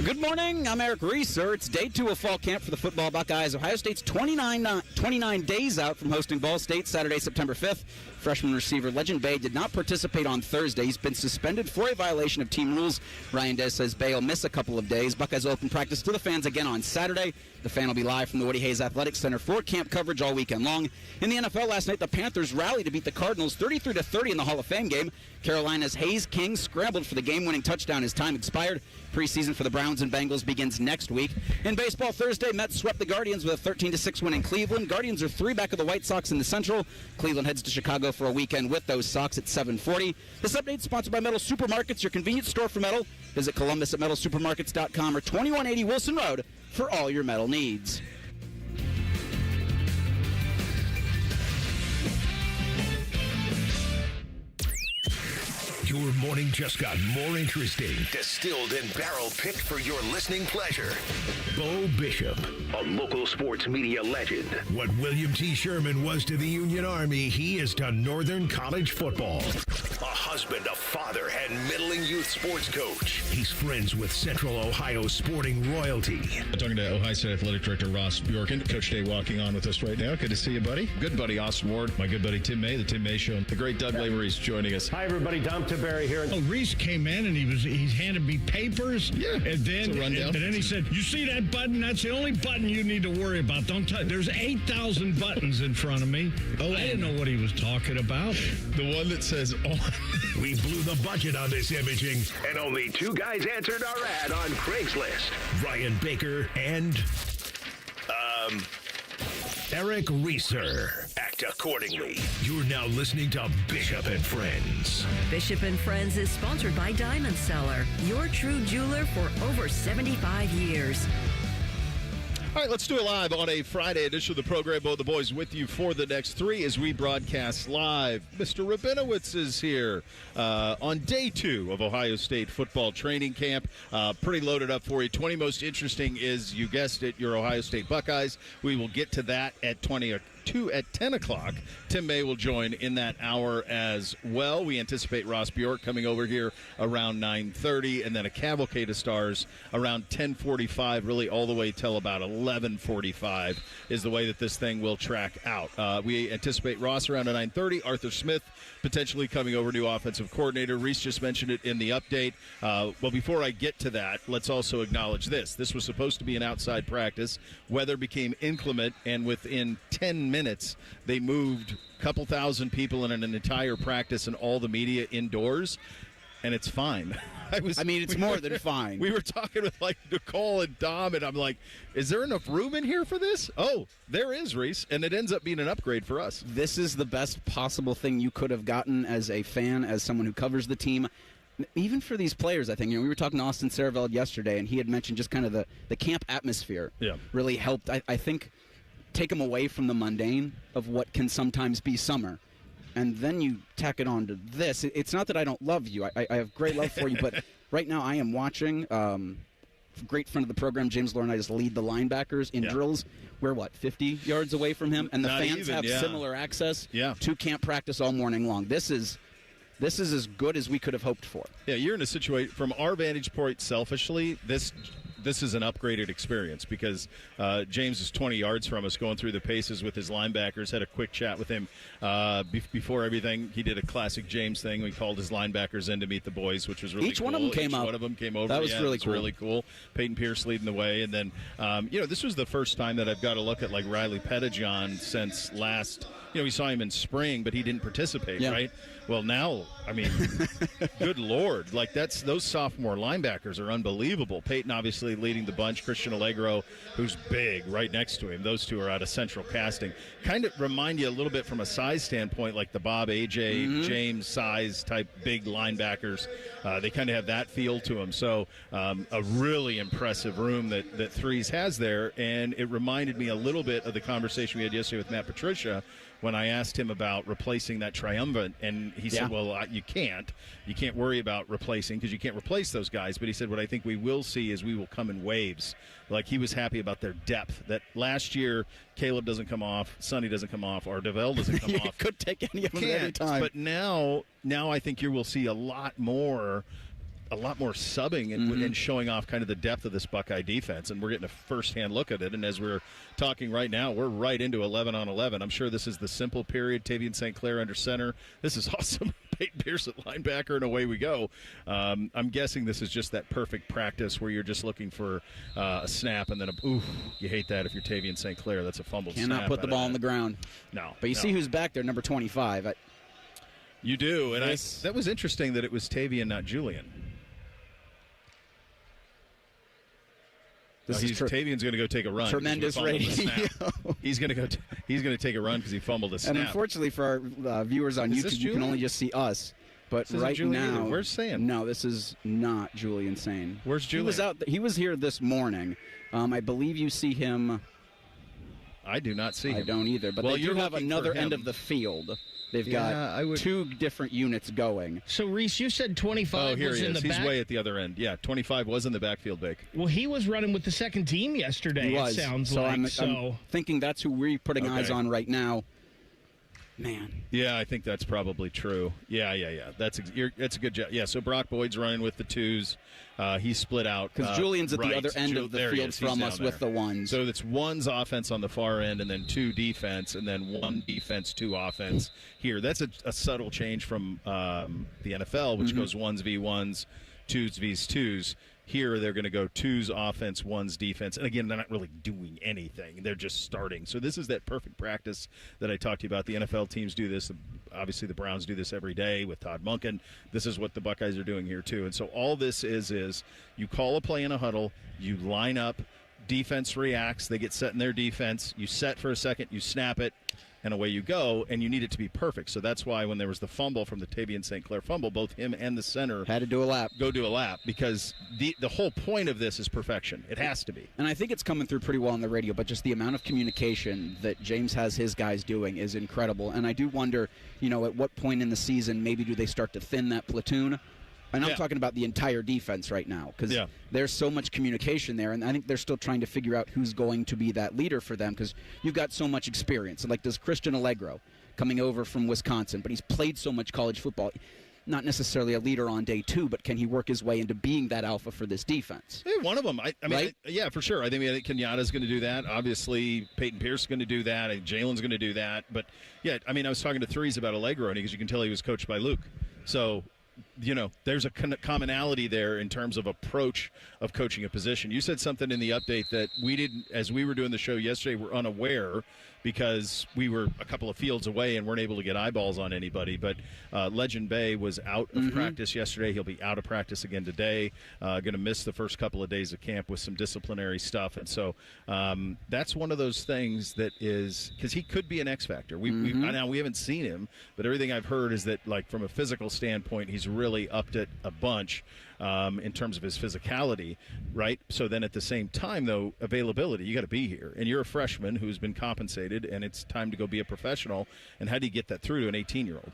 Good morning, I'm Eric Reeser. It's day 2 of fall camp for the football Buckeyes. Ohio State's 29 days out from hosting Ball State Saturday, September 5th. Freshman receiver Legend Bay did not participate on Thursday. He's been suspended for a violation of team rules. Ryan Des says Bay will miss a couple of days. Buckeyes will open practice to the fans again on Saturday. The Fan will be live from the Woody Hayes Athletic Center for camp coverage all weekend long. In the NFL last night, the Panthers rallied to beat the Cardinals 33-30 in the Hall of Fame game. Carolina's Hayes King scrambled for the game-winning touchdown as time expired. Preseason for the Browns and Bengals begins next week. In baseball Thursday, Mets swept the Guardians with a 13-6 win in Cleveland. Guardians are 3 back of the White Sox in the Central. Cleveland heads to Chicago for a weekend with those Sox at 7:40. This update is sponsored by Metal Supermarkets, your convenience store for metal. Visit Columbus at metalsupermarkets.com or 2180 Wilson Road for all your metal needs. Your morning just got more interesting. Distilled and barrel-picked for your listening pleasure. Bo Bishop, a local sports media legend. What William T. Sherman was to the Union Army, he is to Northern College football. A husband, a father, and middling youth sports coach. He's friends with Central Ohio sporting royalty. I'm talking to Ohio State Athletic Director Ross Bjork. Coach Day walking on with us right now. Good to see you, buddy. Good buddy Austin Ward. My good buddy Tim May, the Tim May Show. The great Doug Lavery's joining us. Hi, everybody. Dom Barry here. Oh, Reese came in and he handed me papers. Yeah, and then it's a rundown. And then he said, "You see that button? That's the only button you need to worry about. Don't touch. There's 8,000 buttons in front of me." Oh, I didn't know what he was talking about. The one that says on. We blew the budget on this imaging, and only 2 guys answered our ad on Craigslist. Ryan Baker and Eric Reeser. Act accordingly. You're now listening to Bishop and Friends. Bishop and Friends is sponsored by Diamond Seller, your true jeweler for over 75 years. All right, let's do it live on a Friday edition of the program. Both the boys with you for the next 3 as we broadcast live. Mr. Rabinowitz is here on day 2 of Ohio State football training camp. Pretty loaded up for you. 20 most interesting is, you guessed it, your Ohio State Buckeyes. We will get to that at 22 at 10 o'clock. Tim May will join in that hour as well. We anticipate Ross Bjork coming over here around 9:30, and then a cavalcade of stars around 10:45, really all the way till about 11:45 is the way that this thing will track out. We anticipate Ross around 9:30. Arthur Smith potentially coming over, new offensive coordinator. Reese just mentioned it in the update. Well, before I get to that, let's also acknowledge this. This was supposed to be an outside practice. Weather became inclement, and within 10 minutes, they moved a couple thousand people in an entire practice and all the media indoors, and it's fine. It's more than fine. We were talking with, Nicole and Dom, and I'm like, is there enough room in here for this? Oh, there is, Reese, and it ends up being an upgrade for us. This is the best possible thing you could have gotten as a fan, as someone who covers the team. Even for these players, I think. We were talking to Austin Sareveld yesterday, and he had mentioned just kind of the camp atmosphere really helped, I think, take them away from the mundane of what can sometimes be summer. And then you tack it on to this. It's not that I don't love you. I have great love for you, but right now I am watching great friend of the program, James Lohr, and I just lead the linebackers in drills. We're, 50 yards away from him? And the fans have similar access to camp practice all morning long. This is as good as we could have hoped for. Yeah, you're in a situation, from our vantage point selfishly, this is an upgraded experience because James is 20 yards from us going through the paces with his linebackers. Had a quick chat with him before everything. He did a classic James thing. We called his linebackers in to meet the boys, which was really cool. Each one of them came up. One of them came over. That was really cool. Peyton Pierce leading the way. And then, this was the first time that I've got to look at Riley Pettijohn since last. We saw him in spring, but he didn't participate, right? Well, now, good Lord. Those sophomore linebackers are unbelievable. Peyton obviously leading the bunch. Christian Allegro, who's big, right next to him. Those two are out of Central Casting. Kind of remind you a little bit from a size standpoint, like the Bob, AJ, James size type big linebackers. They kind of have that feel to them. So a really impressive room that Threes has there. And it reminded me a little bit of the conversation we had yesterday with Matt Patricia when I asked him about replacing that triumvirate, and he said, well, you can't worry about replacing because you can't replace those guys. But he said, what I think we will see is we will come in waves. He was happy about their depth. That last year, Caleb doesn't come off, Sonny doesn't come off, or DeVell doesn't come off. Could take any of them at any time. But now I think you will see a lot more a lot more subbing and showing off kind of the depth of this Buckeye defense, and we're getting a first-hand look at it. And as we're talking right now, we're right into 11-on-11. I'm sure this is the simple period. Tavian St. Clair under center. This is awesome. Peyton Pierce at linebacker, and away we go. I'm guessing this is just that perfect practice where you're just looking for a snap and then you hate that if you're Tavian St. Clair. That's a fumbled snap. Cannot put the ball on the ground. No. But you see who's back there, number 25. You do, and that was interesting that it was Tavian, not Julian. Tavian's going to go take a run. Tremendous radio. He's going to go. He's going to take a run because he fumbled a snap. And unfortunately for our viewers on YouTube, you can only just see us. But right now, where's Sane? No, this is not Julian Sane. Where's Julian? He was here this morning. I believe you see him. I do not see him. I don't either. But they do have another end of the field. They've got two different units going. So, Reese, you said 25 was in the back. He's way at the other end. Yeah, 25 was in the backfield, Bake. Well, he was running with the second team yesterday, he was. It sounds so like. I'm thinking that's who we're putting eyes on right now. Man. Yeah, I think that's probably true. Yeah. That's a good job. Yeah, so Brock Boyd's running with the twos. He's split out. Because Julian's at the other end of the field from us with the ones. So it's one's offense on the far end and then two defense and then one defense, two offense here. That's a subtle change from the NFL, which goes ones v ones, twos vs twos. Here, they're going to go twos offense, ones defense. And, again, they're not really doing anything. They're just starting. So this is that perfect practice that I talked to you about. The NFL teams do this. Obviously, the Browns do this every day with Todd Monken. This is what the Buckeyes are doing here, too. And so all this is you call a play in a huddle, you line up, defense reacts, they get set in their defense, you set for a second, you snap it, and away you go, and you need it to be perfect. So that's why when there was the fumble from the Tavian St. Clair fumble, both him and the center had to do a lap. Go do a lap, because the whole point of this is perfection. It has to be. And I think it's coming through pretty well on the radio, but just the amount of communication that James has his guys doing is incredible. And I do wonder, at what point in the season maybe do they start to thin that platoon? And I'm talking about the entire defense right now, because there's so much communication there, and I think they're still trying to figure out who's going to be that leader for them, because you've got so much experience. Like this Christian Allegro coming over from Wisconsin, but he's played so much college football. Not necessarily a leader on day two, but can he work his way into being that alpha for this defense? Hey, one of them. I mean, right? Yeah, for sure. I think Kenyatta's going to do that. Obviously, Peyton Pierce is going to do that. Jalen's going to do that. But, yeah, I mean, I was talking to Threes about Allegro, because you can tell he was coached by Luke. So, there's a commonality there in terms of approach of coaching a position. You said something in the update that we didn't, as we were doing the show yesterday, we're unaware because we were a couple of fields away and weren't able to get eyeballs on anybody. But Legend Bay was out of practice yesterday. He'll be out of practice again today. Going to miss the first couple of days of camp with some disciplinary stuff. And so that's one of those things that is, because he could be an X factor. Now we haven't seen him, but everything I've heard is that, like, from a physical standpoint, he's really upped it a bunch in terms of his physicality, right? So then at the same time, though, availability, you got to be here. And you're a freshman who's been compensated, and it's time to go be a professional. And how do you get that through to an 18-year-old?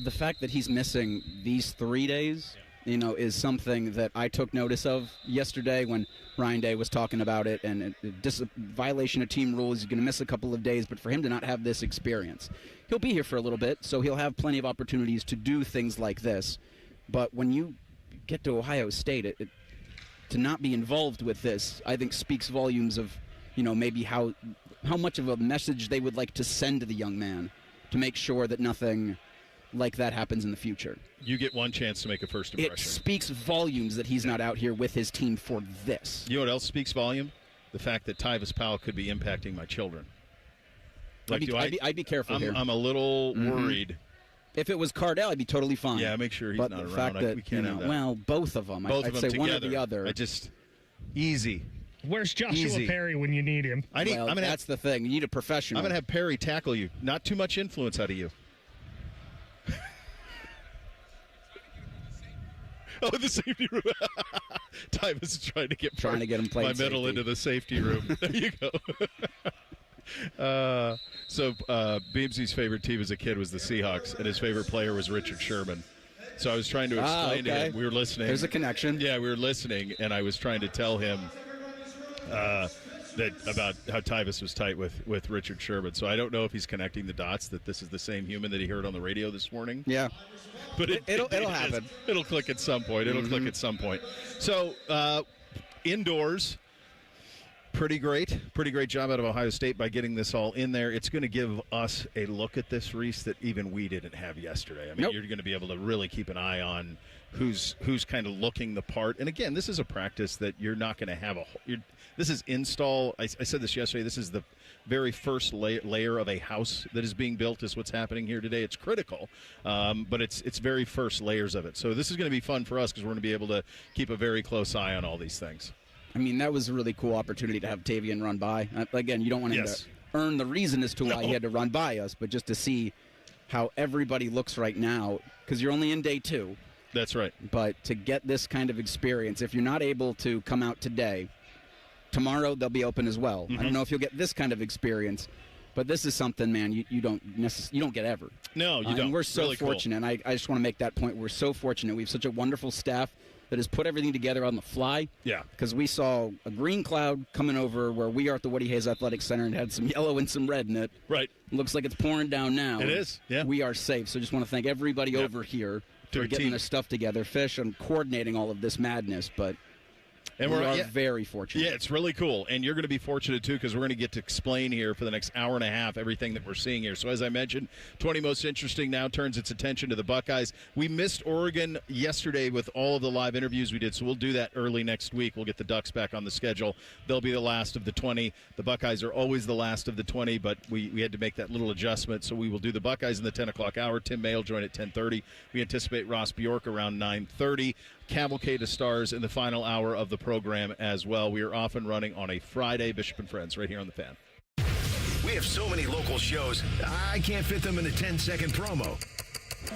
The fact that he's missing these 3 days, is something that I took notice of yesterday when Ryan Day was talking about it, and violation of team rules. He's going to miss a couple of days, but for him to not have this experience, he'll be here for a little bit, so he'll have plenty of opportunities to do things like this. But when you get to Ohio State, to not be involved with this, I think speaks volumes of, maybe how much of a message they would like to send to the young man to make sure that nothing like that happens in the future. You get one chance to make a first impression. It speaks volumes that he's not out here with his team for this. You know what else speaks volume? The fact that Tyvis Powell could be impacting my children. Like, I'd be careful here. I'm a little worried. If it was Cardell, I'd be totally fine. Yeah, make sure he's but not the around. Fact that, we can't have that. Well, both of them. Both I'd of them say together. one or the other. Easy. Where's Joshua Perry when you need him? That's the thing. You need a professional. I'm going to have Perry tackle you. Not too much influence out of you. Oh, the safety room. Tyvis is trying to get him playing my middle into the safety room. There you go. So Beamsy's favorite team as a kid was the Seahawks, and his favorite player was Richard Sherman. So I was trying to explain to him. We were listening. There's a connection. Yeah, we were listening, and I was trying to tell him about how Tyvus was tight with Richard Sherman. So I don't know if he's connecting the dots that this is the same human that he heard on the radio this morning. Yeah. But it'll happen. It'll click at some point. It'll click at some point. So indoors, pretty great job out of Ohio State by getting this all in there. It's going to give us a look at this, Reese, that even we didn't have yesterday. I mean, You're going to be able to really keep an eye on who's kind of looking the part. And again, this is a practice that you're not going to have this is install. I said this yesterday. This is the very first layer of a house that is being built is what's happening here today. It's critical, but it's very first layers of it. So this is going to be fun for us because we're going to be able to keep a very close eye on all these things. I mean, that was a really cool opportunity to have Tavian run by. Again, you don't want him to earn the reason as to why he had to run by us, but just to see how everybody looks right now, because you're only in day 2. That's right. But to get this kind of experience, if you're not able to come out today, tomorrow they'll be open as well. I don't know if you'll get this kind of experience, but this is something, man, you don't get ever. No, you don't. And we're so really fortunate. Cool. And I just want to make that point. We're so fortunate. We have such a wonderful staff that has put everything together on the fly. Yeah. Because we saw a green cloud coming over where we are at the Woody Hayes Athletic Center and had some yellow and some red in it. Right. It looks like it's pouring down now. It is, yeah. We are safe. So just want to thank everybody over here for getting this stuff together, Fish, and coordinating all of this madness. But we are very fortunate. Yeah, it's really cool. And you're going to be fortunate, too, because we're going to get to explain here for the next hour and a half everything that we're seeing here. So as I mentioned, 20 Most Interesting now turns its attention to the Buckeyes. We missed Oregon yesterday with all of the live interviews we did, so we'll do that early next week. We'll get the Ducks back on the schedule. They'll be the last of the 20. The Buckeyes are always the last of the 20, but we had to make that little adjustment, so we will do the Buckeyes in the 10 o'clock hour. Tim May will join at 10:30. We anticipate Ross Bjork around 9:30. Cavalcade of Stars in the final hour of the program as well. We are off and running on a Friday. Bishop and Friends right here on The Fan. We have so many local shows, I can't fit them in a 10-second promo.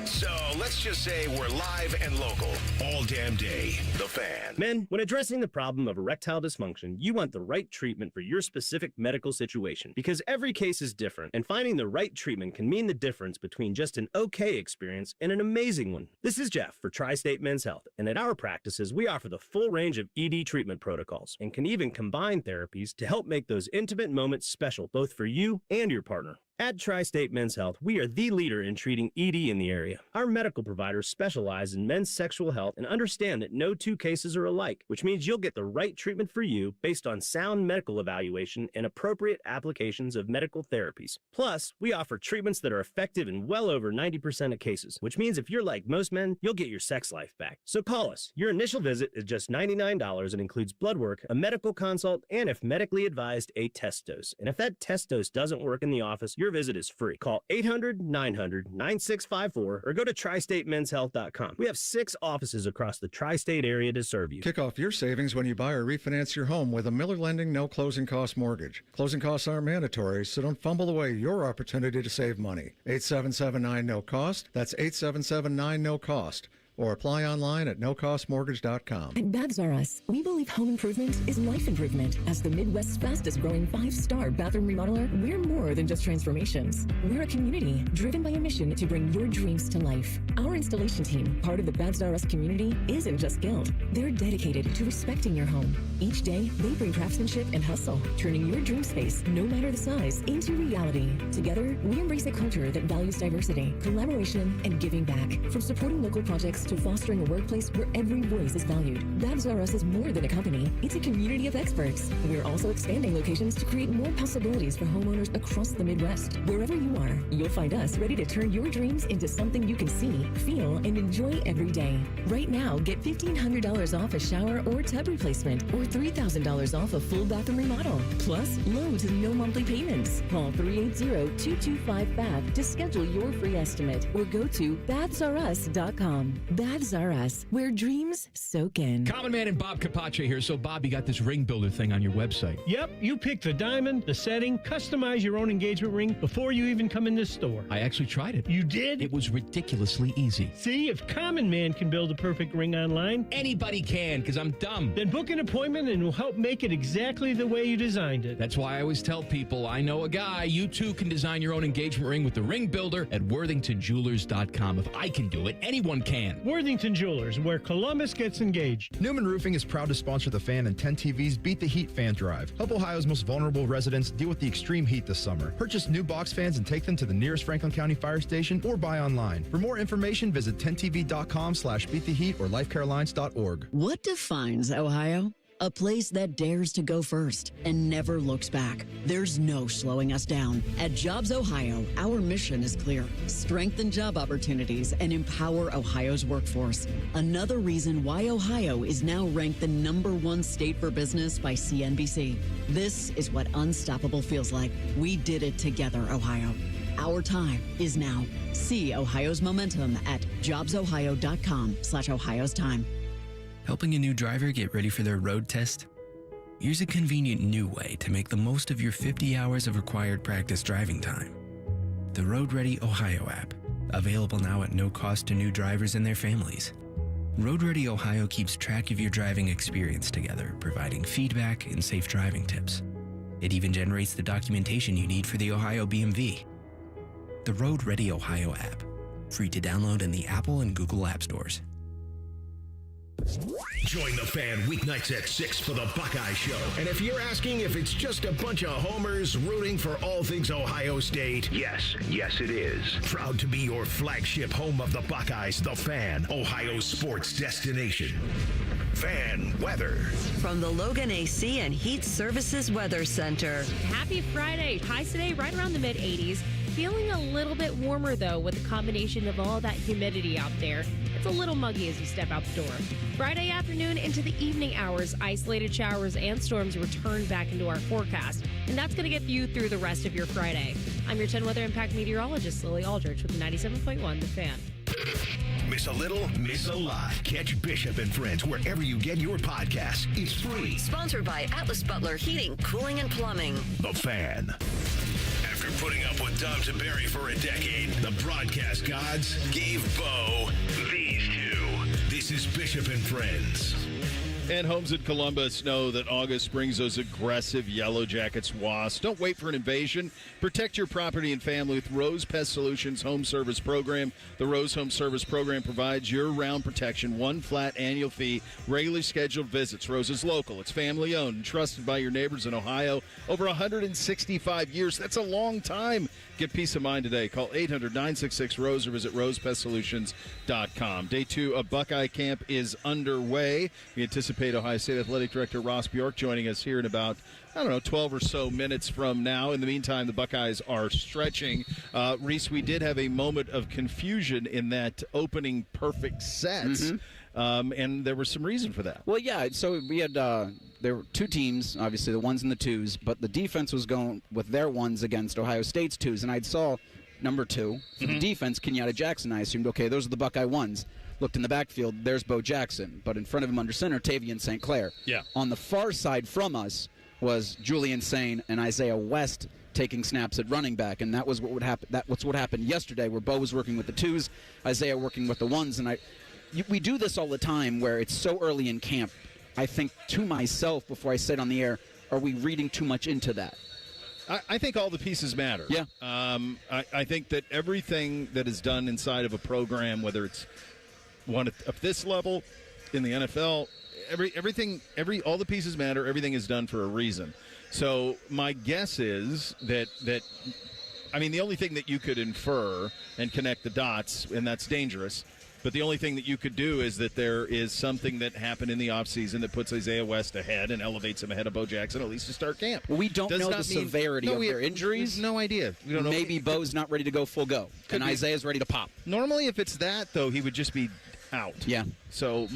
So let's just say we're live and local all damn day. The Fan. Men, when addressing the problem of erectile dysfunction, you want the right treatment for your specific medical situation because every case is different, and finding the right treatment can mean the difference between just an okay experience and an amazing one. This is Jeff for Tri-State Men's Health, and at our practices, we offer the full range of ED treatment protocols and can even combine therapies to help make those intimate moments special both for you and your partner. At Tri-State Men's Health, we are the leader in treating ED in the area. Our medical providers specialize in men's sexual health and understand that no two cases are alike, which means you'll get the right treatment for you based on sound medical evaluation and appropriate applications of medical therapies. Plus, we offer treatments that are effective in well over 90% of cases, which means if you're like most men, you'll get your sex life back. So call us. Your initial visit is just $99 and includes blood work, a medical consult, and if medically advised, a test dose. And if that test dose doesn't work in the office, your visit is free. Call 800-900-9654 or go to tristatemenshealth.com. We have 6 offices across the tri-state area to serve you. Kick off your savings when you buy or refinance your home with a Miller Lending no closing cost mortgage. Closing costs aren't mandatory, so don't fumble away your opportunity to save money. 877-9-NO-COST. That's 877-9-NO-COST. Or apply online at nocostmortgage.com. At Babs R Us, we believe home improvement is life improvement. As the Midwest's fastest growing 5-star bathroom remodeler, we're more than just transformations. We're a community driven by a mission to bring your dreams to life. Our installation team, part of the Babs R Us community, isn't just skilled. They're dedicated to respecting your home. Each day, they bring craftsmanship and hustle, turning your dream space, no matter the size, into reality. Together, we embrace a culture that values diversity, collaboration, and giving back. From supporting local projects to fostering a workplace where every voice is valued. Babs R Us is more than a company. It's a community of experts. We're also expanding locations to create more possibilities for homeowners across the Midwest. Wherever you are, you'll find us ready to turn your dreams into something you can see, feel, and enjoy every day. Right now, get $1,500 off a shower or tub replacement or $3,000 off a full bathroom remodel. Plus, low to no monthly payments. Call 380-2255 to schedule your free estimate or go to babsrus.com. Babs R Us, where dreams soak in. Common Man and Bob Capace here. So, Bob, you got this ring builder thing on your website. Yep, you pick the diamond, the setting, customize your own engagement ring before you even come in this store. I actually tried it. You did? It was ridiculously easy. See, if Common Man can build a perfect ring online, anybody can, because I'm dumb. Then book an appointment and we'll help make it exactly the way you designed it. That's why I always tell people, I know a guy. You too can design your own engagement ring with the ring builder at worthingtonjewelers.com. If I can do it, anyone can. Worthington Jewelers, where Columbus gets engaged. Newman Roofing is proud to sponsor the Fan and 10 TV's Beat the Heat fan drive. Help Ohio's most vulnerable residents deal with the extreme heat this summer. Purchase new box fans and take them to the nearest Franklin County fire station or buy online. For more information, visit 10tv.com/beattheheat or lifecarelines.org. What defines Ohio? A place that dares to go first and never looks back. There's no slowing us down. At Jobs Ohio, our mission is clear. Strengthen job opportunities and empower Ohio's workforce. Another reason why Ohio is now ranked the #1 state for business by CNBC. This is what unstoppable feels like. We did it together, Ohio. Our time is now. See Ohio's momentum at jobsohio.com/Ohio's time. Helping a new driver get ready for their road test? Here's a convenient new way to make the most of your 50 hours of required practice driving time. The Road Ready Ohio app, available now at no cost to new drivers and their families. Road Ready Ohio keeps track of your driving experience together, providing feedback and safe driving tips. It even generates the documentation you need for the Ohio BMV. The Road Ready Ohio app, free to download in the Apple and Google App Stores. Join the Fan weeknights at 6 for the Buckeye Show. And if you're asking if it's just a bunch of homers rooting for all things Ohio State, yes it is. Proud to be your flagship home of the Buckeyes, the Fan, Ohio's sports destination. Fan weather. From the Logan AC and Heat Services Weather Center. Happy Friday. Highs today right around the mid-80s. Feeling a little bit warmer, though, with the combination of all that humidity out there. It's a little muggy as you step out the door. Friday afternoon into the evening hours, isolated showers and storms return back into our forecast, and that's going to get you through the rest of your Friday. I'm your 10 Weather Impact meteorologist, Lily Aldrich, with 97.1 The Fan. Miss a little, miss a lot. Catch Bishop and Friends wherever you get your podcasts. It's free. Sponsored by Atlas Butler Heating, Cooling, and Plumbing. The Fan. After putting up with Tom Tiberi for a decade, the broadcast gods gave Bo these two. This is Bishop and Friends. And homes in Columbus know that August brings those aggressive Yellow Jackets wasps. Don't wait for an invasion. Protect your property and family with Rose Pest Solutions Home Service Program. The Rose Home Service Program provides year-round protection, one flat annual fee, regularly scheduled visits. Rose is local. It's family-owned and trusted by your neighbors in Ohio. Over 165 years. That's a long time. Get peace of mind today. Call 800-966-ROSE or visit rosepestsolutions.com. Day 2 of Buckeye Camp is underway. We anticipate Ohio State Athletic Director Ross Bjork joining us here in about, 12 or so minutes from now. In the meantime, the Buckeyes are stretching. Reese, we did have a moment of confusion in that opening perfect sets, and there was some reason for that. Well, yeah, so we had there were two teams, obviously the ones and the twos, but the defense was going with their ones against Ohio State's twos, and I saw number 2 for the defense, Kenyatta Jackson. I assumed, okay, those are the Buckeye ones. Looked in the backfield, there's Bo Jackson, but in front of him under center, Tavian St. Clair. Yeah. On the far side from us was Julian Sane and Isaiah West taking snaps at running back, and that was what would happen. That's what happened yesterday, where Bo was working with the twos, Isaiah working with the ones, and we do this all the time where it's so early in camp. I think to myself before I say it on the air, are we reading too much into that? I think all the pieces matter. Yeah. I think that everything that is done inside of a program, whether it's one of this level in the NFL, all the pieces matter. Everything is done for a reason. So my guess is that the only thing that you could infer and connect the dots, and that's dangerous, but the only thing that you could do is that there is something that happened in the offseason that puts Isaiah West ahead and elevates him ahead of Bo Jackson, at least to start camp. Well, we don't know the severity of their injuries. No idea. We don't know. Maybe Bo's not ready to go full go, and Isaiah's ready to pop. Normally, if it's that, though, he would just be out. Yeah. So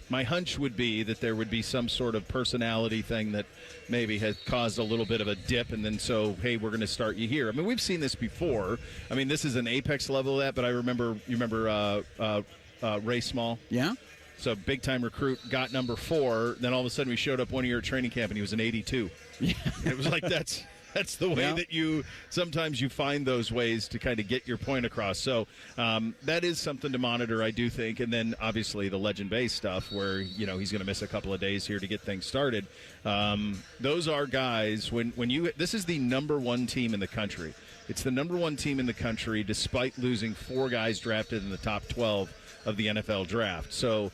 my hunch would be that there would be some sort of personality thing that maybe has caused a little bit of a dip, and then hey, we're going to start you here. I mean, we've seen this before. I mean, this is an apex level of that, but you remember Ray Small? Yeah. So big-time recruit, got number 4, then all of a sudden we showed up one year at training camp, and he was an 82. Yeah. And it was like, that's That's the way that sometimes you find those ways to kind of get your point across. So that is something to monitor, I do think. And then obviously the Legend Bay stuff where, he's going to miss a couple of days here to get things started. Those are guys, this is the number one team in the country. It's the number one team in the country despite losing 4 guys drafted in the top 12 of the NFL draft. So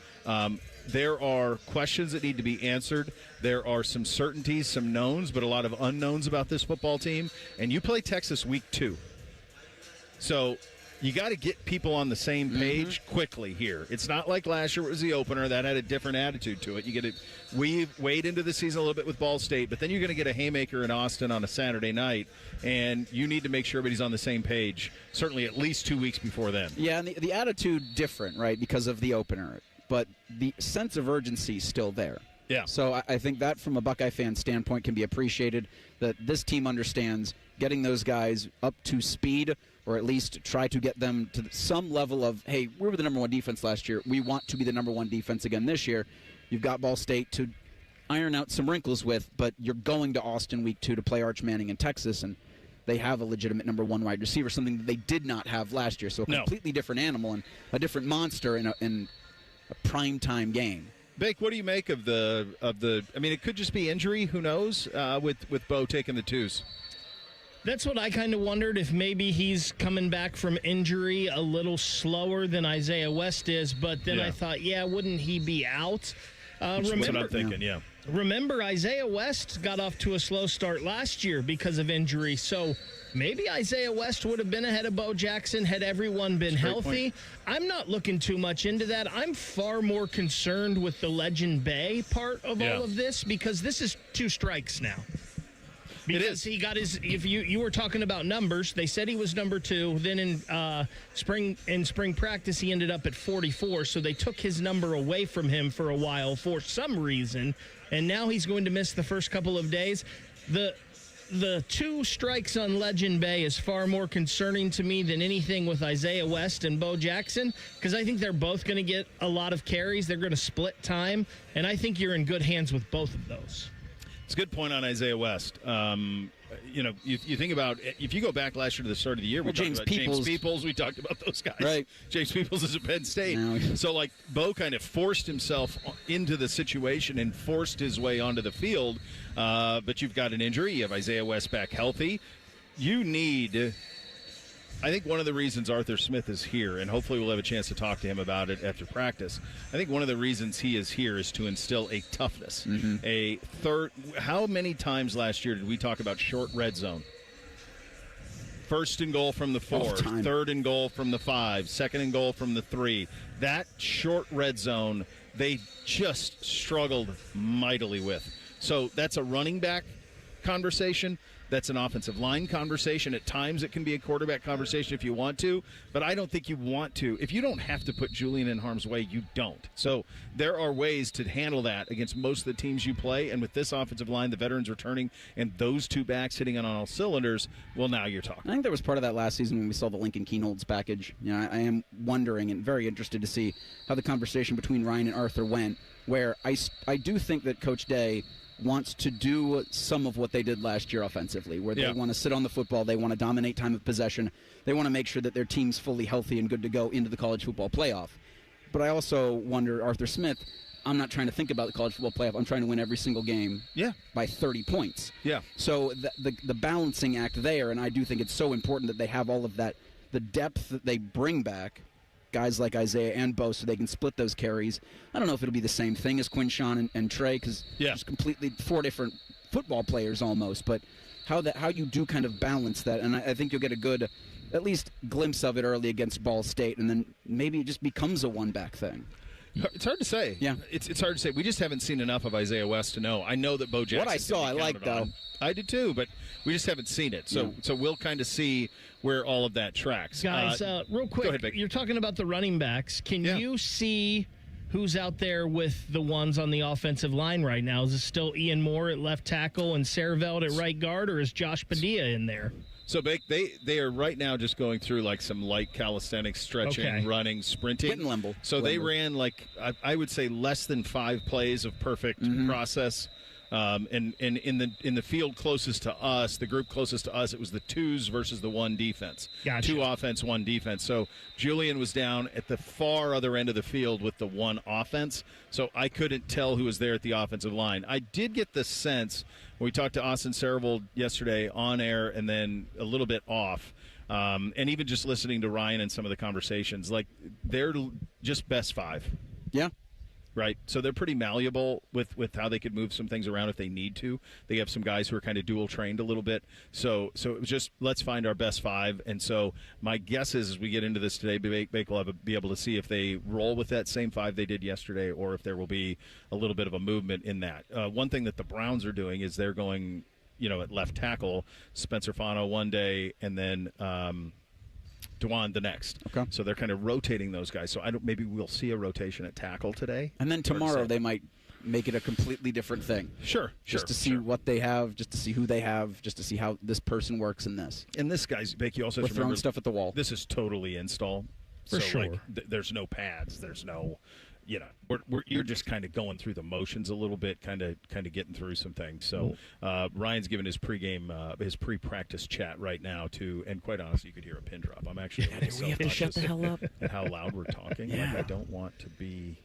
there are questions that need to be answered. There are some certainties, some knowns, but a lot of unknowns about this football team. And you play Texas week 2. So you got to get people on the same page quickly here. It's not like last year it was the opener. That had a different attitude to it. You get to wade into the season a little bit with Ball State, but then you're going to get a haymaker in Austin on a Saturday night, and you need to make sure everybody's on the same page, certainly at least 2 weeks before then. Yeah, and the attitude different, right, because of the opener. But the sense of urgency is still there. Yeah. So I think that from a Buckeye fan standpoint can be appreciated, that this team understands getting those guys up to speed, or at least try to get them to some level of, hey, we were the number one defense last year. We want to be the number one defense again this year. You've got Ball State to iron out some wrinkles with, but you're going to Austin week 2 to play Arch Manning in Texas, and they have a legitimate number one wide receiver, something that they did not have last year. So a completely different animal and a different monster in a primetime game. Bake, what do you make of the? I mean, it could just be injury. Who knows? With Bo taking the 2s. That's what I kind of wondered, if maybe he's coming back from injury a little slower than Isaiah West is. But then I thought, wouldn't he be out? That's what I'm thinking. Yeah. Remember, Isaiah West got off to a slow start last year because of injury. So maybe Isaiah West would have been ahead of Bo Jackson had everyone been healthy. I'm not looking too much into that. I'm far more concerned with the Legend Bay part of all of this, because this is 2 strikes now. Because he got his. If you were talking about numbers, they said he was number 2. Then in spring practice, he ended up at 44. So they took his number away from him for a while for some reason, and now he's going to miss the first couple of days. The 2 strikes on Legend Bay is far more concerning to me than anything with Isaiah West and Bo Jackson, because I think they're both going to get a lot of carries. They're going to split time, and I think you're in good hands with both of those. It's a good point on Isaiah West. You think about, if you go back last year to the start of the year, we talked about James Peoples. We talked about those guys. Right. James Peoples is at Penn State. So, Bo kind of forced himself into the situation and forced his way onto the field. But you've got an injury. You have Isaiah West back healthy. You need... I think one of the reasons Arthur Smith is here, and hopefully we'll have a chance to talk to him about it after practice, I think one of the reasons he is here is to instill a toughness. How many times last year did we talk about short red zone? 1st and goal from the 4, 3rd and goal from the 5, 2nd and goal from the 3. That short red zone, they just struggled mightily with. So that's a running back conversation. That's an offensive line conversation. At times it can be a quarterback conversation if you want to, but I don't think you want to. If you don't have to put Julian in harm's way, you don't. So there are ways to handle that against most of the teams you play, and with this offensive line, the veterans returning, and those 2 backs hitting on all cylinders, well, now you're talking. I think there was part of that last season when we saw the Lincoln Kienholz package. I am wondering and very interested to see how the conversation between Ryan and Arthur went, where I do think that Coach Day wants to do some of what they did last year offensively, where they want to sit on the football, they want to dominate time of possession, they want to make sure that their team's fully healthy and good to go into the college football playoff. But I also wonder, Arthur Smith, I'm not trying to think about the college football playoff. I'm trying to win every single game by 30 points. Yeah. So the balancing act there, and I do think it's so important that they have all of that, the depth that they bring back, guys like Isaiah and Bo, so they can split those carries. I don't know if it'll be the same thing as Quinshawn and Trey, because it's completely 4 different football players almost, but how you do kind of balance that, and I think you'll get a good, at least, glimpse of it early against Ball State, and then maybe it just becomes a one-back thing. It's hard to say. Yeah. It's hard to say. We just haven't seen enough of Isaiah West to know. I know that Bo Jackson. What I saw, I liked, though. I did too, but we just haven't seen it. So we'll kind of see where all of that tracks. Guys, real quick, go ahead, you're talking about the running backs. Can you see who's out there with the ones on the offensive line right now? Is it still Ian Moore at left tackle and Serveld at right guard, or is Josh Padilla in there? So they are right now just going through some light calisthenics, stretching, running, sprinting. Getting limber. So they ran I would say less than 5 plays of perfect process And in the field closest to us, the group closest to us, it was the 2s versus the 1 defense. Gotcha. 2 offense, 1 defense. So Julian was down at the far other end of the field with the 1 offense. So I couldn't tell who was there at the offensive line. I did get the sense when we talked to Austin Saravold yesterday on air and then a little bit off. And even just listening to Ryan and some of the conversations, like they're just best 5. Yeah. Right. So they're pretty malleable with how they could move some things around if they need to. They have some guys who are kind of dual trained a little bit. So it was just, let's find our best 5. And so my guess is as we get into this today, Bake will be able to see if they roll with that same 5 they did yesterday or if there will be a little bit of a movement in that. One thing that the Browns are doing is they're going, at left tackle, Spencer Fano one day, and then Dewan the next. Okay. So they're kind of rotating those guys. So maybe we'll see a rotation at tackle today. And then tomorrow they might make it a completely different thing. Sure. Just to see what they have, just to see who they have, just to see how this person works in this. And this guy's, Bake, you also We're have to remember, throwing stuff at the wall. This is totally install. For sure. Like, there's no pads. There's no... you're just kind of going through the motions a little bit, kind of getting through some things. So Ryan's giving his his pre-practice chat right now and quite honestly, you could hear a pin drop. I'm actually we have to shut the hell up at how loud we're talking. Yeah. Like I don't want to be.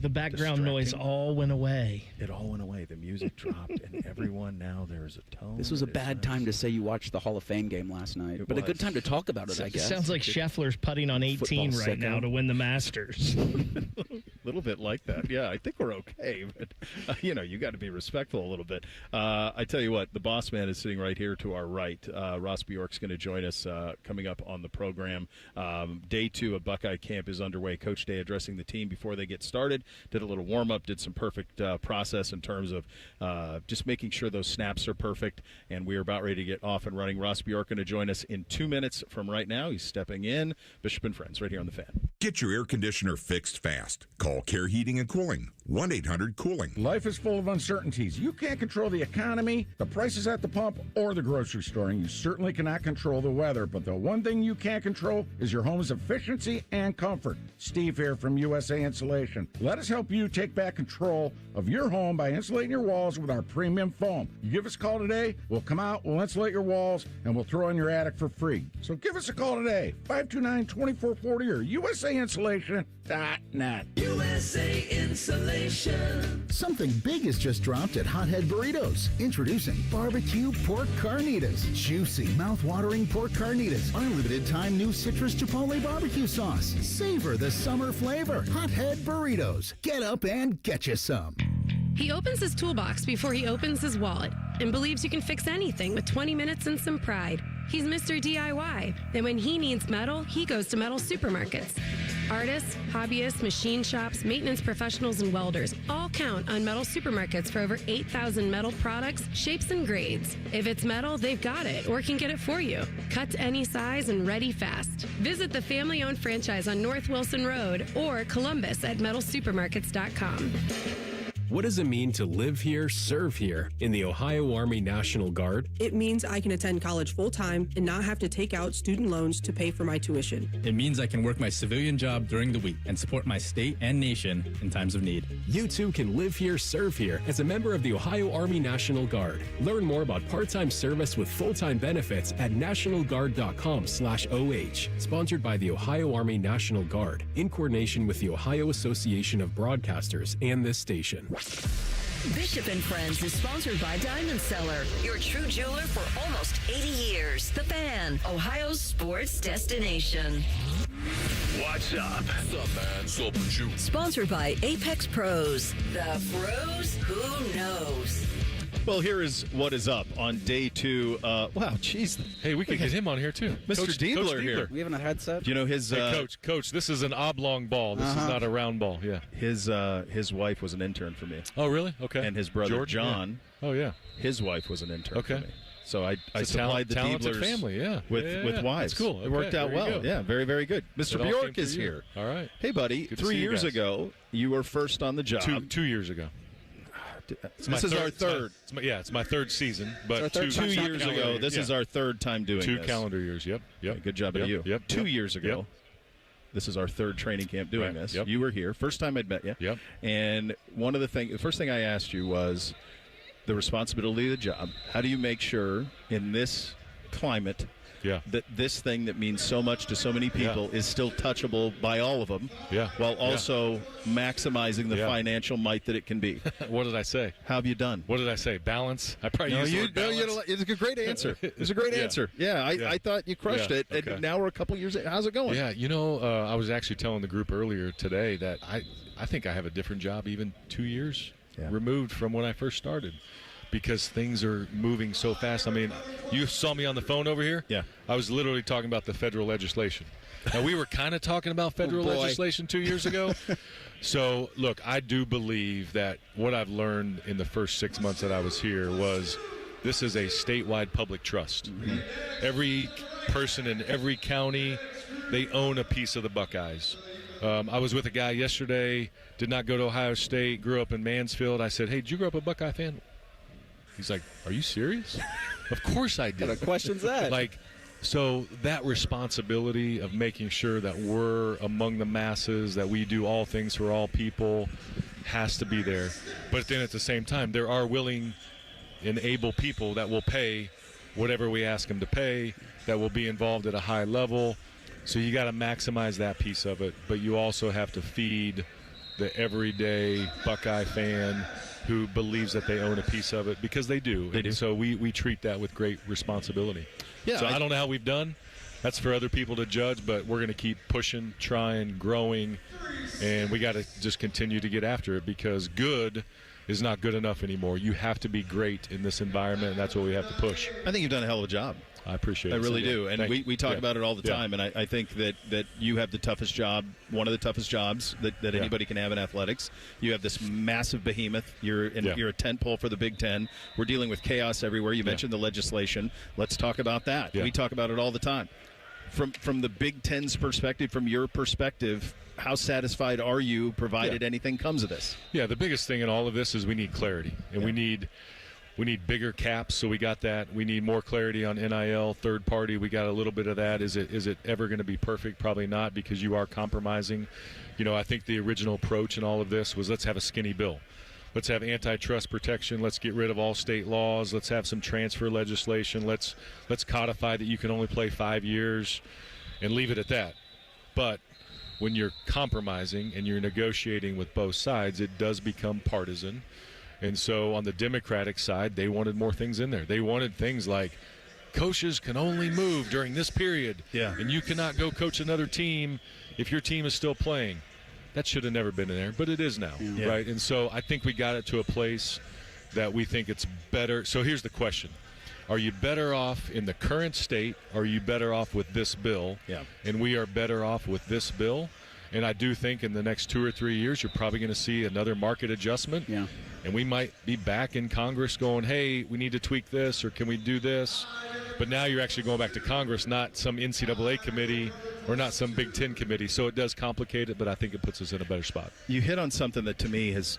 The background noise all went away. It all went away. The music dropped, and everyone now there's a tone. This was a bad time to say you watched the Hall of Fame game last night, but a good time to talk about it, I guess. Sounds like Scheffler's putting on 18 right now to win the Masters. A little bit like that. Yeah, I think we're okay. But, you got to be respectful a little bit. I tell you what, the boss man is sitting right here to our right. Ross Bjork's going to join us coming up on the program. Day 2 of Buckeye Camp is underway. Coach Day addressing the team before they get started. Did a little warm-up, did some perfect process in terms of just making sure those snaps are perfect, and we are about ready to get off and running. Ross Bjork going to join us in 2 minutes from right now. He's stepping in. Bishop and Friends right here on The Fan. Get your air conditioner fixed fast. Call Care Heating and Cooling, 1-800-COOLING. Life is full of uncertainties. You can't control the economy, the prices at the pump, or the grocery store, and you certainly cannot control the weather. But the one thing you can control is your home's efficiency and comfort. Steve here from USA Insulation. Let us help you take back control of your home by insulating your walls with our premium foam. You give us a call today, we'll come out, we'll insulate your walls, and we'll throw in your attic for free. So give us a call today, 529-2440 or USAinsulation.net. USA Insulation. Something big has just dropped at Hothead Burritos. Introducing barbecue pork carnitas. Juicy, mouth-watering pork carnitas. Our limited-time new citrus chipotle barbecue sauce. Savor the summer flavor. Hothead Burritos. Get up and get you some. He opens his toolbox before he opens his wallet and believes you can fix anything with 20 minutes and some pride. He's Mr. DIY. Then when he needs metal, he goes to metal supermarkets. Artists, hobbyists, machine shops, maintenance professionals, and welders all count on metal supermarkets for over 8,000 metal products, shapes, and grades. If it's metal, they've got it or can get it for you. Cut to any size and ready fast. Visit the family-owned franchise on North Wilson Road or Columbus at metalsupermarkets.com. What does it mean to live here, serve here in the Ohio Army National Guard? It means I can attend college full-time and not have to take out student loans to pay for my tuition. It means I can work my civilian job during the week and support my state and nation in times of need. You too can live here, serve here as a member of the Ohio Army National Guard. Learn more about part-time service with full-time benefits at nationalguard.com/OH. Sponsored by the Ohio Army National Guard in coordination with the Ohio Association of Broadcasters and this station. Bishop and Friends is sponsored by Diamond Cellar, your true jeweler for almost 80 years. The Fan, Ohio's sports destination. What's up? What's up, man? Sup with you? Sponsored by Apex Pros. The pros who knows. Well, here is what is up on day 2. Wow, jeez. Hey, we could get him on here, too. Mr. Diebler here. We haven't had headset. Do you know his... Hey, Coach, this is an oblong ball. This is not a round ball, yeah. His wife was an intern for me. Oh, really? Okay. And his brother, George? John. Yeah. Oh, yeah. His wife was an intern for me. So I it's supplied the talented Dieblers family, with wives. That's cool. It worked out well. Go. Yeah, very, very good. Mr. Bjork is here. All right. Hey, buddy. 3 years ago, you were first on the job. 2 years ago. This is our third. It's my third season. But 2 years ago, this is our third time doing this. 2 calendar years, yep. Okay, good job of you. 2 years ago, this is our third training camp doing this. You were here. First time I'd met you. Yep. And the first thing I asked you was, the responsibility of the job. How do you make sure in this climate that this thing that means so much to so many people is still touchable by all of them while also maximizing the financial might that it can be? What did I say? How have you done? What did I say? Balance? I probably used the word balance. It's a great answer. It's a great answer. Yeah, I thought you crushed it, and now we're a couple years in. How's it going? Yeah, I was actually telling the group earlier today that I think I have a different job even 2 years removed from when I first started. Because things are moving so fast. I mean, you saw me on the phone over here? Yeah. I was literally talking about the federal legislation. Now, we were kind of talking about federal legislation 2 years ago. So, look, I do believe that what I've learned in the first 6 months that I was here was this is a statewide public trust. Mm-hmm. Every person in every county, they own a piece of the Buckeyes. I was with a guy yesterday, did not go to Ohio State, grew up in Mansfield. I said, hey, did you grow up a Buckeye fan? He's like, are you serious? Of course I did. What kind of question's that? So that responsibility of making sure that we're among the masses, that we do all things for all people, has to be there. But then at the same time, there are willing and able people that will pay whatever we ask them to pay, that will be involved at a high level. So you got to maximize that piece of it. But you also have to feed the everyday Buckeye fan who believes that they own a piece of it, because they do. So we treat that with great responsibility. Yeah, so I don't know how we've done. That's for other people to judge, but we're going to keep pushing, trying, growing, and we got to just continue to get after it, because good is not good enough anymore. You have to be great in this environment, and that's what we have to push. I think you've done a hell of a job. I appreciate it. I really do. And we talk about it all the time, and I think that you have the toughest job, one of the toughest jobs that anybody can have in athletics. You have this massive behemoth. You're a tent pole for the Big Ten. We're dealing with chaos everywhere. You mentioned the legislation. Let's talk about that. We talk about it all the time. From the Big Ten's perspective, from your perspective, how satisfied are you, provided anything comes of this? Yeah, the biggest thing in all of this is we need clarity, and we need bigger caps, so we got that. We need more clarity on NIL, third party. We got a little bit of that. Is it ever going to be perfect? Probably not, because you are compromising. I think the original approach in all of this was, let's have a skinny bill. Let's have antitrust protection. Let's get rid of all state laws. Let's have some transfer legislation. Let's codify that you can only play 5 years and leave it at that. But when you're compromising and you're negotiating with both sides, it does become partisan. And so on the Democratic side, they wanted more things in there. They wanted things like coaches can only move during this period. Yeah. And you cannot go coach another team if your team is still playing. That should have never been in there, but it is now, right? And so I think we got it to a place that we think it's better. So here's the question. Are you better off in the current state, or are you better off with this bill? Yeah. And we are better off with this bill. And I do think in the next 2 or 3 years, you're probably going to see another market adjustment. Yeah. And we might be back in Congress going, hey, we need to tweak this, or can we do this? But now you're actually going back to Congress, not some NCAA committee or not some Big Ten committee. So it does complicate it, but I think it puts us in a better spot. You hit on something that to me is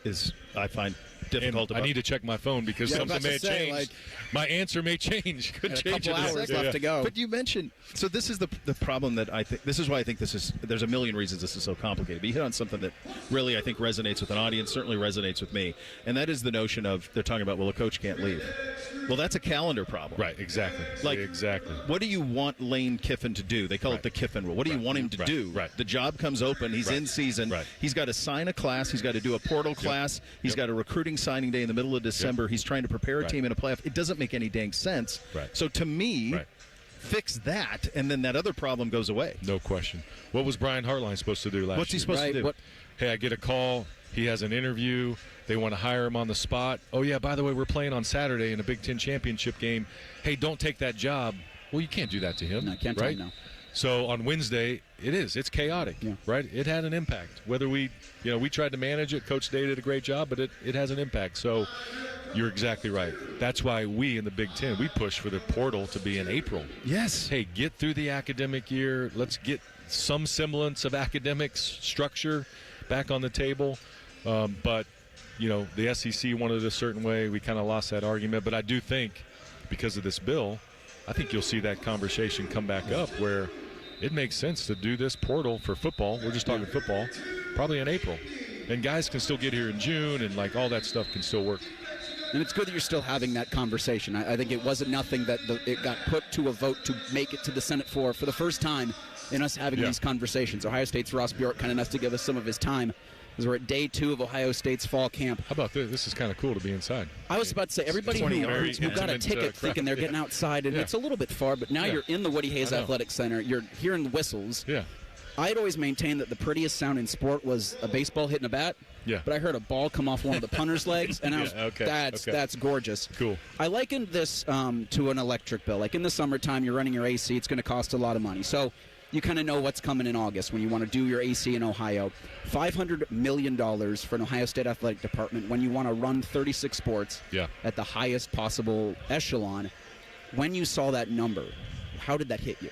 I find difficult. I need to check my phone because something may have changed. My answer may change. Could change. A couple hours left to go. But you mentioned, so this is the problem that I think, this is why I think there's a million reasons this is so complicated. But you hit on something that really I think resonates with an audience, certainly resonates with me. And that is the notion of, they're talking about, well, a coach can't leave. Well, that's a calendar problem. Right, exactly. Exactly. What do you want Lane Kiffin to do? They call it the Kiffin rule. What do you want him to do? Right. The job comes open. He's in season. Right. He's got to sign a class. He's got to do a portal class. He's got a recruiting signing day in the middle of December. He's trying to prepare a team in a playoff. It doesn't make any dang sense. Right. So to me, fix that, and then that other problem goes away. No question. What was Brian Hartline supposed to do last year? What's he supposed to do? Hey, I get a call. He has an interview. They want to hire him on the spot. Oh, yeah, by the way, we're playing on Saturday in a Big Ten championship game. Hey, don't take that job. Well, you can't do that to him. No, can't right? tell him no. So on Wednesday, it's chaotic, right? It had an impact. Whether we tried to manage it, Coach Day did a great job, but it has an impact. So you're exactly right. That's why we in the Big Ten, we push for the portal to be in April. Yes. Hey, get through the academic year. Let's get some semblance of academics structure back on the table. But, the SEC wanted a certain way. We kind of lost that argument. But I do think because of this bill, I think you'll see that conversation come back up where it makes sense to do this portal for football. We're just talking football, probably in April. And guys can still get here in June, and all that stuff can still work. And it's good that you're still having that conversation. I think it wasn't nothing that it got put to a vote to make it to the Senate floor for the first time in us having these conversations. Ohio State's Ross Bjork kind enough to give us some of his time as we're at day 2 of Ohio State's fall camp. How about this? This is kind of cool to be inside. I was about to say, everybody who got a ticket thinking they're getting outside, and it's a little bit far, but now you're in the Woody Hayes Athletic Center. You're hearing the whistles. Yeah. I'd always maintained that the prettiest sound in sport was a baseball hitting a bat. Yeah. But I heard a ball come off one of the punter's legs, and I was, that's gorgeous. Cool. I likened this to an electric bill. Like in the summertime, you're running your AC, it's going to cost a lot of money. So you kind of know what's coming in August when you want to do your AC in Ohio. $500 million for an Ohio State athletic department when you want to run 36 sports at the highest possible echelon. When you saw that number, how did that hit you?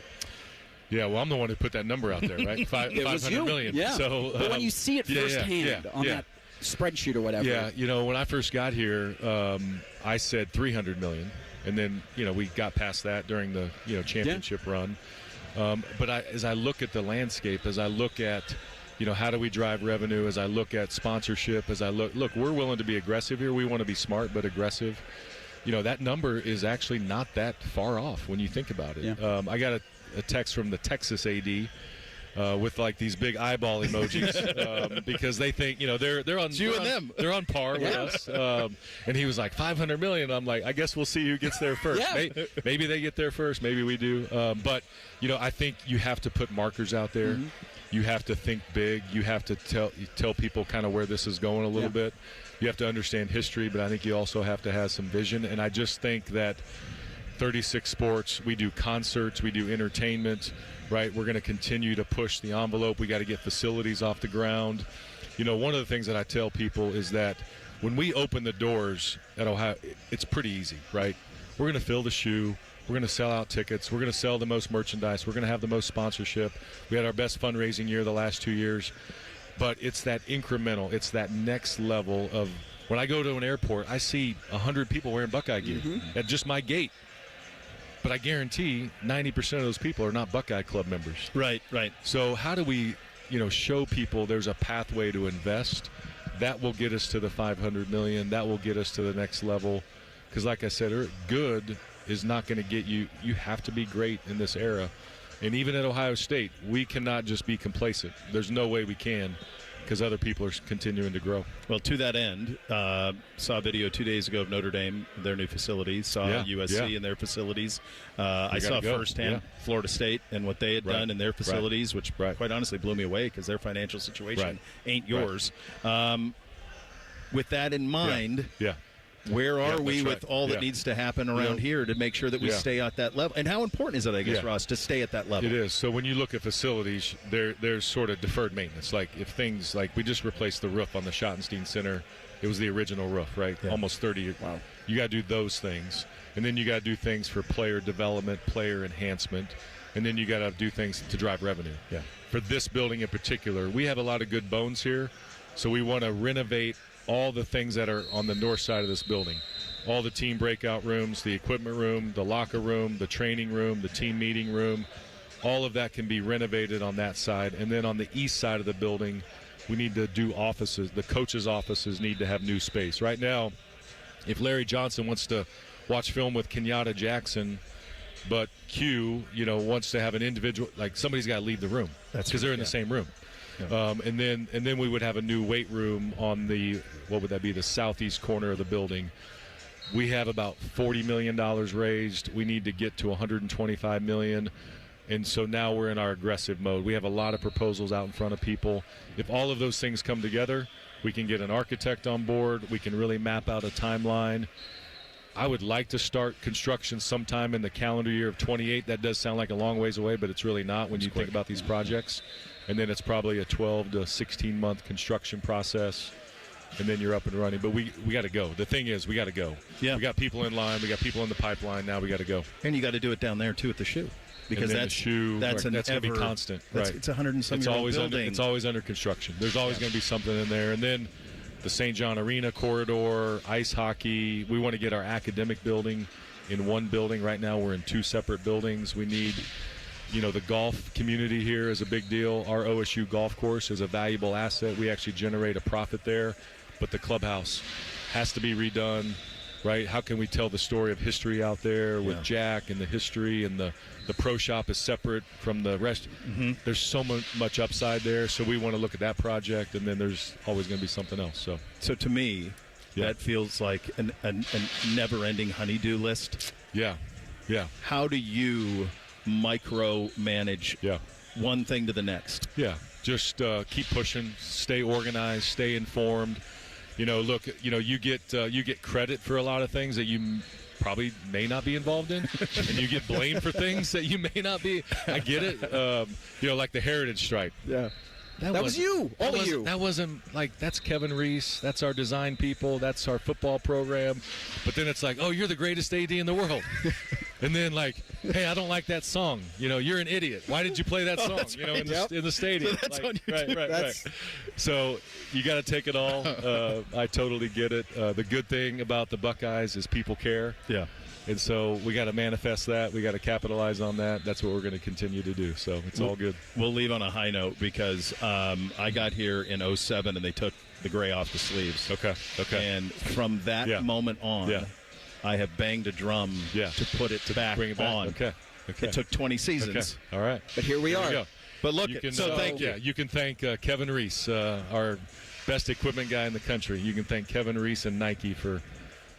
Yeah, well, I'm the one who put that number out there, right? It was $500 you. million. Yeah. So, but when you see it firsthand on that spreadsheet or whatever. Yeah, when I first got here, I said $300 million, and then we got past that during the championship run. But as I look at the landscape, as I look at how do we drive revenue, as I look at sponsorship, as I look, we're willing to be aggressive here. We want to be smart but aggressive. That number is actually not that far off when you think about it. Yeah. I got a text from the Texas AD with like these big eyeball emojis because they think they're on par with us. And he was like $500 million. I'm like, I guess we'll see who gets there first. Maybe they get there first. Maybe we do. But I think you have to put markers out there. Mm-hmm. You have to think big. You have to tell people kind of where this is going a little bit. You have to understand history, but I think you also have to have some vision. And I just think that 36 sports, we do concerts, we do entertainment, right? We're going to continue to push the envelope. We got to get facilities off the ground. One of the things that I tell people is that when we open the doors at Ohio, it's pretty easy, right? We're going to fill the shoe. We're going to sell out tickets. We're going to sell the most merchandise. We're going to have the most sponsorship. We had our best fundraising year the last 2 years. But it's that incremental. It's that next level of when I go to an airport, I see 100 people wearing Buckeye gear at just my gate. But I guarantee 90% of those people are not Buckeye Club members. Right. So how do we, show people there's a pathway to invest? That will get us to the $500 million. That will get us to the next level. Because like I said, good is not going to get you. You have to be great in this era. And even at Ohio State, we cannot just be complacent. There's no way we can because other people are continuing to grow. Well, to that end, saw a video 2 days ago of Notre Dame, their new facilities, saw USC and their facilities. I saw firsthand Florida State and what they had done in their facilities, which quite honestly blew me away because their financial situation ain't yours. With that in mind, where are we with all that needs to happen around here to make sure that we stay at that level? And how important is it, I guess, Ross, to stay at that level? It is. So when you look at facilities, there's sort of deferred maintenance. Like if things like we just replaced the roof on the Schottenstein Center. It was the original roof, right? Yeah. Almost 30 years. Wow. You got to do those things. And then you got to do things for player development, player enhancement. And then you got to do things to drive revenue. Yeah. For this building in particular, we have a lot of good bones here. So we want to renovate all the things that are on the north side of this building. All the team breakout rooms, the equipment room, the locker room, the training room, the team meeting room. All of that can be renovated on that side. And then on the east side of the building, we need to do offices. The coaches' offices need to have new space. Right now, if Larry Johnson wants to watch film with Kenyatta Jackson, but Q, wants to have an individual, like somebody's got to leave the room because they're in the same room. Yeah. And then we would have a new weight room on the southeast corner of the building. We have about $40 million raised. We need to get to $125 million. And so now we're in our aggressive mode. We have a lot of proposals out in front of people. If all of those things come together, we can get an architect on board. We can really map out a timeline. I would like to start construction sometime in the calendar year of 28. That does sound like a long ways away, but it's really not when you think about these projects. And then it's probably a 12 to 16-month construction process, and then you're up and running. But we got to go. The thing is, we got to go. Yeah. We got people in line. We got people in the pipeline. Now we got to go. And you got to do it down there, too, at the shoe. Because that's going to be constant. It's a 100-some-year-old building. It's always under construction. There's always going to be something in there. And then the St. John Arena corridor, ice hockey. We want to get our academic building in one building. Right now we're in two separate buildings. We need, the golf community here is a big deal. Our OSU golf course is a valuable asset. We actually generate a profit there. But the clubhouse has to be redone. right? How can we tell the story of history out there with Jack and the history, and the pro shop is separate from the rest. There's so much upside there, so we want to look at that project, and then there's always going to be something else. So to me, that feels like a never-ending honey-do list. Yeah. How do you micro-manage one thing to the next? Yeah, just keep pushing, stay organized, stay informed. Look, you get credit for a lot of things that you probably may not be involved in, and you get blamed for things that you may not be. I get it. Like the Heritage Stripe. Yeah. That was you. All of you. That wasn't that's Kevin Reese. That's our design people. That's our football program. But then it's like, oh, you're the greatest AD in the world. And then hey, I don't like that song. You're an idiot. Why did you play that song? In the stadium. So that's on your right. So you got to take it all. I totally get it. The good thing about the Buckeyes is people care. Yeah. And so we got to manifest that. We got to capitalize on that. That's what we're going to continue to do. So it's all good. We'll leave on a high note because I got here in 2007 and they took the gray off the sleeves. Okay. And from that moment on, I have banged a drum to put it back on. Okay. It took 20 seasons. Okay. All right. But here we are. Go. But look, thank you. You can thank Kevin Reese, our best equipment guy in the country. You can thank Kevin Reese and Nike for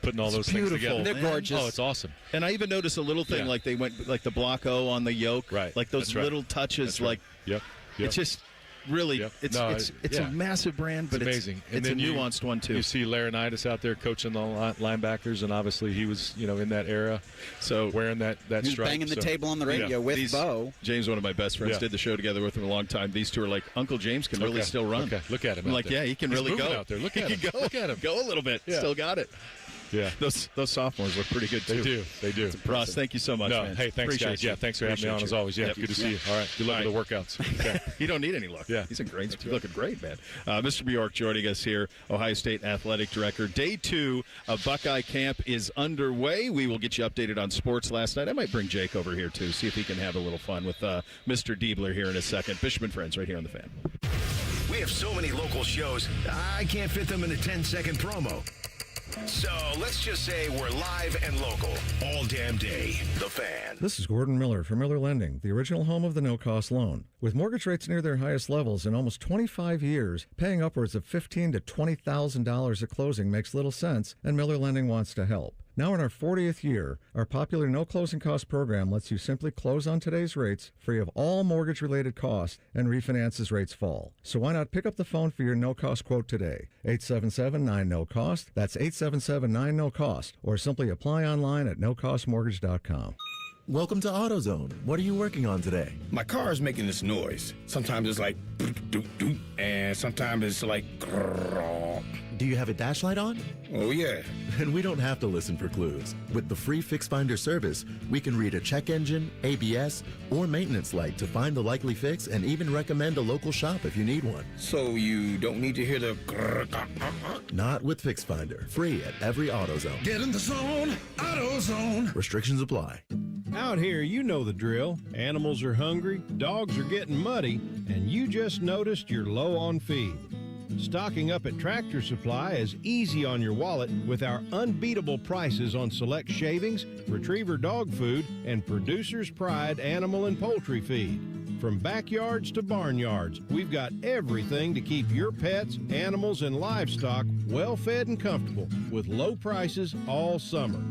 putting all those things together. They're gorgeous. Oh, it's awesome. And I even noticed a little thing like they went like the Block O on the yoke. Right. Like those little touches. Yep. It's just really it's a massive brand, but it's amazing. It's a nuanced one too. You see Laurinaitis out there coaching the linebackers, and obviously he was in that era, so wearing that stripe. Banging the table on the radio with Bo. James, one of my best friends, did the show together with him a long time. These two are like, Uncle James can really still run. Okay. Look at him. I'm like, he can really go out there. Look at him. Look at him. Go a little bit. Still got it. Yeah, those sophomores look pretty good too. They do. Ross, thank you so much, man. Hey, thanks, Appreciate guys. you. Yeah, thanks for having me on as always. Yeah, good to see you. All right, good luck with the workouts. Okay. You don't need any luck. Yeah, he's looking great, man. Mr. Bjork joining us here, Ohio State Athletic Director. Day 2 of Buckeye Camp is underway. We will get you updated on sports last night. I might bring Jake over here too, see if he can have a little fun with Mr. Diebler here in a second. Bishop and Friends right here on the Fan. We have so many local shows, I can't fit them in a 10-second promo. So let's just say we're live and local all damn day. The Fan. This is Gordon Miller from Miller Lending, the original home of the no-cost loan. With mortgage rates near their highest levels in almost 25 years, paying upwards of $15,000 to $20,000 at closing makes little sense, and Miller Lending wants to help. Now in our 40th year, our popular no closing cost program lets you simply close on today's rates, free of all mortgage-related costs, and refinance as rates fall. So why not pick up the phone for your no-cost quote today? 877-9-NO-COST. That's 877-9-NO-COST. Or simply apply online at nocostmortgage.com. Welcome to AutoZone. What are you working on today? My car is making this noise. Sometimes it's like doop doop, and sometimes it's like grrr. Do you have a dash light on? Oh, yeah. And we don't have to listen for clues. With the free Fix Finder service, we can read a check engine, ABS, or maintenance light to find the likely fix and even recommend a local shop if you need one. So you don't need to hear the grrr. Not with Fix Finder. Free at every AutoZone. Get in the zone, AutoZone. Restrictions apply. Out here, you know the drill. Animals are hungry, dogs are getting muddy, and you just noticed you're low on feed. Stocking up at Tractor Supply is easy on your wallet with our unbeatable prices on select shavings, retriever dog food, and Producer's Pride animal and poultry feed. From backyards to barnyards, we've got everything to keep your pets, animals, and livestock well fed and comfortable with low prices all summer.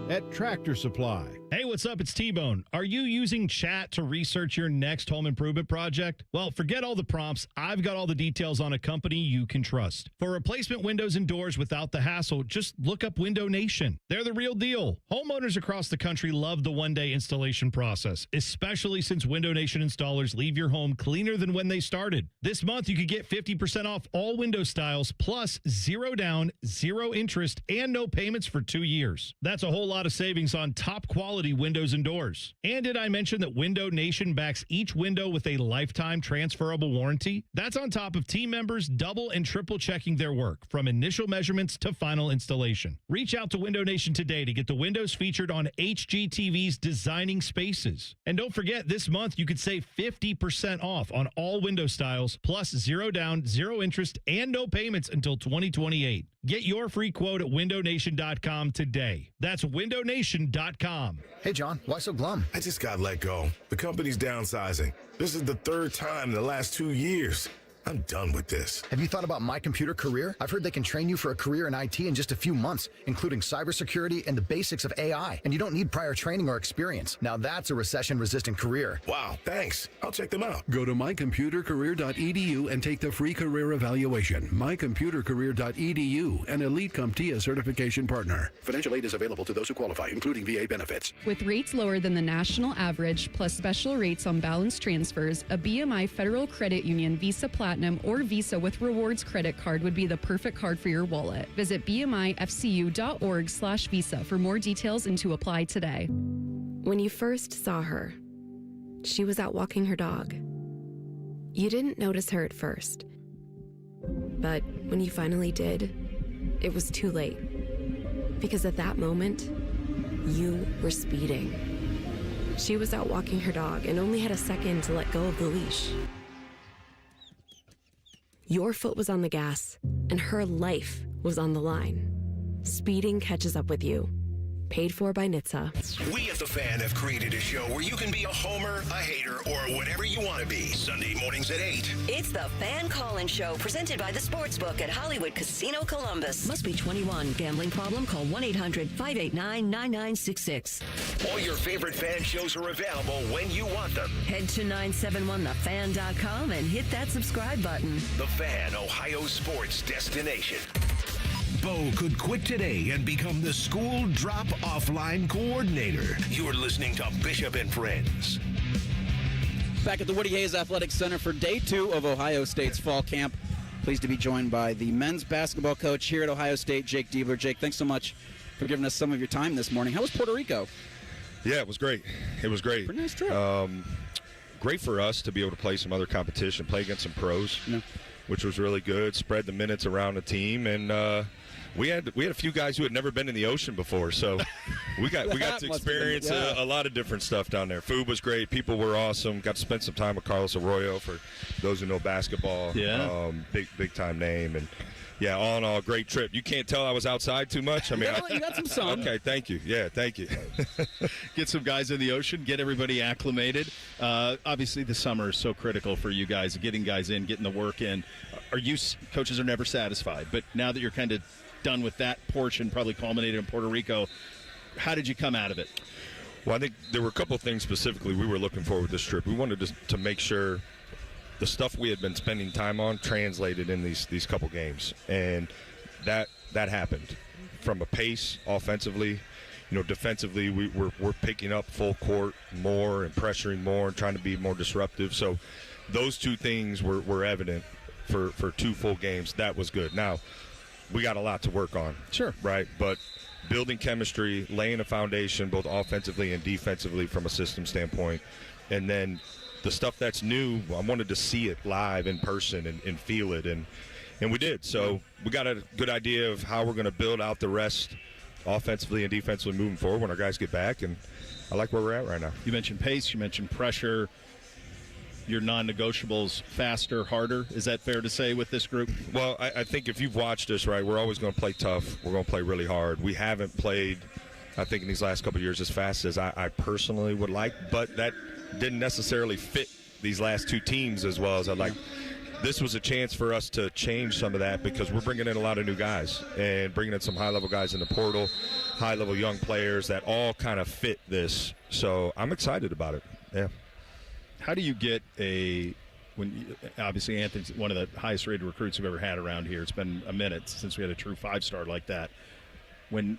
At Tractor Supply. Hey, what's up? It's T-Bone. Are you using chat to research your next home improvement project? Well, forget all the prompts. I've got all the details on a company you can trust. For replacement windows and doors without the hassle, just look up Window Nation. They're the real deal. Homeowners across the country love the one-day installation process, especially since Window Nation installers leave your home cleaner than when they started. This month, you could get 50% off all window styles, plus 0 down, 0 interest, and no payments for 2 years. That's a whole lot of savings on top quality windows and doors. And did I mention that Window Nation backs each window with a lifetime transferable warranty? That's on top of team members double and triple checking their work from initial measurements to final installation. Reach out to Window Nation today to get the windows featured on HGTV's Designing Spaces. And don't forget, this month you could save 50% off on all window styles, plus 0 down, 0 interest, and no payments until 2028. Get your free quote at windownation.com today. That's windownation.com. Hey, John, why so glum? I just got let go. The company's downsizing. This is the third time in the last 2 years. I'm done with this. Have you thought about My Computer Career? I've heard they can train you for a career in IT in just a few months, including cybersecurity and the basics of AI. And you don't need prior training or experience. Now that's a recession-resistant career. Wow, thanks. I'll check them out. Go to mycomputercareer.edu and take the free career evaluation. Mycomputercareer.edu, an Elite CompTIA certification partner. Financial aid is available to those who qualify, including VA benefits. With rates lower than the national average, plus special rates on balance transfers, a BMI Federal Credit Union Visa Platinum or Visa with Rewards credit card would be the perfect card for your wallet. Visit bmifcu.org/visa for more details and to apply today. When you first saw her, she was out walking her dog. You didn't notice her at first. But when you finally did, it was too late. Because at that moment, you were speeding. She was out walking her dog and only had a second to let go of the leash. Your foot was on the gas, and her life was on the line. Speeding catches up with you. Paid for by NHTSA. We at The Fan have created a show where you can be a homer, a hater, or whatever you want to be. Sunday mornings at 8. It's the Fan Call-In Show, presented by the Sportsbook at Hollywood Casino Columbus. Must be 21. Gambling problem? Call 1-800-589-9966. All your favorite fan shows are available when you want them. Head to 971thefan.com and hit that subscribe button. The Fan, Ohio sports destination. Bo could quit today and become the school drop-off line coordinator. You're listening to Bishop and Friends. Back at the Woody Hayes Athletic Center for day 2 of Ohio State's fall camp. Pleased to be joined by the men's basketball coach here at Ohio State, Jake Diebler. Jake, thanks so much for giving us some of your time this morning. How was Puerto Rico? Yeah, it was great. It was great. Pretty nice trip. Great for us to be able to play some other competition, play against some pros, which was really good. Spread the minutes around the team, and we had a few guys who had never been in the ocean before, so we got to experience a lot of different stuff down there. Food was great. People were awesome. Got to spend some time with Carlos Arroyo, for those who know basketball. Yeah. Big time name. And yeah, all in all, great trip. You can't tell I was outside too much. I mean, you got some sun. Okay, thank you. Yeah, thank you. Get some guys in the ocean, get everybody acclimated. Obviously, the summer is so critical for you guys, getting guys in, getting the work in. Coaches are never satisfied, but now that you're kind of done with that portion, probably culminated in Puerto Rico, how did you come out of it? Well, I think there were a couple of things specifically we were looking for with this trip. We wanted to make sure the stuff we had been spending time on translated in these couple games, and that happened. From a pace, offensively, defensively, we're picking up full court more and pressuring more and trying to be more disruptive. So those two things were evident for 2 full games. That was good. Now, we got a lot to work on. Sure. Right? But building chemistry, laying a foundation both offensively and defensively from a system standpoint, and then the stuff that's new, I wanted to see it live in person and feel it, and we did. So we got a good idea of how we're going to build out the rest offensively and defensively moving forward when our guys get back, and I like where we're at right now. You mentioned pace, you mentioned pressure. Your non-negotiables, faster, harder. Is that fair to say with this group? Well, I think if you've watched us, right, we're always going to play tough. We're going to play really hard. We haven't played, I think, in these last couple of years as fast as I personally would like, but that didn't necessarily fit these last 2 teams as well as I'd like. This was a chance for us to change some of that because we're bringing in a lot of new guys and bringing in some high-level guys in the portal, high-level young players that all kind of fit this. So I'm excited about it, yeah. How do you get obviously Anthony's one of the highest rated recruits we've ever had around here. It's been a minute since we had a true 5-star like that. When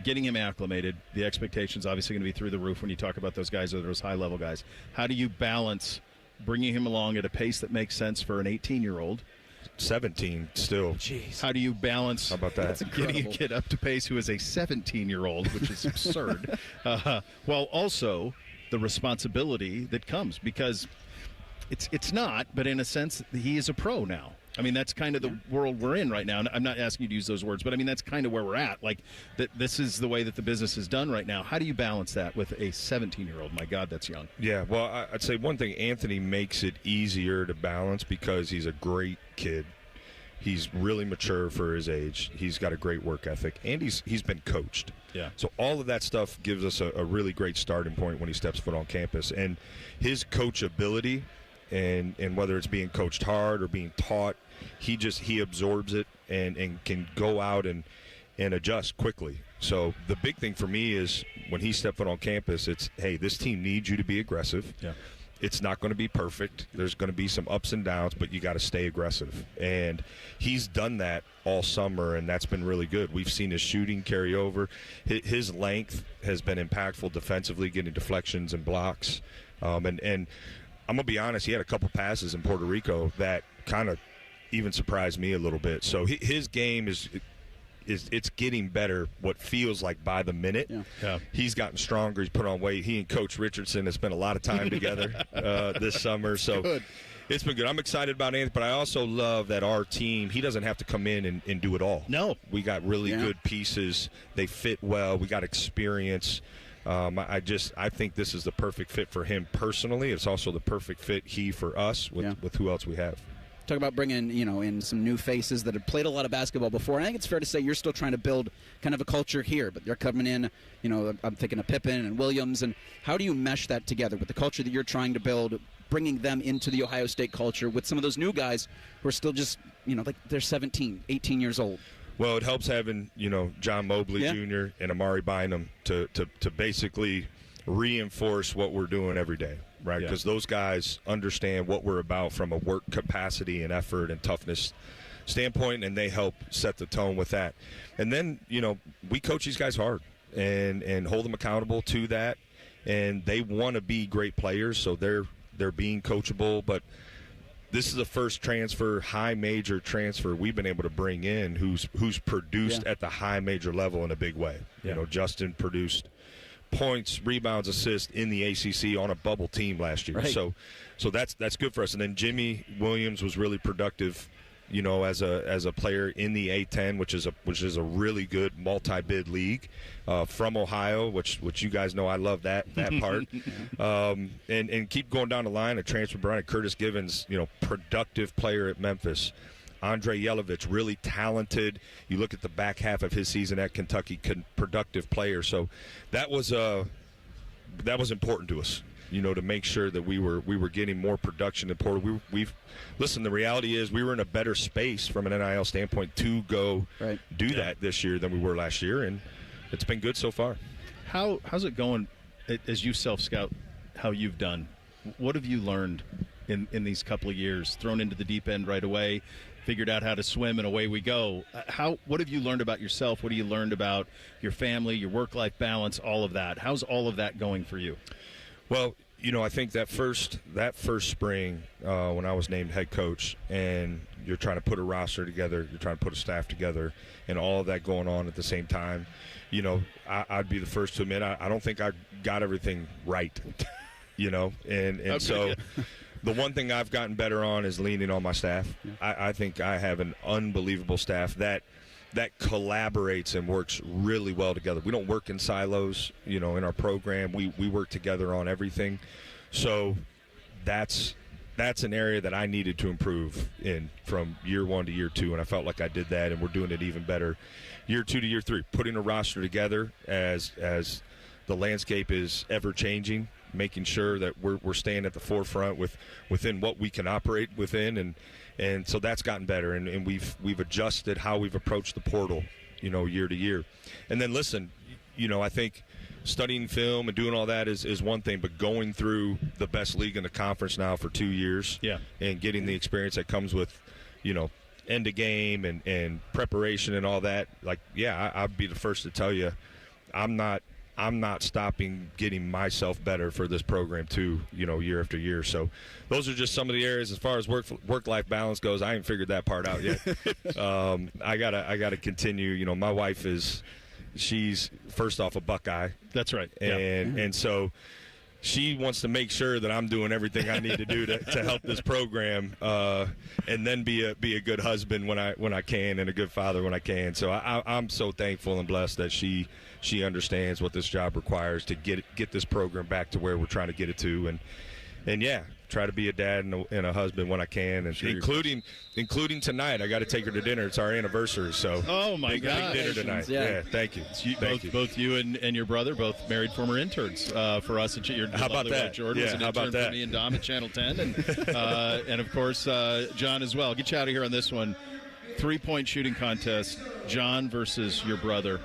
getting him acclimated, the expectations obviously going to be through the roof when you talk about those guys or those high-level guys. How do you balance bringing him along at a pace that makes sense for an 18-year-old? 17 still. Jeez. How do you balance How about that? Getting a kid up to pace who is a 17-year-old, which is absurd, while also the responsibility that comes, because it's not, but in a sense, he is a pro now. I mean, that's kind of the world we're in right now. And I'm not asking you to use those words, but I mean, that's kind of where we're at. Like, this is the way that the business is done right now. How do you balance that with a 17-year-old? My God, that's young. Yeah, well, I'd say one thing, Anthony makes it easier to balance because he's a great kid. He's really mature for his age. He's got a great work ethic, and he's been coached. Yeah. So all of that stuff gives us a really great starting point when he steps foot on campus. And his coachability, and whether it's being coached hard or being taught, he absorbs it and can go out and adjust quickly. So the big thing for me is when he stepped foot on campus, it's, hey, this team needs you to be aggressive. Yeah. It's not going to be perfect. There's going to be some ups and downs, but you got to stay aggressive. And he's done that all summer, and that's been really good. We've seen his shooting carry over. His length has been impactful defensively, getting deflections and blocks. And I'm going to be honest, he had a couple passes in Puerto Rico that kind of even surprised me a little bit. So his game is it's getting better, what feels like by the minute. Yeah. He's gotten stronger. He's put on weight. He and Coach Richardson have spent a lot of time together this summer. So it's been good. I'm excited about Anthony, but I also love that our team, he doesn't have to come in and do it all. No. We got really good pieces. They fit well. We got experience. I think this is the perfect fit for him personally. It's also the perfect fit for us with who else we have. Talk about bringing, in some new faces that have played a lot of basketball before. And I think it's fair to say you're still trying to build kind of a culture here, but they're coming in, I'm thinking of Pippen and Williams. And how do you mesh that together with the culture that you're trying to build, bringing them into the Ohio State culture with some of those new guys who are still just, like they're 17, 18 years old? Well, it helps having, John Mobley Jr. and Amari Bynum to basically reinforce what we're doing every day. Right, because those guys understand what we're about from a work capacity and effort and toughness standpoint, and they help set the tone with that. And then, we coach these guys hard and hold them accountable to that, and they want to be great players, so they're being coachable. But this is the first high major transfer we've been able to bring in who's produced at the high major level in a big way. Yeah. Justin produced points, rebounds, assists in the ACC on a bubble team last year. Right. So that's good for us. And then Jimmy Williams was really productive, as a player in the A10, which is a really good multi-bid league from Ohio, which you guys know I love that part. And keep going down the line. A transfer, Brian Curtis Givens, productive player at Memphis. Andre Yelovich, really talented. You look at the back half of his season at Kentucky, productive player. So that was important to us, to make sure that we were getting more production in Portland. Listen, the reality is we were in a better space from an NIL standpoint to go do that this year than we were last year, and it's been good so far. How's it going as you self-scout how you've done? What have you learned in these couple of years? Thrown into the deep end right away, figured out how to swim, and away we go. What have you learned about yourself? What have you learned about your family, your work-life balance, all of that? How's all of that going for you? Well, I think that first spring when I was named head coach, and you're trying to put a roster together, you're trying to put a staff together, and all of that going on at the same time, I'd be the first to admit I don't think I got everything right, and so the one thing I've gotten better on is leaning on my staff. I think I have an unbelievable staff that collaborates and works really well together. We don't work in silos, in our program. We work together on everything. So that's an area that I needed to improve in from year one to year two, and I felt like I did that, and we're doing it even better year two to year three. Putting a roster together as the landscape is ever changing, making sure that we're staying at the forefront within what we can operate within, and so that's gotten better, and we've adjusted how we've approached the portal, year to year. And then listen, I think studying film and doing all that is one thing, but going through the best league in the conference now for 2 years, and getting the experience that comes with, end of game and preparation and all that, I'd be the first to tell you, I'm not stopping getting myself better for this program too, year after year. So those are just some of the areas as far as work-life balance goes. I haven't figured that part out yet. I gotta continue. My wife she's first off a Buckeye. That's right. And so she wants to make sure that I'm doing everything I need to do to help this program, and then be a good husband when I can, and a good father when I can. So I'm so thankful and blessed that she understands what this job requires to get this program back to where we're trying to get it to, yeah, try to be a dad and a husband when I can, and including tonight. I got to take her to dinner. It's our anniversary, so big dinner tonight. Yeah, thank you. Both you and your brother, both married former interns for us. How about that? Jordan was an intern for me and Dom at Channel 10, and of course John as well. I'll get you out of here on this one. 3-point shooting contest. John versus your brother.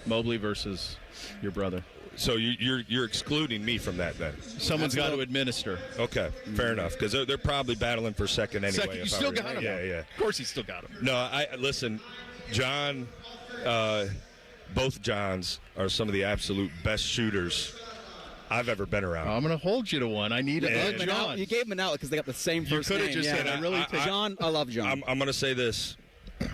Mobley versus your brother. So you're excluding me from that then? Someone's got to administer. Okay, fair enough, because they're probably battling for second anyway. Second, you still got him. Yeah. Of course, he still got him. No, listen, John. Both Johns are some of the absolute best shooters I've ever been around. I'm going to hold you to one. I need a John. You gave him an out because they got the same first name. You could have just said, John, I love John. I'm going to say this.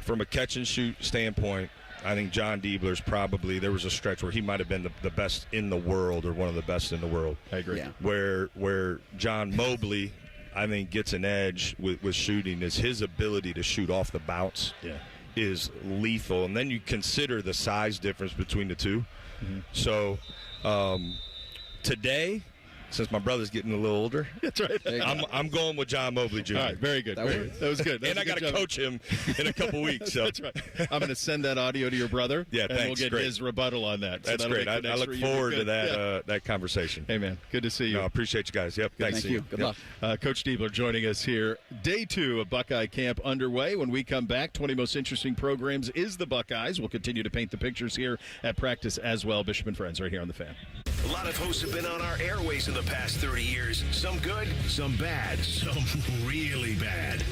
From a catch-and-shoot standpoint, I think John Diebler's probably, there was a stretch where he might have been the best in the world or one of the best in the world. I agree. Yeah. Where John Mobley, I think, gets an edge with shooting is his ability to shoot off the bounce is lethal. And then you consider the size difference between the two. Mm-hmm. So today, since my brother's getting a little older, that's right. I'm going with John Mobley Jr. All right, very good. That was good. And I got to coach him in a couple weeks. So. That's right. I'm going to send that audio to your brother. Yeah, and we'll get his rebuttal on that. That's great. I look forward to that conversation. Hey, man, good to see you. I appreciate you guys. Yep, thanks. Thank you. Good luck. Coach Diebler joining us here. Day 2 of Buckeye Camp underway. When we come back, 20 most interesting programs is the Buckeyes. We'll continue to paint the pictures here at practice as well. Bishop and Friends right here on The Fan. A lot of hosts have been on our airways in the past 30 years. Some good, some bad, some really bad.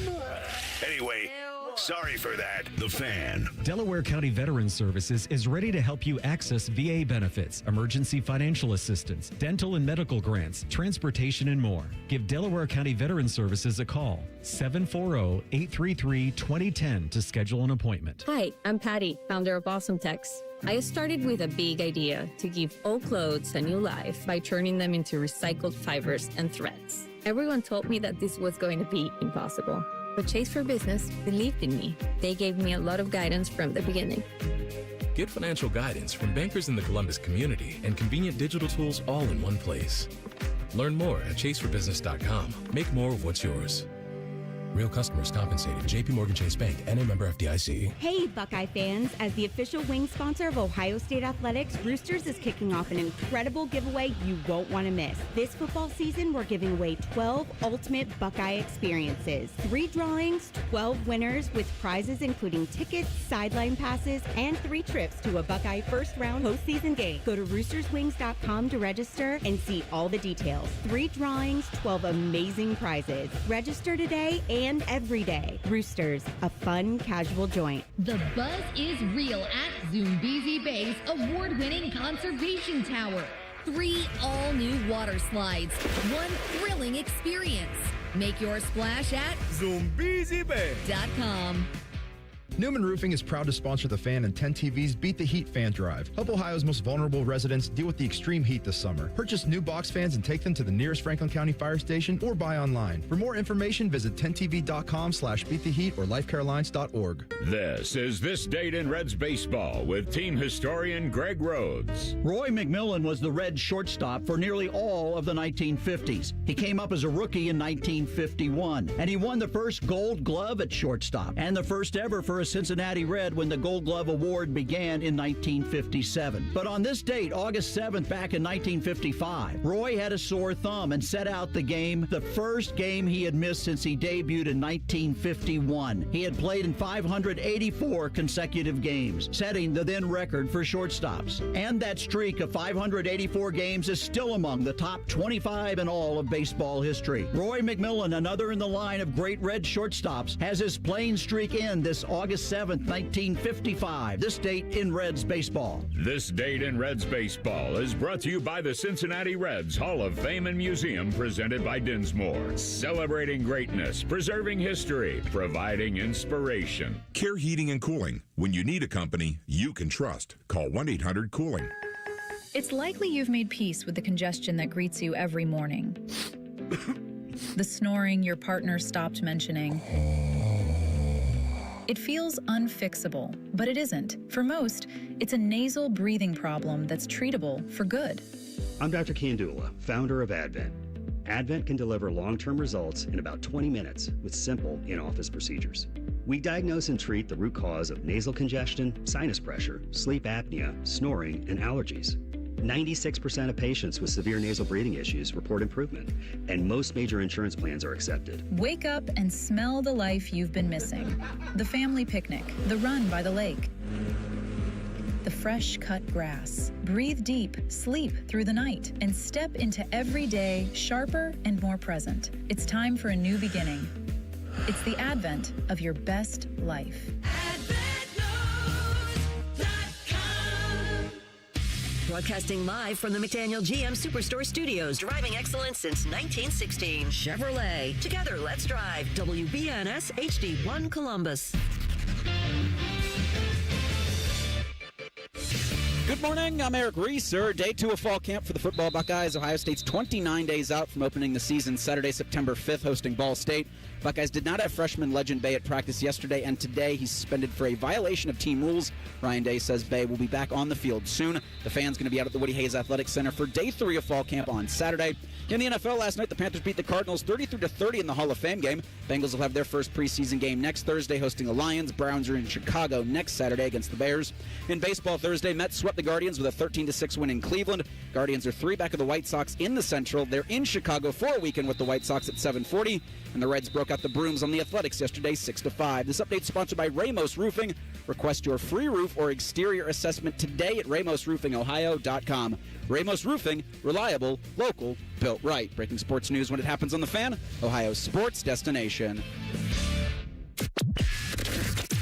Anyway, sorry for that. The Fan. Delaware County Veterans Services is ready to help you access VA benefits, emergency financial assistance, dental and medical grants, transportation, and more. Give Delaware County Veterans Services a call, 740-833-2010 to schedule an appointment. Hi, I'm Patty, founder of Awesome Tex. I started with a big idea to give old clothes a new life by turning them into recycled fibers and threads. Everyone told me that this was going to be impossible, but Chase for Business believed in me. They gave me a lot of guidance from the beginning. Get financial guidance from bankers in the Columbus community and convenient digital tools all in one place. Learn more at chaseforbusiness.com. Make more of what's yours. Real customers compensated. J.P. Morgan Chase Bank, N.A. member FDIC. Hey, Buckeye fans. As the official wing sponsor of Ohio State Athletics, Roosters is kicking off an incredible giveaway you won't want to miss. This football season, we're giving away 12 ultimate Buckeye experiences. 3 drawings, 12 winners with prizes including tickets, sideline passes, and 3 trips to a Buckeye first-round postseason game. Go to roosterswings.com to register and see all the details. 3 drawings, 12 amazing prizes. Register today and every day. Roosters, a fun, casual joint. The buzz is real at Zoombezi Bay's award-winning conservation tower. 3 all-new water slides, 1 thrilling experience. Make your splash at ZoombeziBay.com. Newman Roofing is proud to sponsor The Fan and 10 TV's Beat the Heat fan drive. Help Ohio's most vulnerable residents deal with the extreme heat this summer. Purchase new box fans and take them to the nearest Franklin County fire station or buy online. For more information, visit 10tv.com/beattheheat or lifecarelines.org. This is This Date in Reds Baseball with team historian Greg Rhodes. Roy McMillan was the Reds shortstop for nearly all of the 1950s. He came up as a rookie in 1951, and he won the first Gold Glove at shortstop and the first ever for a Cincinnati Red when the Gold Glove Award began in 1957. But on this date, August 7th, back in 1955, Roy had a sore thumb and set out the first game he had missed since he debuted in 1951. He had played in 584 consecutive games, setting the then record for shortstops. And that streak of 584 games is still among the top 25 in all of baseball history. Roy McMillan, another in the line of great Red shortstops, has his playing streak end this August 7th, 1955. This date in Reds baseball. This Date in Reds Baseball is brought to you by the Cincinnati Reds Hall of Fame and Museum, presented by Dinsmore. Celebrating greatness, preserving history, providing inspiration. Care Heating and Cooling. When you need a company you can trust, call 1-800-COOLING. It's likely you've made peace with the congestion that greets you every morning. The snoring your partner stopped mentioning. It feels unfixable, but it isn't. For most, it's a nasal breathing problem that's treatable for good. I'm Dr. Kandula, founder of Advent. Advent can deliver long-term results in about 20 minutes with simple in-office procedures. We diagnose and treat the root cause of nasal congestion, sinus pressure, sleep apnea, snoring, and allergies. 96% of patients with severe nasal breathing issues report improvement, and most major insurance plans are accepted. Wake up and smell the life you've been missing. The family picnic, the run by the lake, the fresh cut grass. Breathe deep, sleep through the night, and step into every day sharper and more present. It's time for a new beginning. It's the advent of your best life. Broadcasting live from the McDaniel GM Superstore Studios. Driving excellence since 1916. Chevrolet. Together, let's drive. WBNS HD1 Columbus. Good morning, I'm Eric Reeser. Day 2 of fall camp for the football Buckeyes. Ohio State's 29 days out from opening the season Saturday, September 5th, hosting Ball State. Buckeyes did not have freshman Legend Bay at practice yesterday, and today he's suspended for a violation of team rules. Ryan Day says Bay will be back on the field soon. The fans going to be out at the Woody Hayes Athletic Center for Day 3 of fall camp on Saturday. In the NFL last night, the Panthers beat the Cardinals 33-30 in the Hall of Fame game. Bengals will have their first preseason game next Thursday hosting the Lions. Browns are in Chicago next Saturday against the Bears. In baseball Thursday, Mets swept the Guardians with a 13-6 win in Cleveland. Guardians are 3 back of the White Sox in the Central. They're in Chicago for a weekend with the White Sox at 7:40. And the Reds broke out the brooms on the Athletics yesterday 6-5. This update is sponsored by Ramos Roofing. Request your free roof or exterior assessment today at RamosRoofingOhio.com. Ramos Roofing, reliable, local, built right. Breaking sports news when it happens on The Fan, Ohio's sports destination.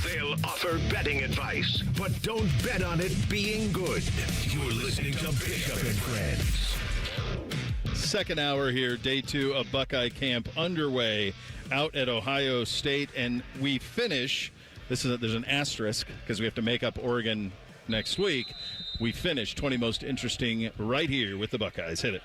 They'll offer betting advice, but don't bet on it being good. You're listening to Bishop and Friends. Second hour here, day 2 of Buckeye camp underway out at Ohio State, and we finish. There's an asterisk because we have to make up Oregon next week. We finish 20 most interesting right here with the Buckeyes. Hit it.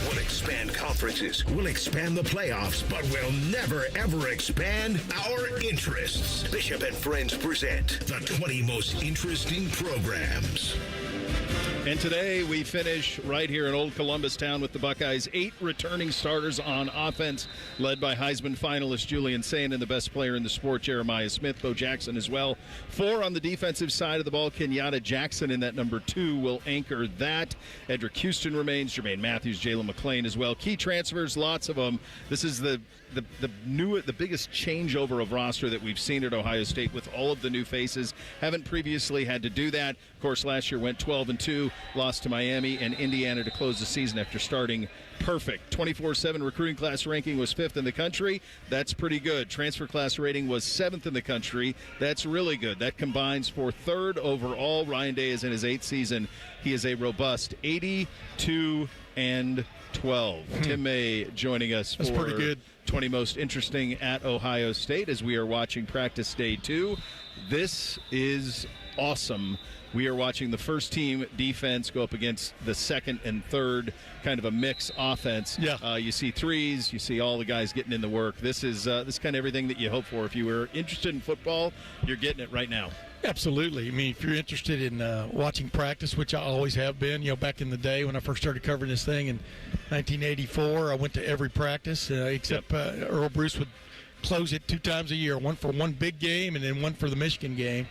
We'll expand conferences, we'll expand the playoffs, but we'll never, ever expand our interests. Bishop and Friends present the 20 most interesting programs. And today we finish right here in Old Columbus Town with the Buckeyes. 8 returning starters on offense, led by Heisman finalist Julian Sayin and the best player in the sport, Jeremiah Smith. Bo Jackson as well. 4 on the defensive side of the ball. Kenyatta Jackson in that number 2 will anchor that. Edric Houston remains. Jermaine Matthews, Jalen McClain as well. Key transfers, lots of them. This is the biggest changeover of roster that we've seen at Ohio State with all of the new faces. Haven't previously had to do that. Of course, last year went 12-2, lost to Miami and Indiana to close the season after starting perfect. 24/7 recruiting class ranking was 5th in the country. That's pretty good. Transfer class rating was 7th in the country. That's really good. That combines for 3rd overall. Ryan Day is in his 8th season. He is a robust 82-12. Tim May joining us for pretty good. 20 most interesting at Ohio State as we are watching practice day 2. This is awesome. We are watching the first team defense go up against the second and third, kind of a mix offense. Yeah. You see threes, you see all the guys getting in the work. This is kind of everything that you hope for. If you were interested in football, you're getting it right now. Absolutely. I mean, if you're interested in watching practice, which I always have been, back in the day when I first started covering this thing in 1984, I went to every practice except Earl Bruce would close it 2 times a year, one for one big game and then one for the Michigan game.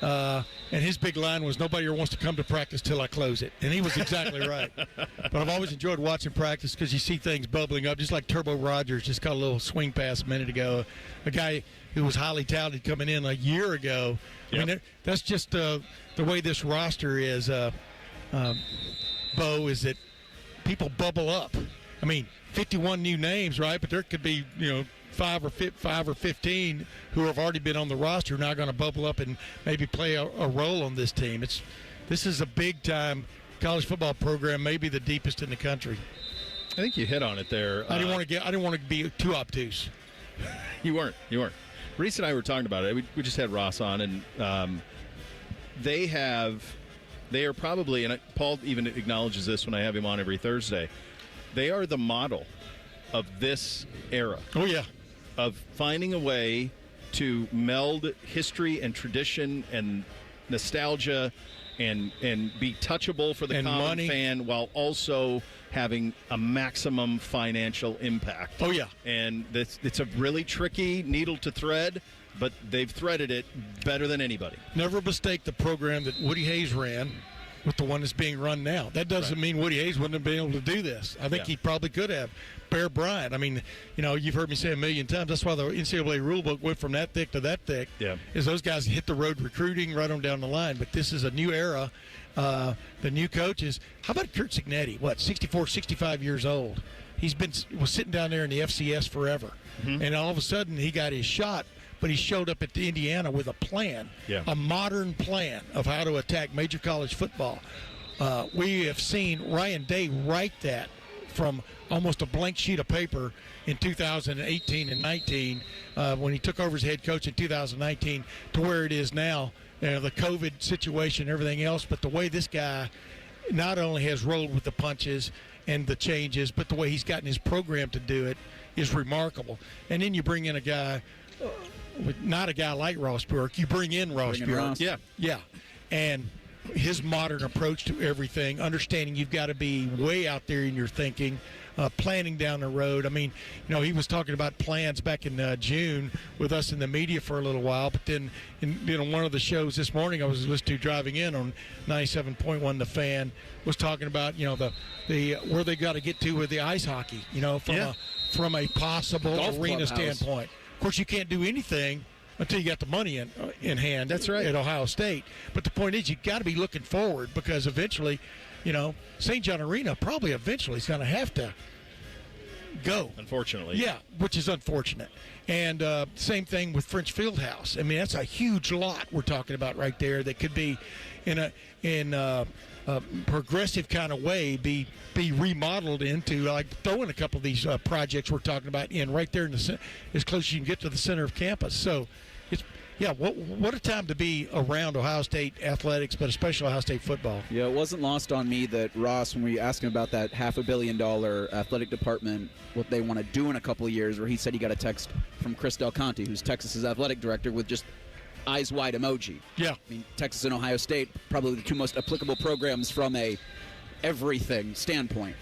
And his big line was, nobody ever wants to come to practice till I close it. And he was exactly right. But I've always enjoyed watching practice because you see things bubbling up, just like Turbo Rogers just caught a little swing pass a minute ago. A guy who was highly touted coming in a year ago. Yep. I mean, that's just the way this roster is, Bo, is that people bubble up. I mean, 51 new names, right? But there could be, 5 or 15 who have already been on the roster now going to bubble up and maybe play a role on this team. This is a big-time college football program, maybe the deepest in the country. I think you hit on it there. I didn't want to be too obtuse. You weren't. Reese and I were talking about it. We just had Ross on, and they are probably, and Paul even acknowledges this when I have him on every Thursday, they are the model of this era. Oh, yeah. Of finding a way to meld history and tradition and nostalgia and be touchable for the and common money. fan while also having a maximum financial impact. Oh, yeah. And it's a really tricky needle to thread, but they've threaded it better than anybody. Never mistake the program that Woody Hayes ran with the one that's being run now. That doesn't mean Woody Hayes wouldn't have been able to do this. I think he probably could have. Bear Bryant, I mean, you've heard me say a million times, that's why the NCAA rulebook went from that thick to that thick, is those guys hit the road recruiting right on down the line. But this is a new era. The new coaches, how about Kurt Cignetti? 64, 65 years old. Was sitting down there in the FCS forever. And all of a sudden he got his shot, but he showed up at Indiana with a plan, a modern plan of how to attack major college football. We have seen Ryan Day write that from almost a blank sheet of paper in 2018 and 19 when he took over as head coach in 2019 to where it is now, the COVID situation and everything else. But the way this guy not only has rolled with the punches and the changes, but the way he's gotten his program to do it is remarkable. And then you bring in a guy, not a guy like Ross Bjork, you bring in Ross Bjork. Yeah. And his modern approach to everything, understanding you've got to be way out there in your thinking, planning down the road. I mean, he was talking about plans back in June with us in the media for a little while, but then in one of the shows this morning I was listening to driving in on 97.1 The Fan was talking about the where they got to get to with the ice hockey, from a possible Golf arena clubhouse. standpoint. Of course, you can't do anything until you got the money in hand. That's right. At Ohio State. But the point is, you got to be looking forward because eventually, St. John Arena probably eventually is going to have to go. Unfortunately. Yeah, which is unfortunate. And same thing with French Fieldhouse. I mean, that's a huge lot we're talking about right there that could be in a progressive kind of way be remodeled into, like throwing a couple of these projects we're talking about in right there in as close as you can get to the center of campus. So it's what a time to be around Ohio State athletics, but especially Ohio State football. Yeah, it wasn't lost on me that Ross, when we asked him about that $500 million athletic department, what they want to do in a couple of years, where he said he got a text from Chris Del Conte, who's Texas's athletic director, with just eyes wide emoji. Yeah. I mean, Texas and Ohio State, probably the two most applicable programs from a everything standpoint.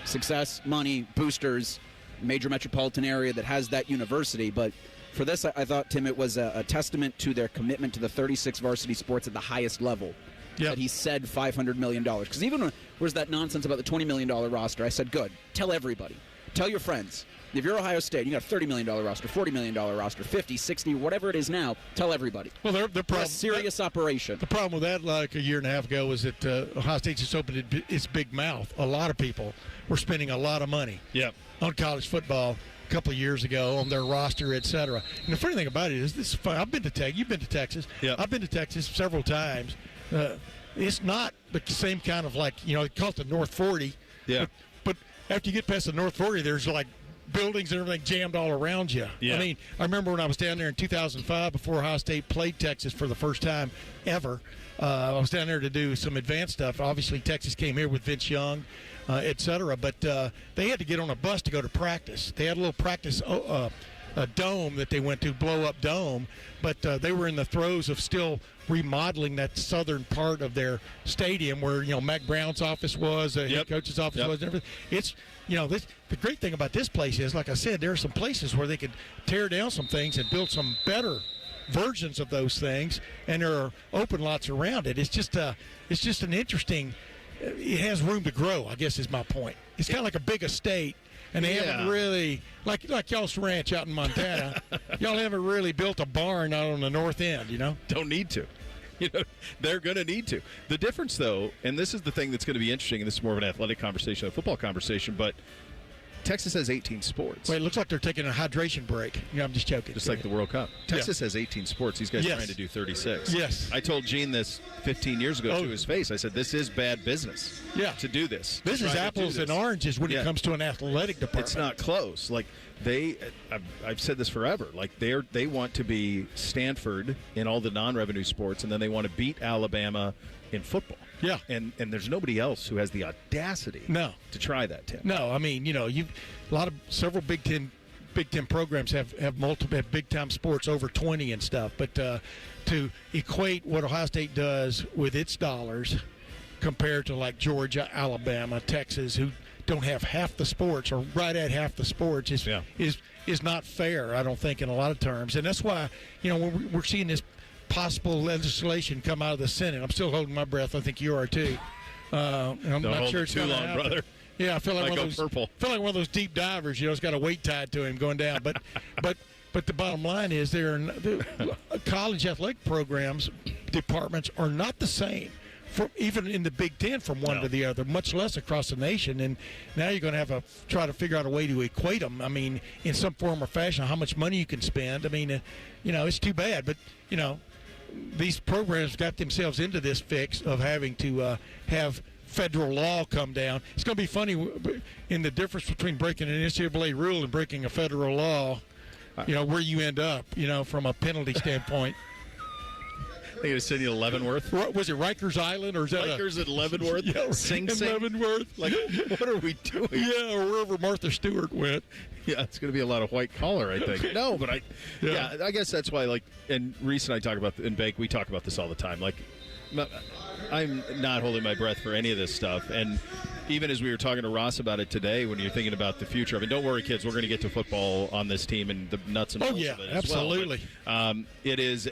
Success, money, boosters, major metropolitan area that has that university. But for this, I thought, Tim, it was a testament to their commitment to the 36 varsity sports at the highest level. Yeah. That he said $500 million. Because even when was that nonsense about the $20 million roster, I said, good, tell everybody. Tell your friends. If you're Ohio State, you got a $30 million roster, $40 million roster, 50, 60, whatever it is now, tell everybody. Well, the problem, a serious operation. The problem with that, like a year and a half ago, was that Ohio State just opened its big mouth. A lot of people were spending a lot of money on college football a couple of years ago on their roster, et cetera. And the funny thing about it is, this is fun. I've been to Texas. You've been to Texas. I've been to Texas several times. It's not the same kind of they call it the North 40. Yeah. But after you get past the North 40, there's like buildings and everything jammed all around you. Yeah. I mean, I remember when I was down there in 2005 before Ohio State played Texas for the first time ever. I was down there to do some advanced stuff. Obviously, Texas came here with Vince Young, et cetera, but they had to get on a bus to go to practice. They had a little practice a dome that they went to, blow-up dome, but they were in the throes of still remodeling that southern part of their stadium where, Mac Brown's office was, the head coach's office was, and everything. It's, the great thing about this place is, like I said, there are some places where they could tear down some things and build some better versions of those things, and there are open lots around it. It's just an interesting, it has room to grow, I guess is my point. It's kind of like a big estate. And they haven't really, like y'all's ranch out in Montana, y'all haven't really built a barn out on the north end, Don't need to. They're going to need to. The difference, though, and this is the thing that's going to be interesting, and this is more of an athletic conversation, a football conversation, but Texas has 18 sports. Wait, it looks like they're taking a hydration break. I'm just joking. Just like the World Cup. Texas has 18 sports. These guys are trying to do 36. Yes. I told Gene this 15 years ago to his face. I said, this is bad business to do this. This is apples and oranges when it comes to an athletic department. It's not close. Like, I've said this forever. Like, they want to be Stanford in all the non-revenue sports, and then they want to beat Alabama in football. Yeah. And there's nobody else who has the audacity to try that, Tim. No, I mean, several Big Ten Big Ten programs have big time sports over 20 and stuff. But to equate what Ohio State does with its dollars compared to like Georgia, Alabama, Texas, who don't have half the sports or right at half the sports is not fair, I don't think, in a lot of terms. And that's why, when we're seeing this possible legislation come out of the Senate, I'm still holding my breath. I think you are too. I'm not sure it's too long, happen. brother. Yeah, I feel like purple. One of those deep divers. It's got a weight tied to him going down. But the bottom line is, the college athletic programs departments are not the same. Even in the Big Ten, from one to the other, much less across the nation. And now you're going to have to try to figure out a way to equate them. I mean, in some form or fashion, how much money you can spend. I mean, it's too bad. But, these programs got themselves into this fix of having to have federal law come down. It's going to be funny in the difference between breaking an NCAA rule and breaking a federal law, where you end up, from a penalty standpoint. I think it was Sidney Leavenworth. Was it Rikers Island, or is that Rikers at Leavenworth? Sing Sing. Leavenworth. Like, what are we doing? Yeah, or wherever Martha Stewart went. Yeah, it's going to be a lot of white collar, I think. No, but I guess that's why, and Reese and I talk about, and Bake, we talk about this all the time. Like, I'm not holding my breath for any of this stuff. And even as we were talking to Ross about it today, when you're thinking about the future, don't worry, kids, we're going to get to football on this team and the nuts and bolts of it as absolutely. Well. But, it is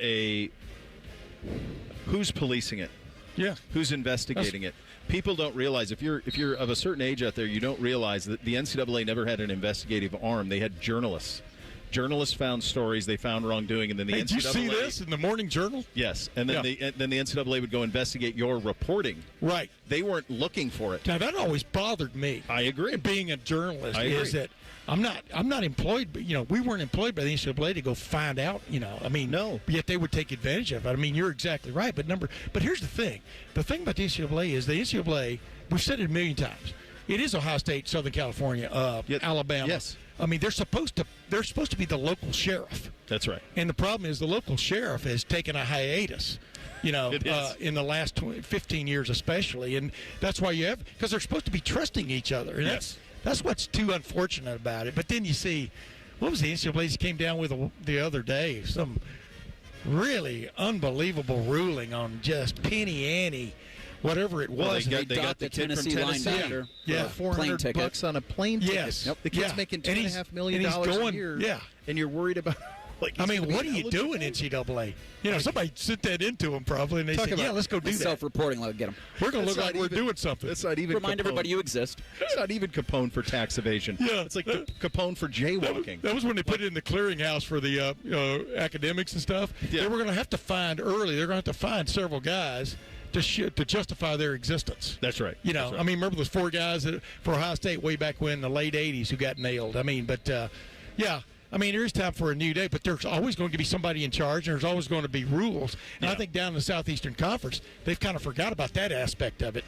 who's policing it? Yeah. Who's investigating it? People don't realize, if you're of a certain age out there, you don't realize that the NCAA never had an investigative arm. They had journalists. Journalists found stories, they found wrongdoing, and then the NCAA. Did you see this in the Morning Journal? Yes, and then the NCAA would go investigate your reporting. Right. They weren't looking for it. Now that always bothered me. I agree. Being a journalist is that I'm not employed, but we weren't employed by the NCAA to go find out. No. Yet they would take advantage of it. I mean, you're exactly right. But here's the thing. The thing about the NCAA is the NCAA. We've said it a million times. It is Ohio State, Southern California, Alabama. Yes. I mean, they're supposed to be the local sheriff. That's right. And the problem is the local sheriff has taken a hiatus. In the last 15 years especially, and that's why because they're supposed to be trusting each other, and that's what's too unfortunate about it. But then you see, what was the NCAA came down with the other day? Some really unbelievable ruling on just penny ante, whatever it was. They got the kid from Tennessee. Yeah, $400 on a plane ticket. Yes. The kid's making $2.5 million a year. Yeah. And you're worried about. What are you doing, NCAA? Somebody sent that into them probably, and they said, let's go do that. Self-reporting, let get them. We're going to look like we're doing something. That's not even Remind Capone. Everybody you exist. It's not even Capone for tax evasion. Yeah. It's like Capone for jaywalking. That was when they put it in the clearinghouse for the academics and stuff. Yeah. They were going to have to find early. They're going to have to find several guys to justify their existence. That's right. That's right. Remember those 4 guys for Ohio State way back when in the late 80s who got nailed. There is time for a new day, but there's always going to be somebody in charge, and there's always going to be rules. And I think down in the Southeastern Conference, they've kind of forgot about that aspect of it.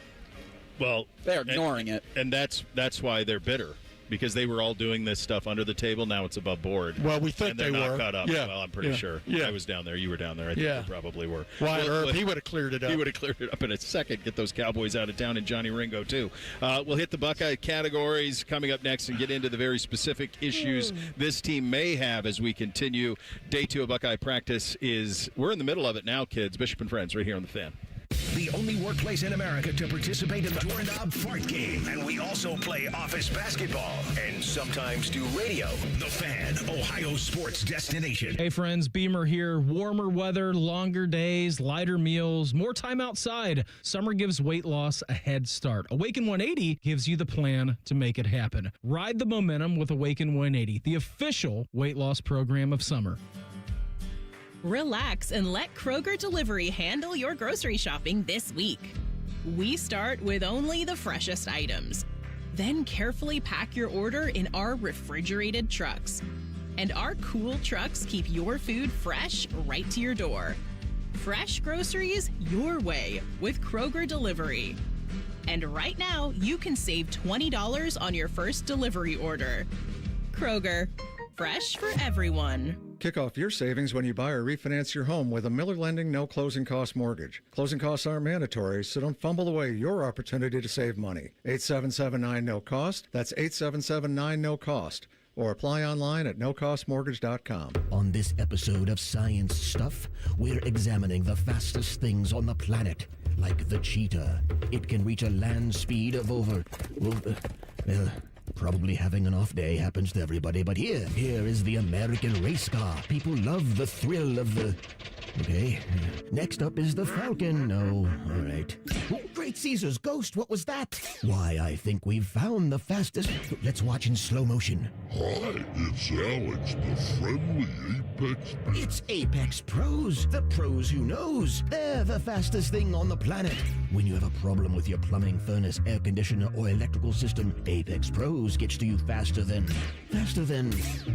Well, they're ignoring it. And that's why they're bitter, because they were all doing this stuff under the table. Now it's above board. Well, we think they're not were. caught up. Yeah. Well, I'm pretty sure. Yeah. I was down there. You were down there. I think they probably were. Wyatt Earp, he would have cleared it up. He would have cleared it up in a second. Get those Cowboys out of town, and Johnny Ringo, too. We'll hit the Buckeye categories coming up next and get into the very specific issues this team may have as we continue. Day 2 of Buckeye practice we're in the middle of it now, kids. Bishop and Friends, right here on The Fan. The only workplace in America to participate in the Doorknob Fart Game. And we also play office basketball and sometimes do radio. The Fan, Ohio sports destination. Hey friends, Beamer here. Warmer weather, longer days, lighter meals, more time outside. Summer gives weight loss a head start. Awaken 180 gives you the plan to make it happen. Ride the momentum with Awaken 180, the official weight loss program of summer. Relax and let Kroger Delivery handle your grocery shopping this week. We start with only the freshest items. Then carefully pack your order in our refrigerated trucks. And our cool trucks keep your food fresh right to your door. Fresh groceries your way with Kroger Delivery. And right now, you can save $20 on your first delivery order. Kroger, fresh for everyone. Kick off your savings when you buy or refinance your home with a Miller Lending no closing cost mortgage. Closing costs aren't mandatory, so don't fumble away your opportunity to save money. 8779 no cost. That's 8779 no cost. or apply online at nocostmortgage.com. On this episode of Science Stuff, we're examining the fastest things on the planet, like the cheetah. It can reach a land speed of over... probably having an off day happens to everybody, but here is the American race car. People love the thrill of the... Okay. Next up is the Falcon. No, all right. Oh, great Caesar's ghost, what was that? Why, I think we've found the fastest... Let's watch in slow motion. Hi, it's Alex, the friendly Apex... It's Apex Pros, the pros who knows. They're the fastest thing on the planet. When you have a problem with your plumbing, furnace, air conditioner, or electrical system, Apex Pros gets to you faster than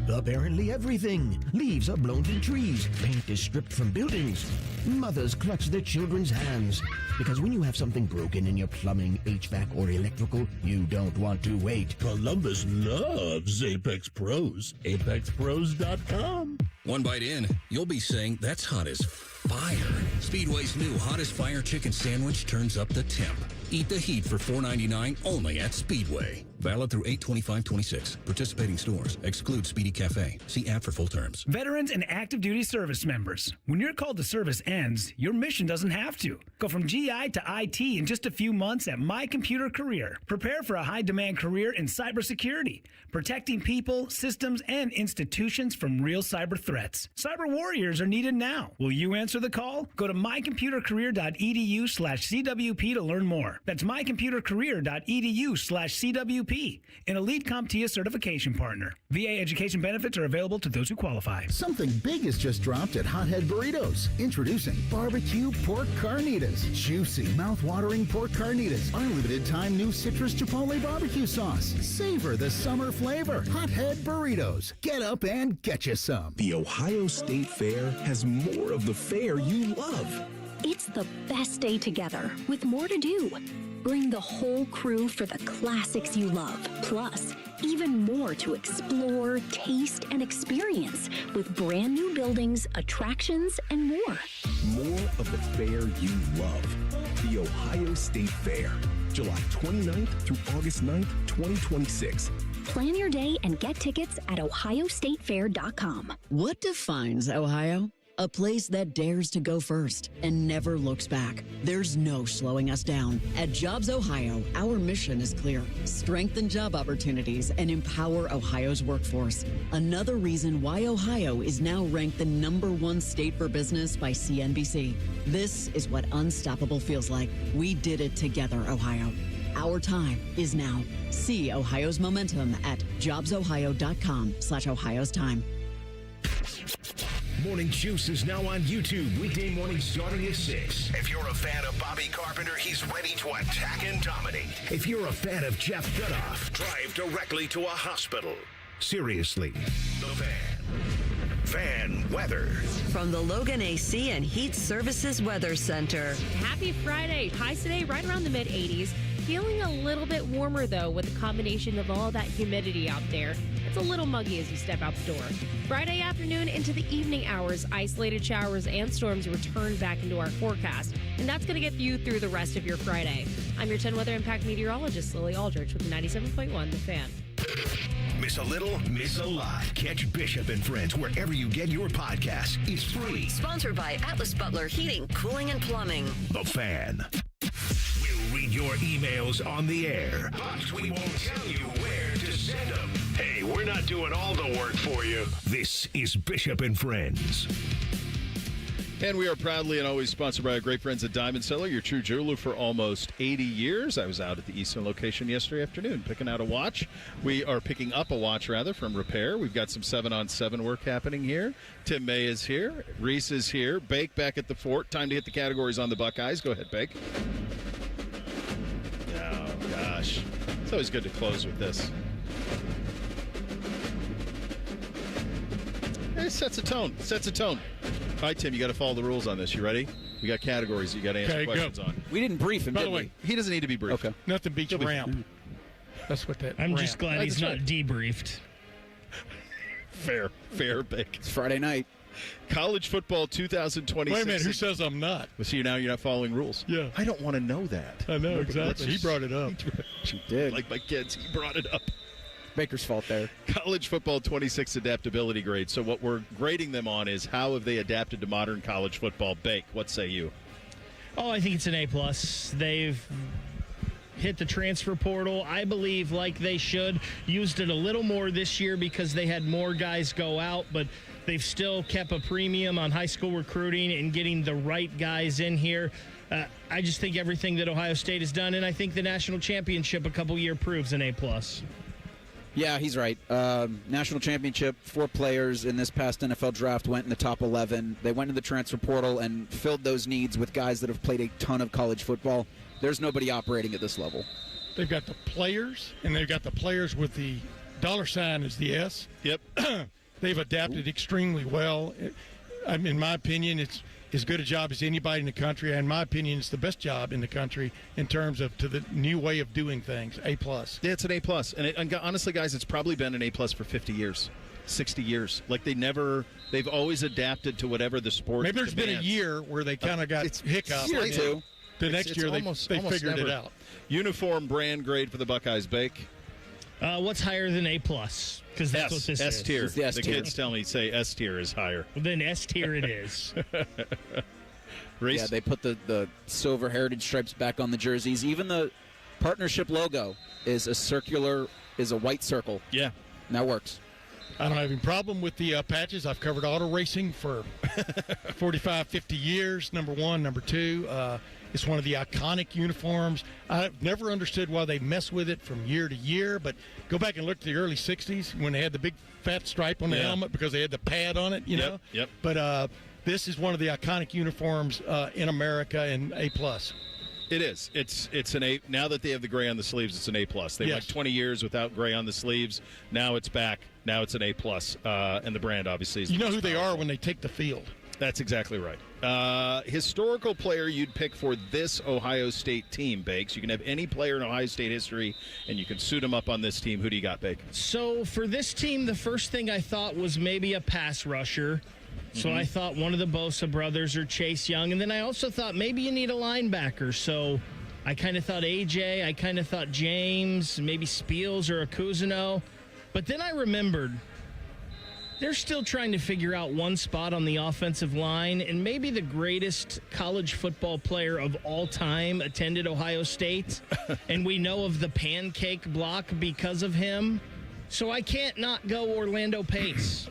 apparently everything. Leaves are blown from trees. Paint is stripped from buildings. Mothers clutch their children's hands. Because when you have something broken in your plumbing, HVAC, or electrical, you don't want to wait. Columbus loves Apex Pros. ApexPros.com. One bite in, you'll be saying, that's hot as fire. Speedway's new Hottest Fire Chicken Sandwich turns up the temp. Eat the heat for $4.99 only at Speedway. Valid through 8/25/26. Participating stores. Exclude Speedy Cafe. See app for full terms. Veterans and active duty service members. When your call to service ends, your mission doesn't have to. Go from GI to IT in just a few months at My Computer Career. Prepare for a high-demand career in cybersecurity, protecting people, systems, and institutions from real cyber threats. Cyber warriors are needed now. Will you answer the call? Go to mycomputercareer.edu/CWP to learn more. That's mycomputercareer.edu/CWP. An elite CompTIA certification partner. VA education benefits are available to those who qualify. Something big has just dropped at Hothead Burritos. Introducing barbecue pork carnitas. Juicy, mouth-watering pork carnitas. Our limited-time new citrus chipotle barbecue sauce. Savor the summer flavor. Hothead Burritos. Get up and get you some. The Ohio State Fair has more of the fair you love. It's the best day together with more to do. Bring the whole crew for the classics you love. Plus, even more to explore, taste, and experience with brand new buildings, attractions, and more. More of the fair you love. The Ohio State Fair. July 29th through August 9th, 2026. Plan your day and get tickets at ohiostatefair.com. What defines Ohio? A place that dares to go first and never looks back. There's no slowing us down. At Jobs Ohio, our mission is clear. Strengthen job opportunities and empower Ohio's workforce. Another reason why Ohio is now ranked the #1 state for business by CNBC. This is what unstoppable feels like. We did it together, Ohio. Our time is now. See Ohio's momentum at jobsohio.com/Ohio's time. Morning Juice is now on YouTube, weekday mornings starting at 6. If you're a fan of Bobby Carpenter, he's ready to attack and dominate. If you're a fan of Jeff Gutoff, drive directly to a hospital. Seriously, The Fan. Fan weather. From the Logan AC and Heat Services Weather Center. Happy Friday. Highs today right around the mid-80s. Feeling a little bit warmer, though, with the combination of all that humidity out there. It's a little muggy as you step out the door. Friday afternoon into the evening hours, isolated showers and storms return back into our forecast, and that's going to get you through the rest of your Friday. I'm your 10 Weather Impact meteorologist, Lily Aldrich, with 97.1 The Fan. Miss a little, miss a lot. Catch Bishop and Friends wherever you get your podcasts. It's free. Sponsored by Atlas Butler Heating, Cooling, and Plumbing. The Fan. We'll read your emails on the air, but we won't tell you where to send them. Hey, we're not doing all the work for you. This is Bishop and Friends. And we are proudly and always sponsored by our great friends at Diamond Cellar, your true jeweler for almost 80 years. I was out at the Eastern location yesterday afternoon picking out a watch. We are picking up a watch, rather, from Repair. We've got some 7-on-7 work happening here. Tim May is here. Reese is here. Bake back at the fort. Time to hit the categories on the Buckeyes. Go ahead, Bake. Oh, gosh. It's always good to close with this. It sets a tone. Sets a tone. All right, Tim, you got to follow the rules on this. You ready? We got categories you got to answer questions on. We didn't brief him, By did the way, we? he doesn't need to be briefed. Okay. Nothing beats ramp. That's what that. I'm ramp. just glad he's not debriefed. Fair, Bake. It's Friday night. College football 2026. Wait a minute, who says I'm not? Well, see, now you're not following rules. Yeah. I don't want to know that. I know, exactly. He brought it up. He did. Like my kids, he brought it up. Baker's fault there. College football 26 adaptability grade. So what we're grading them on is how have they adapted to modern college football. Bake, what say you? Oh, I think it's an A+. They've hit the transfer portal, I believe, like they should. Used it a little more this year because they had more guys go out, but they've still kept a premium on high school recruiting and getting the right guys in here. I just think everything that Ohio State has done, and I think the national championship a couple year proves an A+. Yeah, he's right. National championship, 4 players in this past NFL draft went in the top 11. They went in the transfer portal and filled those needs with guys that have played a ton of college football. There's nobody operating at this level. They've got the players, and they've got the players with the dollar sign as the S. Yep. They've adapted extremely well. In my opinion, it's as good a job as anybody in the country. And in my opinion, it's the best job in the country in terms of to the new way of doing things. A+. Yeah, it's an A+. And honestly, guys, it's probably been an A+ for 50 years, 60 years. Like they've always adapted to whatever the sport Maybe there's demands. been a year where they kind of got hiccups. Year or two. The next year, they figured it out. Uniform brand grade for the Buckeyes, Bake? What's higher than A+? Because that's what this is. S-tier. It's the S The tier. kids tell me, say S-tier is higher. Well, then S-tier it is. Reese? Yeah, they put the silver heritage stripes back on the jerseys. Even the partnership logo is a white circle. Yeah. And that works. I don't have any problem with the patches. I've covered auto racing for 45, 50 years, number one. Number two, it's one of the iconic uniforms. I've never understood why they mess with it from year to year, but go back and look at the early 60s when they had the big fat stripe on the helmet because they had the pad on it, you know? Yep. But this is one of the iconic uniforms in America, and A+. It is. It's an A. Now that they have the gray on the sleeves, it's an A+. They went 20 years without gray on the sleeves. Now it's back. Now it's an A+. And the brand, obviously, is You know who they are when they take the field. That's exactly right. Historical player you'd pick for this Ohio State team, Bakes. You can have any player in Ohio State history, and you can suit them up on this team. Who do you got, Bake? So for this team, the first thing I thought was maybe a pass rusher. So I thought one of the Bosa brothers or Chase Young. And then I also thought maybe you need a linebacker. So I kind of thought AJ. I kind of thought James, maybe Spiels or Akuzino. But then I remembered they're still trying to figure out one spot on the offensive line. And maybe the greatest college football player of all time attended Ohio State. And we know of the pancake block because of him. So I can't not go Orlando Pace.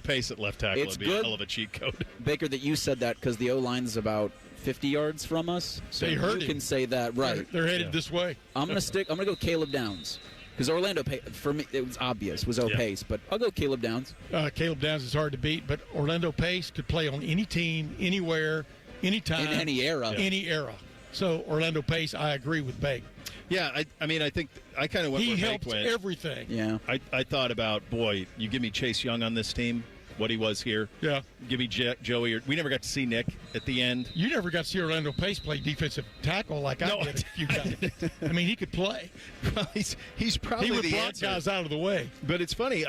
Pace at left tackle It's would be a good, hell of a cheat code. Baker, that you said that because the O-line's about 50 yards from us. So They heard you him. can say that, right. They're headed this way. I'm going to go Caleb Downs. Because Orlando, for me, it was obvious, was Pace, but I'll go Caleb Downs. Caleb Downs is hard to beat, but Orlando Pace could play on any team, anywhere, anytime. In any era. Any era. So Orlando Pace, I agree with Bake. Yeah, I think I kind of went where He Bake helped went. everything. Yeah. I thought about, boy, you give me Chase Young on this team, what he was here. Yeah. Give me Joey. We never got to see Nick at the end. You never got to see Orlando Pace play defensive tackle like I did a few times. I mean, he could play. Well, he's probably he would the block answer. guys out of the way. But it's funny.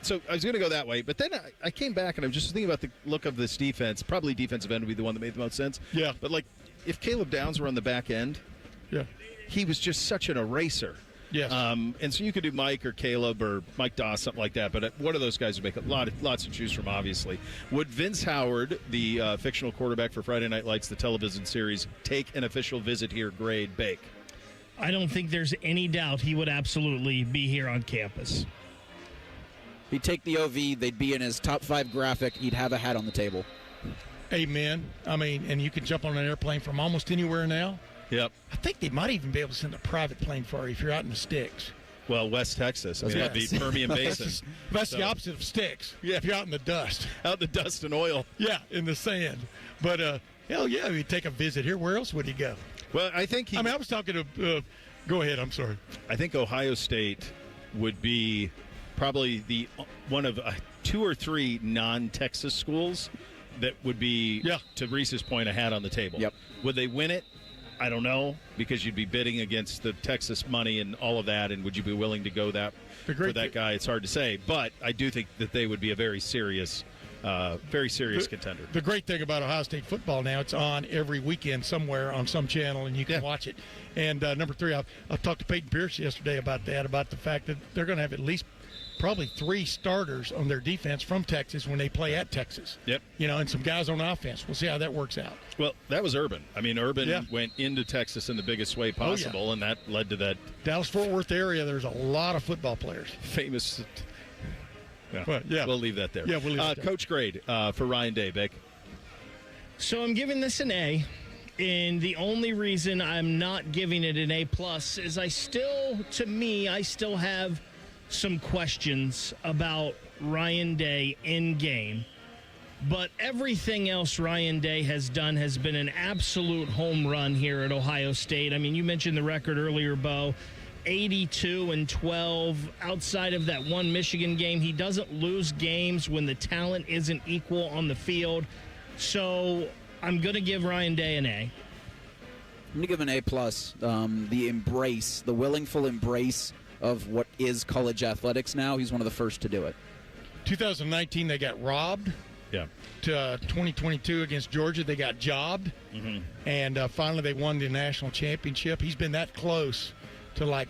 So I was going to go that way, but then I came back and I was just thinking about the look of this defense. Probably defensive end would be the one that made the most sense. Yeah. But like, if Caleb Downs were on the back end, he was just such an eraser. Yes. And so you could do Mike or Caleb or Mike Doss, something like that. But one of those guys would make lots to choose from, obviously. Would Vince Howard, the fictional quarterback for Friday Night Lights, the television series, take an official visit here, grade, Bake? I don't think there's any doubt he would absolutely be here on campus. He'd take the OV. They'd be in his top 5 graphic. He'd have a hat on the table. Amen. I mean, and you can jump on an airplane from almost anywhere now. Yep. I think they might even be able to send a private plane for you if you're out in the sticks. Well, West Texas. I mean, that'd be Permian Basin. That's the opposite of sticks. Yeah. If you're out in the dust. Out in the dust and oil. Yeah, in the sand. But, hell yeah, he'd take a visit here. Where else would he go? Well, I think I was talking to go ahead, I'm sorry. I think Ohio State would be probably one of 2 or 3 non-Texas schools that would be, to Reese's point, a hat on the table. Yep. Would they win it? I don't know, because you'd be bidding against the Texas money and all of that, and would you be willing to go for that guy? It's hard to say, but I do think that they would be a very serious Very serious contender. The great thing about Ohio State football now, it's on every weekend somewhere on some channel, and you can watch it. And number 3, I talked to Peyton Pierce yesterday about that, about the fact that they're going to have at least probably 3 starters on their defense from Texas when they play at Texas. Yep. And some guys on offense. We'll see how that works out. Well, that was Urban. I mean, Urban went into Texas in the biggest way possible, and that led to that. Dallas-Fort Worth area, there's a lot of football players. Famous. Yeah. We'll leave that there. Yeah, we'll leave it there. Coach grade for Ryan Day, Beck. So I'm giving this an A. And the only reason I'm not giving it an A+ is I still have some questions about Ryan Day in game. But everything else Ryan Day has done has been an absolute home run here at Ohio State. I mean, you mentioned the record earlier, Bo. 82-12. Outside of that one Michigan game, he doesn't lose games when the talent isn't equal on the field. So I'm going to give Ryan Day an A. I'm going to give an A+. The embrace, the willful embrace of what is college athletics now. He's one of the first to do it. 2019, they got robbed. Yeah. To 2022 against Georgia, they got jobbed. Mm-hmm. And finally, they won the national championship. He's been that close to like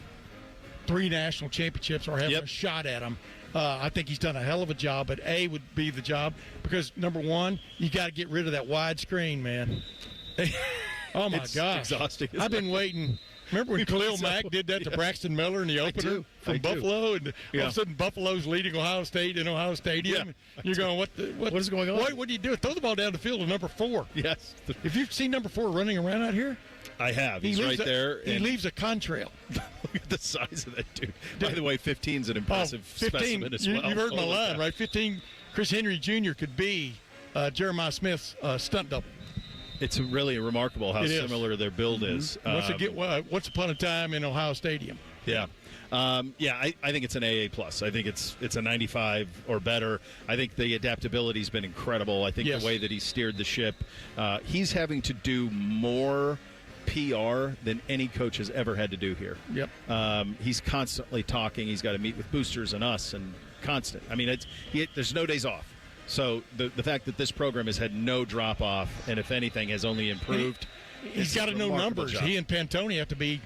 3 national championships or having a shot at them. I think he's done a hell of a job, but A would be the job because, number 1, you got to get rid of that wide screen, man. Oh, my gosh. Exhausting. I've been waiting. Remember when Khalil Mack did that to Braxton Miller in the opener from Buffalo? And all of a sudden, Buffalo's leading Ohio State in Ohio Stadium. Yeah. You're going, what is going on? What do you do? Throw the ball down the field to number 4. Yes. If you've seen number 4 running around out here, I have. He's right there. He leaves a contrail. Look at the size of that dude. By the way, 15 is an impressive 15, specimen as well. You heard my line, right? 15, Chris Henry Jr. could be Jeremiah Smith's stunt double. It's really remarkable how similar their build is. Once upon a time in Ohio Stadium. Yeah. I think it's an AA+. I think it's a 95 or better. I think the adaptability's been incredible. I think the way that he steered the ship, he's having to do more PR than any coach has ever had to do here. Yep. He's constantly talking. He's got to meet with boosters and us and constant. I mean, there's no days off. So the fact that this program has had no drop-off and, if anything, has only improved. He's got to know numbers. Job. He and Pantone have to be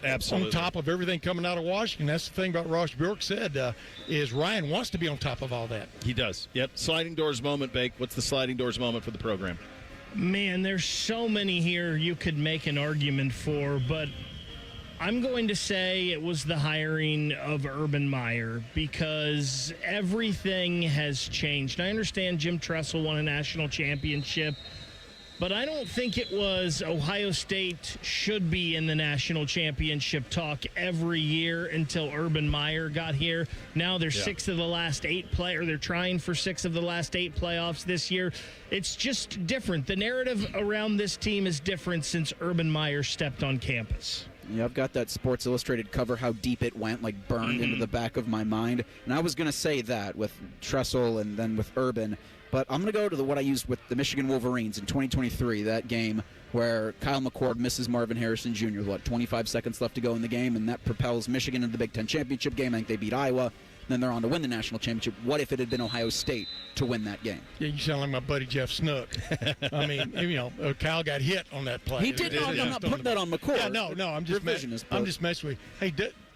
on top of everything coming out of Washington. That's the thing about Ross Bjork said is Ryan wants to be on top of all that. He does. Yep. Sliding doors moment, Bake. What's the sliding doors moment for the program? Man, there's so many here you could make an argument for, but I'm going to say it was the hiring of Urban Meyer because everything has changed. I understand Jim Tressel won a national championship, but I don't think it was Ohio State should be in the national championship talk every year until Urban Meyer got here. Now they're 6 of the last 8 they're trying for 6 of the last 8 playoffs this year. It's just different. The narrative around this team is different since Urban Meyer stepped on campus. Yeah, I've got that Sports Illustrated cover, how deep it went, like burned into the back of my mind. And I was going to say that with Tressel and then with Urban. But I'm going to go to what I used with the Michigan Wolverines in 2023, that game where Kyle McCord misses Marvin Harrison Jr. 25 seconds left to go in the game, and that propels Michigan into the Big Ten championship game. I think they beat Iowa. Then they're on to win the national championship. What if it had been Ohio State to win that game? Yeah, you sound like my buddy Jeff Snook. I mean, Kyle got hit on that play. He did not. I'm not putting that on McCord. Yeah, no, I'm just messing with you. Hey,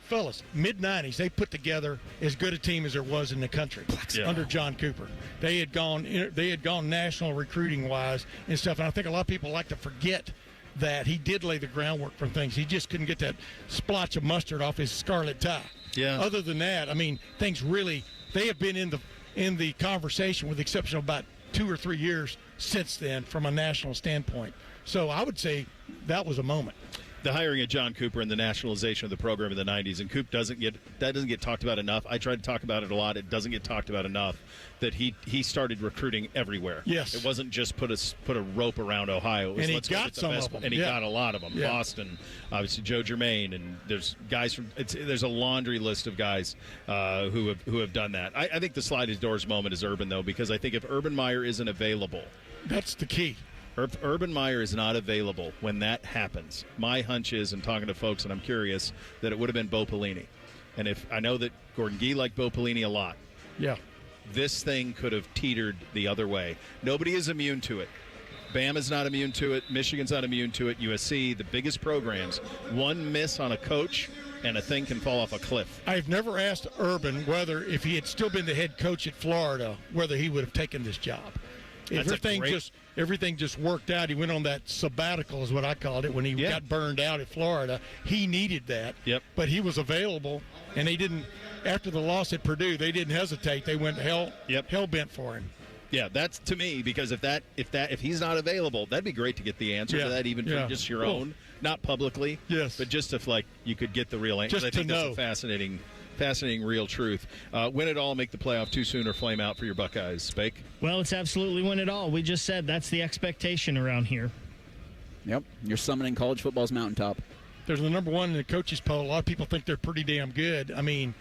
fellas, mid-'90s, they put together as good a team as there was in the country under John Cooper. They had gone national recruiting-wise and stuff, and I think a lot of people like to forget that he did lay the groundwork for things. He just couldn't get that splotch of mustard off his scarlet tie. Yeah. Other than that, I mean, things really, they have been in the conversation with the exception of about 2 or 3 years since then from a national standpoint. So I would say that was a moment. The hiring of John Cooper and the nationalization of the program in the 90s, and Coop doesn't get talked about enough. I try to talk about it a lot. It doesn't get talked about enough that he started recruiting everywhere. Yes. It wasn't just put a rope around Ohio. It was, and he got some of them. And he got a lot of them. Yeah. Boston, obviously Joe Germain, and there's guys from there's a laundry list of guys who have done that. I think the sliding doors moment is Urban, though, because I think if Urban Meyer isn't available, that's the key. Urban Meyer is not available when that happens. My hunch is, and talking to folks, and I'm curious, that it would have been Bo Pelini. And if I know that Gordon Gee liked Bo Pelini a lot. Yeah. this thing could have teetered the other way. Nobody is immune to it. Bama's not immune to it. Michigan's not immune to it. USC, the biggest programs, one miss on a coach and a thing can fall off a cliff. I've never asked Urban whether, if he had still been the head coach at Florida, whether he would have taken this job. Everything just worked out. He went on that sabbatical, is what I called it, when he got burned out at Florida. He needed that. Yep. But he was available, and they didn't. After the loss at Purdue, they didn't hesitate. They went hell bent for him. Yeah, that's to me, because if he's not available, that'd be great to get the answer to that, even for just your own, not publicly. Yes. But just if you could get the real answer. Just I think to that's know. a fascinating real truth. Win it all, make the playoff too soon, or flame out for your Buckeyes. Spake? Well, it's absolutely win it all. We just said that's the expectation around here. Yep, you're summoning college football's mountaintop. There's the number one in the coaches poll. A lot of people think they're pretty damn good. I mean,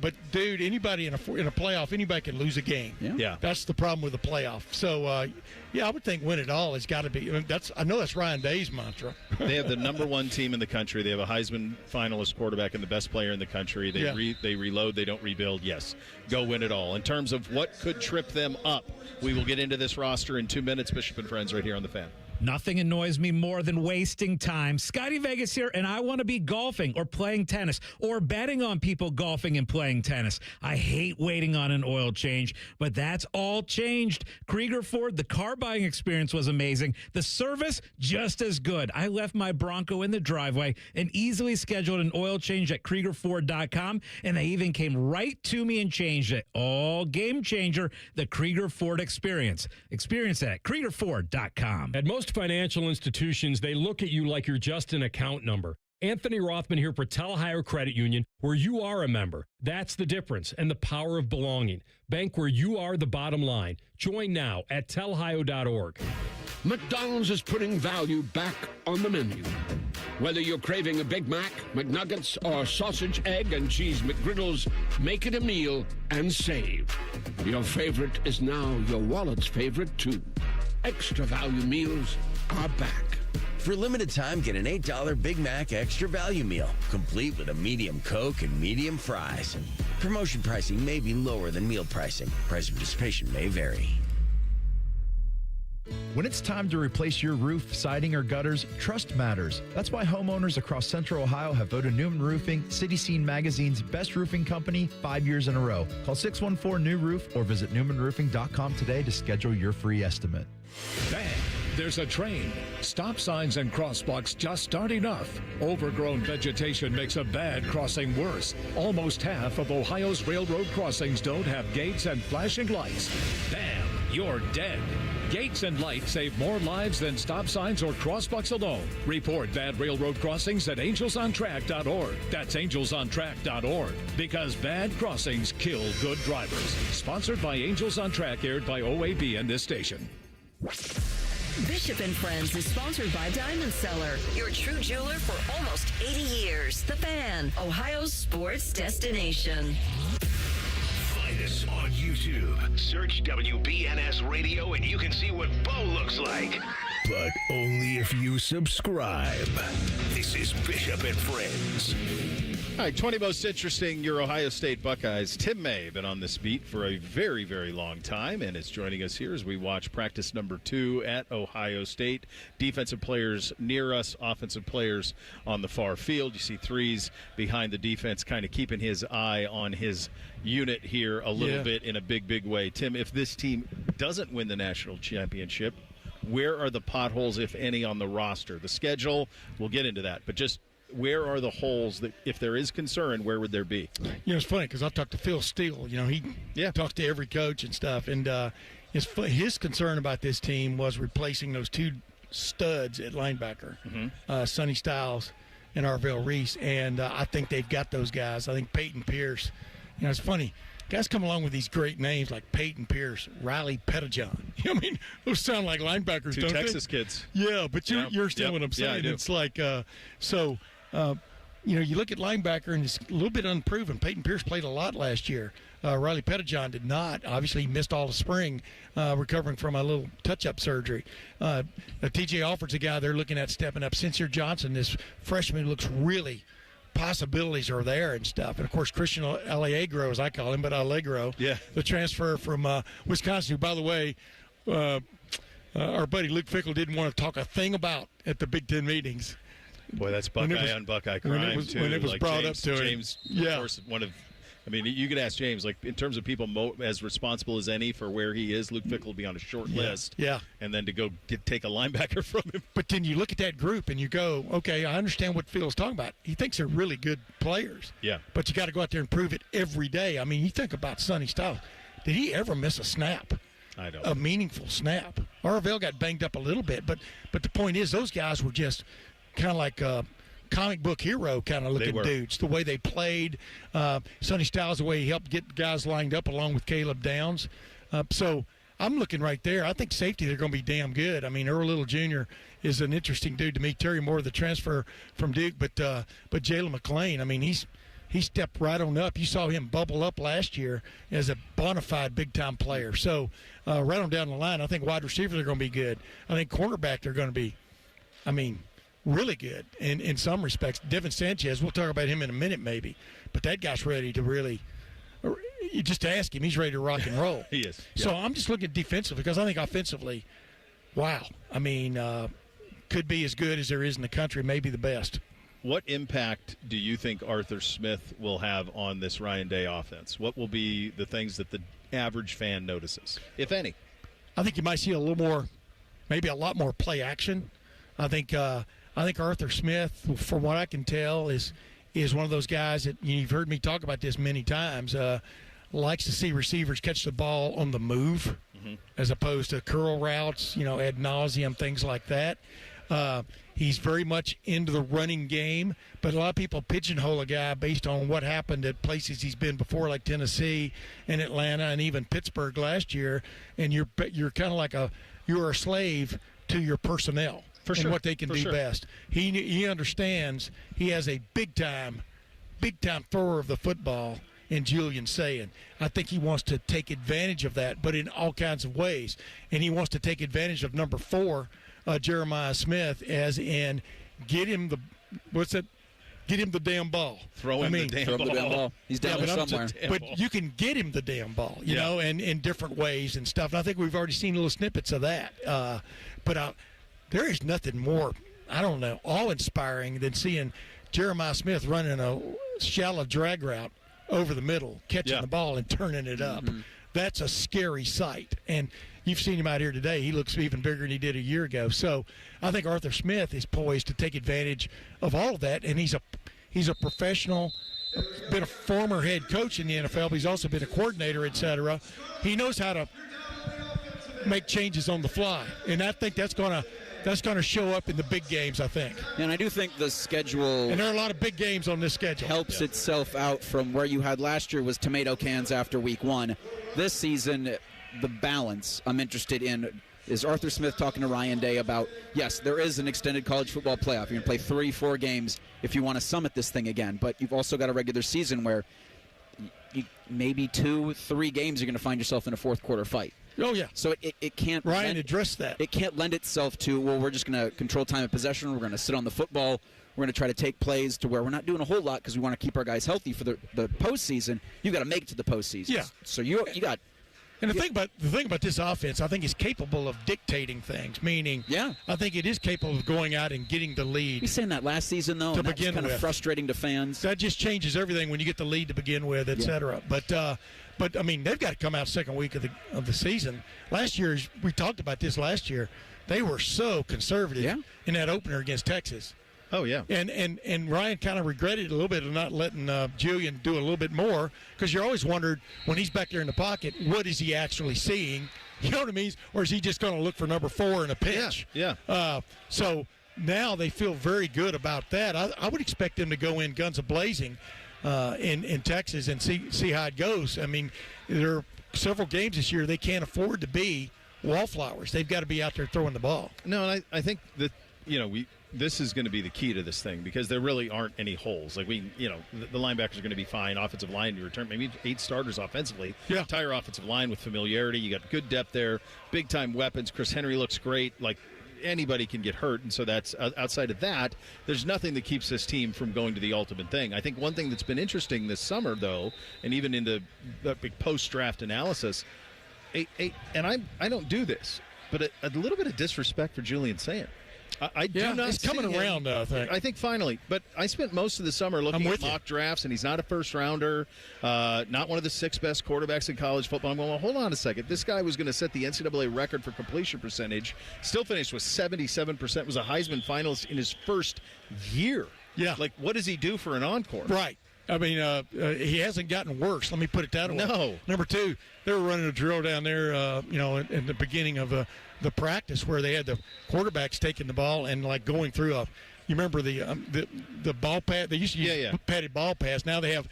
but dude, anybody in a playoff, anybody can lose a game. Yeah. That's the problem with the playoff. So, I would think win it all has got to be. I know that's Ryan Day's mantra. They have the number one team in the country. They have a Heisman finalist quarterback and the best player in the country. They reload. They don't rebuild. Yes, go win it all. In terms of what could trip them up, we will get into this roster in 2 minutes. Bishop and Friends right here on The Fan. Nothing annoys me more than wasting time. Scotty Vegas here, and I want to be golfing or playing tennis or betting on people golfing and playing tennis. I hate waiting on an oil change, but that's all changed. Krieger Ford, the car buying experience was amazing. The service, just as good. I left my Bronco in the driveway and easily scheduled an oil change at KriegerFord.com, and they even came right to me and changed it. All game changer, the Krieger Ford experience. Experience that at KriegerFord.com. At most financial institutions, they look at you like you're just an account number. Anthony Rothman here for Tel-Ohio Credit Union, where you are a member. That's the difference and the power of belonging. Bank where you are the bottom line. Join now at telohio.org. McDonald's is putting value back on the menu. Whether you're craving a Big Mac, McNuggets, or sausage, egg, and cheese McGriddles, make it a meal and save. Your favorite is now your wallet's favorite, too. Extra value meals are back. For a limited time, get an $8 Big Mac Extra Value Meal, complete with a medium Coke and medium fries. Promotion pricing may be lower than meal pricing. Price of participation may vary. When it's time to replace your roof, siding, or gutters, trust matters. That's why homeowners across Central Ohio have voted Newman Roofing City Scene Magazine's best roofing company 5 years in a row. Call 614-NEW-ROOF or visit newmanroofing.com today to schedule your free estimate. Bang! There's a train. Stop signs and crosswalks just aren't enough. Overgrown vegetation makes a bad crossing worse. Almost half of Ohio's railroad crossings don't have gates and flashing lights. Bam! You're dead. Gates and lights save more lives than stop signs or crosswalks alone. Report bad railroad crossings at angelsontrack.org. That's angelsontrack.org. Because bad crossings kill good drivers. Sponsored by Angels on Track, aired by OAB and this station. Bishop and Friends is sponsored by Diamond Cellar, your true jeweler for almost 80 years. The Fan, Ohio's sports destination. Find us on YouTube. Search WBNS Radio and you can see what Bo looks like. But only if you subscribe. This is Bishop and Friends. All right, 20 most interesting your Ohio State Buckeyes. Tim May been on this beat for a very, very long time and is joining us here as we watch practice number 2 at Ohio State. Defensive players near us, offensive players on the far field. You see threes behind the defense, kind of keeping his eye on his unit here a little bit in a big, big way. Tim, if this team doesn't win the national championship, where are the potholes, if any, on the roster? The schedule, we'll get into that, but just where are the holes that, if there is concern, where would there be? It's funny because I talked to Phil Steele. He talks to every coach and stuff. And his concern about this team was replacing those two studs at linebacker, Sonny Styles and Arvell Reese. And I think they've got those guys. I think Peyton Pierce. It's funny. Guys come along with these great names like Peyton Pierce, Riley Pettijohn. Those sound like linebackers, Two don't they? Texas kids. Yeah, but you understand what I'm saying. Yeah, I do. It's like, you look at linebacker and it's a little bit unproven. Peyton Pierce played a lot last year. Riley Pettijohn did not. Obviously, he missed all the spring, recovering from a little touch-up surgery. T.J. Alford's a guy they're looking at stepping up. Sincere Johnson, this freshman, looks really possibilities are there and stuff. And, of course, Christian Allegro, as I call him, but Allegro, the transfer from Wisconsin, who, by the way, our buddy Luke Fickle didn't want to talk a thing about at the Big Ten meetings. Boy, that's Buckeye on Buckeye crime, too. When it was brought James, up to him. James, of course, you could ask James, like, in terms of people as responsible as any for where he is, Luke Fickle will be on a short list. Yeah. And then to go take a linebacker from him. But then you look at that group and you go, okay, I understand what Phil's talking about. He thinks they're really good players. Yeah. But you got to go out there and prove it every day. I mean, you think about Sonny Styles. Did he ever miss a snap? I don't. A meaningful snap. Arvell got banged up a little bit, but the point is those guys were just kind of like comic book hero kind of looking dudes. The way they played, Sonny Styles, the way he helped get guys lined up along with Caleb Downs. So I'm looking right there. I think safety, they're going to be damn good. I mean, Earl Little Jr. is an interesting dude to me. Terry Moore, the transfer from Duke, but Jalen McClain, I mean, he stepped right on up. You saw him bubble up last year as a bona fide big-time player. So right on down the line, I think wide receivers are going to be good. I think cornerback they're going to be, really good in some respects. Devin Sanchez, we'll talk about him in a minute maybe, but that guy's ready to really – you just ask him, he's ready to rock and roll. He is. So I'm just looking defensively because I think offensively, wow. I mean, could be as good as there is in the country, maybe the best. What impact do you think Arthur Smith will have on this Ryan Day offense? What will be the things that the average fan notices, if any? I think you might see a little more, maybe a lot more play action. I think Arthur Smith, from what I can tell, is one of those guys that you've heard me talk about this many times. Likes to see receivers catch the ball on the move, as opposed to curl routes, ad nauseum, things like that. He's very much into the running game, but a lot of people pigeonhole a guy based on what happened at places he's been before, like Tennessee and Atlanta and even Pittsburgh last year. And you're kind of like you're a slave to your personnel and what they can do best. He understands he has a big time thrower of the football in Julian Sayin. I think he wants to take advantage of that, but in all kinds of ways. And he wants to take advantage of number 4. Jeremiah Smith, as in get him the damn ball. Throw him the damn ball. He's down there somewhere. But you can get him the damn ball, you know, and in different ways and stuff. And I think we've already seen little snippets of that. But there is nothing more, awe-inspiring than seeing Jeremiah Smith running a shallow drag route over the middle, catching the ball and turning it up. Mm-hmm. That's a scary sight. And you've seen him out here today. He looks even bigger than he did a year ago. So I think Arthur Smith is poised to take advantage of all of that. And he's a professional, been a former head coach in the NFL, but he's also been a coordinator, et cetera. He knows how to make changes on the fly. And I think that's going to show up in the big games, I think. And I do think the schedule... And there are a lot of big games on this schedule. ...helps itself out from where you had last year was tomato cans after week 1. This season, the balance I'm interested in is Arthur Smith talking to Ryan Day about, yes, there is an extended college football playoff. You're going to play 3-4 games if you want to summit this thing again. But you've also got a regular season where maybe 2-3 games you're going to find yourself in a fourth quarter fight. Oh, yeah. So it can't... Ryan addressed that. It can't lend itself to, well, we're just going to control time of possession. We're going to sit on the football. We're going to try to take plays to where we're not doing a whole lot because we want to keep our guys healthy for the postseason. You've got to make it to the postseason. Yeah. So you got... And the thing about this offense, I think it's capable of dictating things, meaning I think it is capable of going out and getting the lead. We saying that last season, though, to and begin that's kind with. of frustrating to fans. That just changes everything when you get the lead to begin with, et cetera. But I mean, they've got to come out second week of the season. Last year, we talked about this last year, they were so conservative in that opener against Texas. Oh, yeah. And Ryan kind of regretted a little bit of not letting Julian do a little bit more because you always wondered when he's back there in the pocket, what is he actually seeing? You know what I mean? Or is he just going to look for number 4 in a pinch? Yeah. So now they feel very good about that. I would expect them to go in guns a-blazing in Texas and see how it goes. I mean, there are several games this year they can't afford to be wallflowers. They've got to be out there throwing the ball. No, and I think that, this is going to be the key to this thing because there really aren't any holes. Like the linebackers are going to be fine. Offensive line, you return maybe 8 starters offensively. Yeah. Entire offensive line with familiarity. You got good depth there. Big time weapons. Chris Henry looks great. Like anybody can get hurt, and so that's outside of that, there's nothing that keeps this team from going to the ultimate thing. I think one thing that's been interesting this summer, though, and even into the post-draft analysis, and I don't do this, but a little bit of disrespect for Julian Sand. I do not. He's coming around, I think. I think finally. But I spent most of the summer looking at mock drafts, and he's not a first-rounder, not one of the 6 best quarterbacks in college football. I'm going, well, hold on a second. This guy was going to set the NCAA record for completion percentage. Still finished with 77%. Was a Heisman finalist in his first year. Yeah. Like, what does he do for an encore? Right. I mean, he hasn't gotten worse. Let me put it that way. No. Number 2, they were running a drill down there, in the beginning of the practice where they had the quarterbacks taking the ball and like going through you remember the ball pass? They used to use padded ball pass. Now they have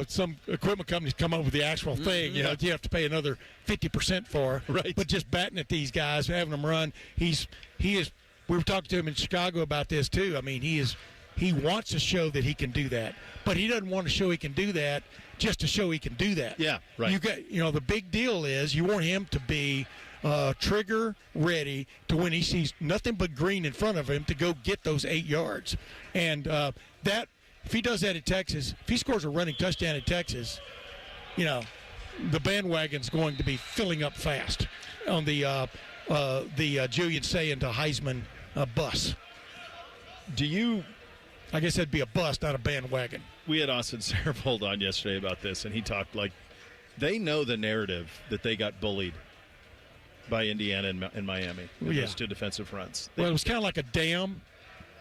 some equipment companies come up with the actual thing. You have to pay another 50% for. Right. But just batting at these guys, having them run. He is. We were talking to him in Chicago about this too. I mean, he wants to show that he can do that, but he doesn't want to show he can do that just to show he can do that. Yeah, right. The big deal is you want him to be trigger ready to when he sees nothing but green in front of him to go get those 8 yards. And that if he does that at Texas, if he scores a running touchdown at Texas, the bandwagon's going to be filling up fast on the Julian Sand to Heisman bus. Do you? I guess that'd be a bus, not a bandwagon. We had Austin Sarafold on yesterday about this, and he talked like they know the narrative that they got bullied by Indiana and Miami in those 2 defensive fronts. Well, it was kind of like a dam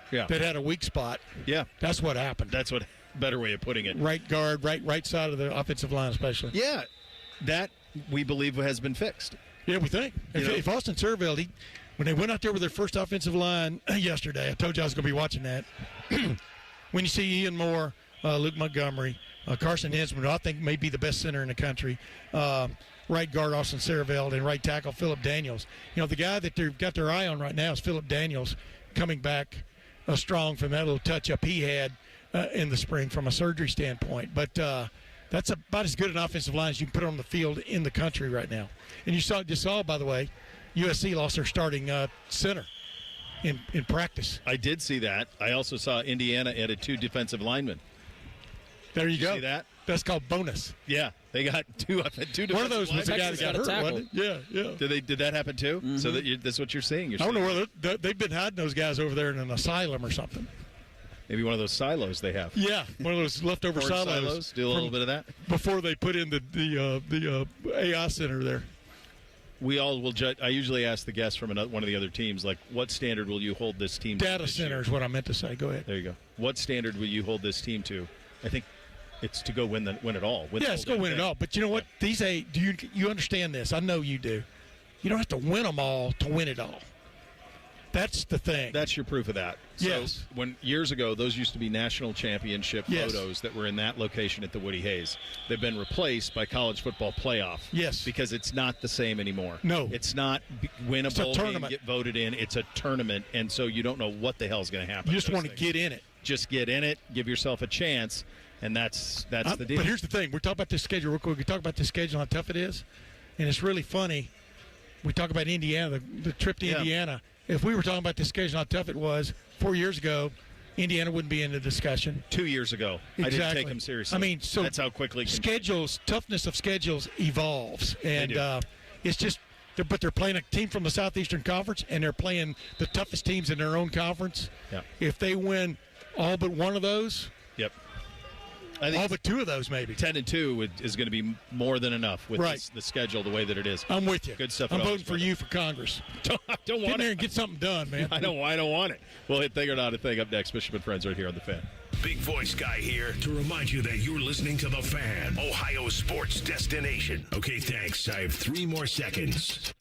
that had a weak spot. Yeah. That's what happened. That's what better way of putting it. Right guard, right side of the offensive line especially. Yeah. That, we believe, has been fixed. Yeah, we think. If Austin Sarafold, when they went out there with their first offensive line yesterday, I told you I was going to be watching that. When you see Ian Moore, Luke Montgomery, Carson Hinsman, who I think may be the best center in the country, right guard Austin Sarafold, and right tackle Philip Daniels. The guy that they've got their eye on right now is Philip Daniels, coming back strong from that little touch-up he had in the spring from a surgery standpoint. But that's about as good an offensive line as you can put on the field in the country right now. And you saw, by the way, USC lost their starting center in practice. I did see that. I also saw Indiana added 2 defensive linemen. There you go. See that? That's called bonus. Yeah, they got 2 defensive One of those was the guy that got hurt, wasn't it? Yeah. Did that happen too? Mm-hmm. So that's what you're seeing. I don't know whether they've been hiding those guys over there in an asylum or something. Maybe one of those silos they have. Yeah, one of those leftover silos. Do a little bit of that before they put in the AI center there. We all will judge. I usually ask the guests from one of the other teams, like, what standard will you hold this team to? Data center is what I meant to say. Go ahead. There you go. What standard will you hold this team to? I think it's to go win it all. It's go win it all. But you know what? Do you understand this? I know you do. You don't have to win them all to win it all. That's the thing. That's your proof of that. Yes. So years ago, those used to be national championship photos that were in that location at the Woody Hayes. They've been replaced by college football playoff. Yes. Because it's not the same anymore. No. It's not win a bowl game, get voted in. It's a tournament, and so you don't know what the hell's going to happen. You just want to get in it. Just get in it, give yourself a chance, and that's the deal. But here's the thing. We're talking about this schedule real quick. We talk about this schedule, how tough it is, and it's really funny. We talk about Indiana, the trip to Indiana. If we were talking about the schedule, how tough it was 4 years ago, Indiana wouldn't be in the discussion. 2 years ago, exactly. I didn't take them seriously. I mean, so that's how quickly toughness of schedules evolves, and it's just. But they're playing a team from the Southeastern Conference, and they're playing the toughest teams in their own conference. Yeah. If they win all but one of those, I think all but 2 of those, maybe 10-2 is going to be more than enough with the schedule the way that it is. I'm with you. Good stuff. I'm voting for you for Congress. Don't want get in there and get something done, man. I don't want it. We'll hit Thing or Not a Thing up next. Bishop and Friends right here on The Fan. Big voice guy here to remind you that you're listening to The Fan, Ohio sports destination. Okay, thanks. I have 3 more seconds.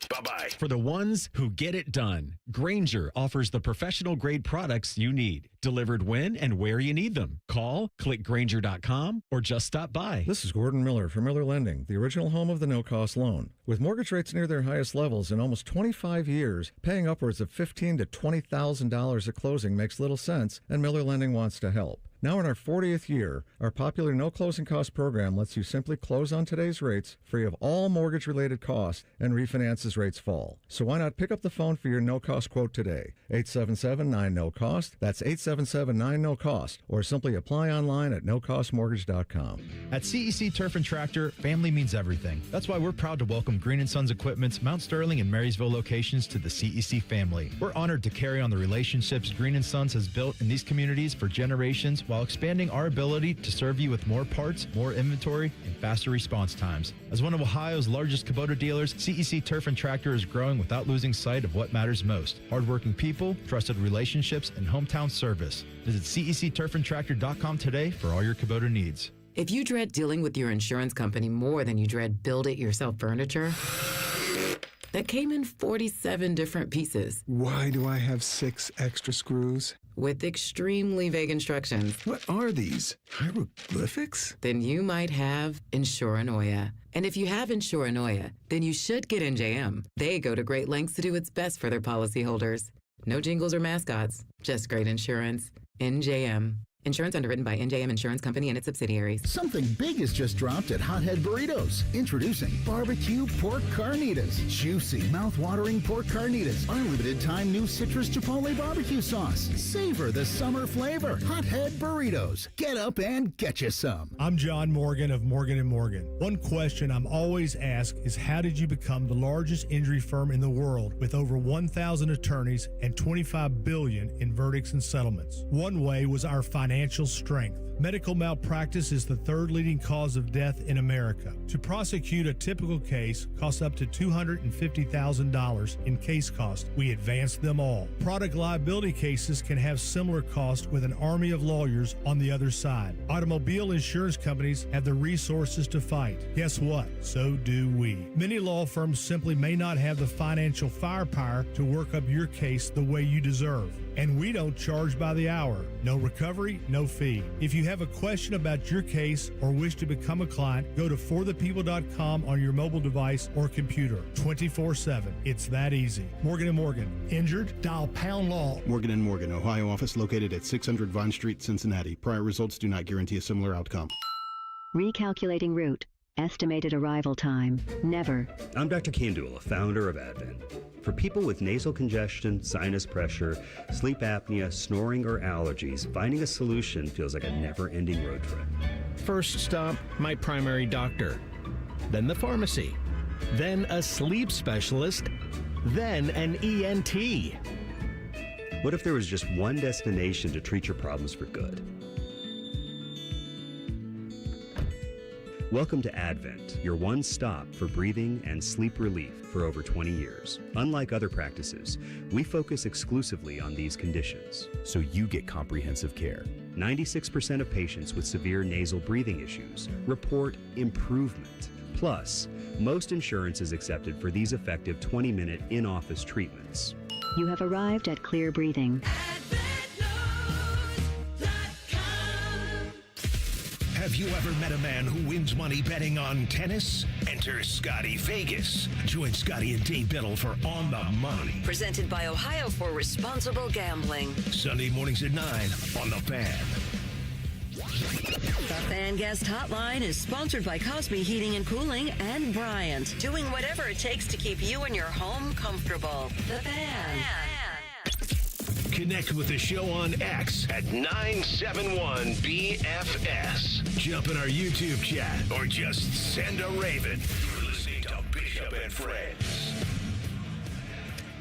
Bye-bye. For the ones who get it done, Grainger offers the professional-grade products you need, delivered when and where you need them. Call, click Grainger.com, or just stop by. This is Gordon Miller from Miller Lending, the original home of the no-cost loan. With mortgage rates near their highest levels in almost 25 years, paying upwards of $15,000 to $20,000 at closing makes little sense, and Miller Lending wants to help. Now in our 40th year, our popular no closing cost program lets you simply close on today's rates, free of all mortgage-related costs, and refinance as rates fall. So why not pick up the phone for your no-cost quote today? 877-9-NO-COST. That's 877-9-NO-COST. Or simply apply online at nocostmortgage.com. At CEC Turf and Tractor, family means everything. That's why we're proud to welcome Green & Sons Equipment's Mount Sterling and Marysville locations to the CEC family. We're honored to carry on the relationships Green & Sons has built in these communities for generations while expanding our ability to serve you with more parts, more inventory, and faster response times. As one of Ohio's largest Kubota dealers, CEC Turf and Tractor is growing without losing sight of what matters most: hardworking people, trusted relationships, and hometown service. Visit CECTurfandTractor.com today for all your Kubota needs. If you dread dealing with your insurance company more than you dread build-it-yourself furniture that came in 47 different pieces. Why do I have 6 extra screws? With extremely vague instructions. What are these? Hieroglyphics? Then you might have Insuranoia. And if you have Insuranoia, then you should get NJM. They go to great lengths to do what's best for their policyholders. No jingles or mascots, just great insurance. NJM. Insurance underwritten by NJM Insurance Company and its subsidiaries. Something big has just dropped at Hothead Burritos. Introducing barbecue pork carnitas. Juicy, mouth-watering pork carnitas. Our limited-time new citrus chipotle barbecue sauce. Savor the summer flavor. Hothead Burritos. Get up and get you some. I'm John Morgan of Morgan & Morgan. One question I'm always asked is, how did you become the largest injury firm in the world with over 1,000 attorneys and $25 billion in verdicts and settlements? One way was our financial strength. Medical malpractice is the 3rd leading cause of death in America. To prosecute a typical case costs up to $250,000 in case cost. We advance them all. Product liability cases can have similar costs with an army of lawyers on the other side. Automobile insurance companies have the resources to fight. Guess what? So do we. Many law firms simply may not have the financial firepower to work up your case the way you deserve. And we don't charge by the hour. No recovery, no fee. If you have a question about your case or wish to become a client, go to forthepeople.com on your mobile device or computer 24/7. It's that easy. Morgan & Morgan. Injured? Dial pound law. Morgan & Morgan, Ohio office located at 600 Vine Street, Cincinnati. Prior results do not guarantee a similar outcome. Recalculating route. Estimated arrival time. Never. I'm Dr. Kandula, founder of Advent. For people with nasal congestion, sinus pressure, sleep apnea, snoring, or allergies, finding a solution feels like a never-ending road trip. First stop, my primary doctor. Then the pharmacy. Then a sleep specialist. Then an ENT. What if there was just one destination to treat your problems for good? Welcome to Advent, your one stop for breathing and sleep relief for over 20 years. Unlike other practices, we focus exclusively on these conditions, so you get comprehensive care. 96% of patients with severe nasal breathing issues report improvement. Plus, most insurance is accepted for these effective 20-minute in-office treatments. You have arrived at Clear Breathing. Have you ever met a man who wins money betting on tennis? Enter Scotty Vegas. Join Scotty and Dave Biddle for On the Money. Presented by Ohio for Responsible Gambling. Sunday mornings at 9 on The Fan. The Fan Guest Hotline is sponsored by Cosby Heating and Cooling and Bryant. Doing whatever it takes to keep you and your home comfortable. The Fan. Connect with the show on X at 971BFS. Jump in our YouTube chat or just send a raven. You're listening to Bishop and Friends.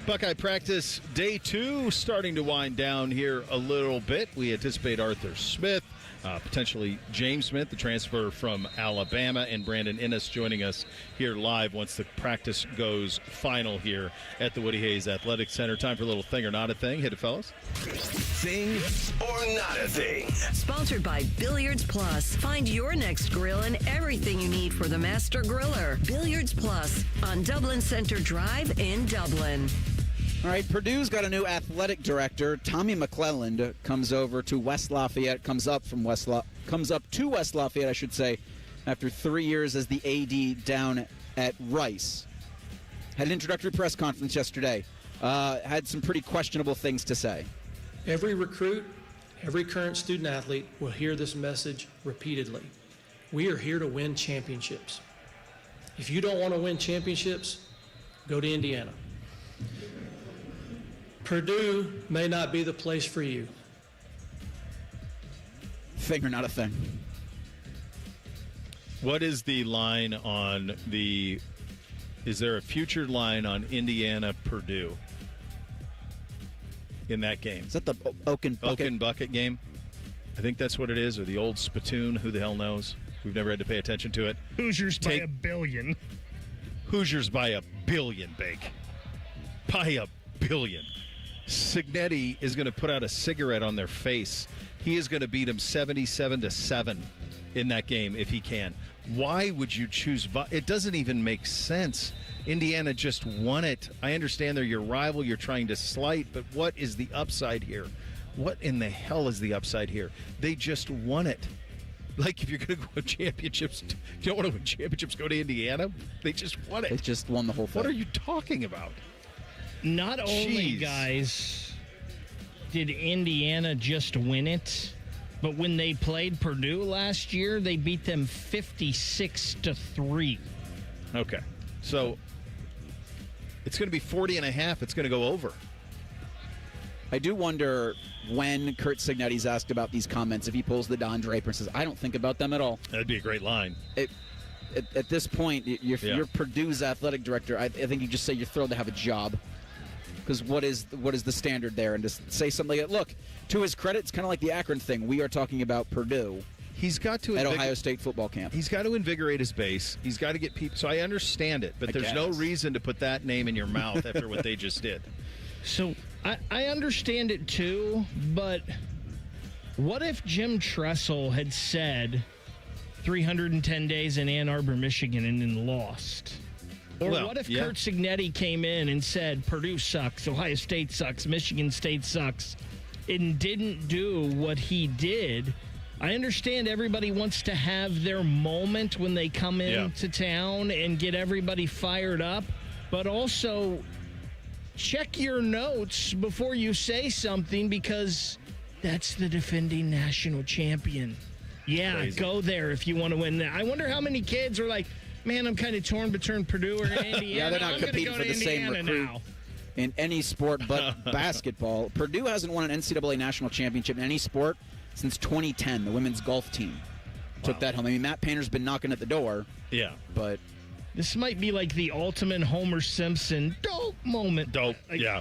Buckeye practice day 2 starting to wind down here a little bit. We anticipate Arthur Smith, potentially James Smith, the transfer from Alabama, and Brandon Innes joining us here live once the practice goes final here at the Woody Hayes Athletic Center. Time for a little thing or not a thing. Hit it, fellas. Thing or not a thing. Sponsored by Billiards Plus. Find your next grill and everything you need for the master griller. Billiards Plus on Dublin Center Drive in Dublin. All right, Purdue's got a new athletic director. Tommy McClelland comes over to West Lafayette, comes up to West Lafayette, I should say, after 3 years as the AD down at Rice. Had an introductory press conference yesterday. Had some pretty questionable things to say. Every recruit Every current student athlete will hear this message repeatedly. We are here to win championships. If you don't want to win championships, go to Indiana. Purdue may not be the place for you. Thing or not a thing? What is the line on the... Is there a future line on Indiana-Purdue in that game? Is that the Oaken Bucket game? I think that's what it is, or the old Spittoon. Who the hell knows? We've never had to pay attention to it. Hoosiers by a billion. Hoosiers by a billion, Bake. By a billion. Signetti is going to put out a cigarette on their face. He is going to beat them 77-7 in that game if he can. Why would you choose? It doesn't even make sense. Indiana just won it. I understand they're your rival. You're trying to slight, but what is the upside here? What in the hell is the upside here? They just won it. Like, if you're going to win championships, you don't want to win championships, go to Indiana? They just won it. They just won the whole thing. What are you talking about? Not only, guys, did Indiana just win it, but when they played Purdue last year, they beat them 56-3. Okay. So it's going to be 40.5. It's going to go over. I do wonder when Curt Signetti's asked about these comments, if he pulls the Don Draper and says, I don't think about them at all. That'd be a great line. At this point, you're Purdue's athletic director. I think you just say you're thrilled to have a job. Because what is the standard there? And to say something like, look, to his credit, it's kind of like the Akron thing. We are talking about Purdue. He's got to at Ohio State football camp. He's got to invigorate his base. He's got to get people. So I understand it, but there's no reason to put that name in your mouth after what they just did. So I understand it too, but what if Jim Tressel had said 310 days in Ann Arbor, Michigan, and then lost? Or what if Curt Signetti came in and said Purdue sucks, Ohio State sucks, Michigan State sucks, and didn't do what he did? I understand everybody wants to have their moment when they come into town and get everybody fired up, but also check your notes before you say something, because that's the defending national champion. Yeah, crazy. Go there if you want to win that. I wonder how many kids are like, man, I'm kind of torn between Purdue or Indiana. Yeah, they're not competing for the same recruit in any sport but basketball. Purdue hasn't won an NCAA national championship in any sport since 2010. The women's golf team took that home. I mean, Matt Painter's been knocking at the door. Yeah. But this might be like the ultimate Homer Simpson dope moment. Dope. Yeah.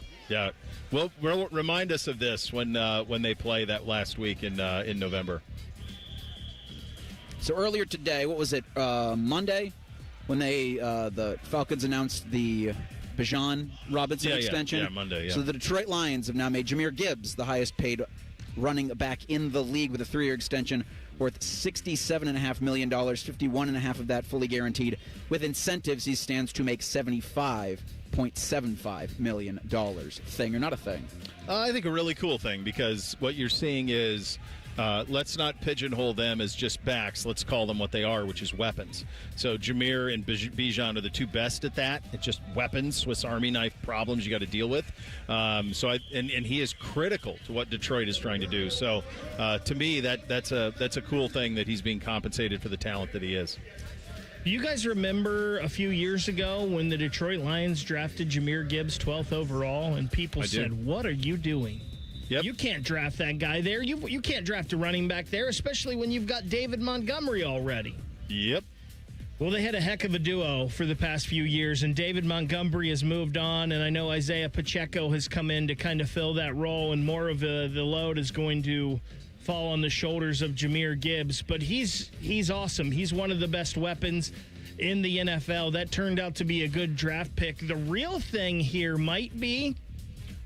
Well, remind us of this when they play that last week in November. So earlier today, what was it, Monday, when the Falcons announced the Bijan Robinson extension? Yeah, Monday, yeah. So the Detroit Lions have now made Jahmyr Gibbs the highest paid running back in the league with a 3-year extension worth $67.5 million, $51.5 of that fully guaranteed. With incentives, he stands to make $75.75 million. Thing or not a thing? I think a really cool thing, because what you're seeing is let's not pigeonhole them as just backs. Let's call them what they are, which is weapons. So Jahmyr and Bijan are the two best at that. It's just weapons, Swiss Army knife problems you got to deal with. And he is critical to what Detroit is trying to do. So to me, that's a cool thing that he's being compensated for the talent that he is. You guys remember a few years ago when the Detroit Lions drafted Jahmyr Gibbs 12th overall, and people said, "What are you doing? Yep. You can't draft that guy there. You can't draft a running back there, especially when you've got David Montgomery already." Yep. Well, they had a heck of a duo for the past few years, and David Montgomery has moved on, and I know Isaiah Pacheco has come in to kind of fill that role, and more of the load is going to fall on the shoulders of Jahmyr Gibbs. But he's awesome. He's one of the best weapons in the NFL. That turned out to be a good draft pick. The real thing here might be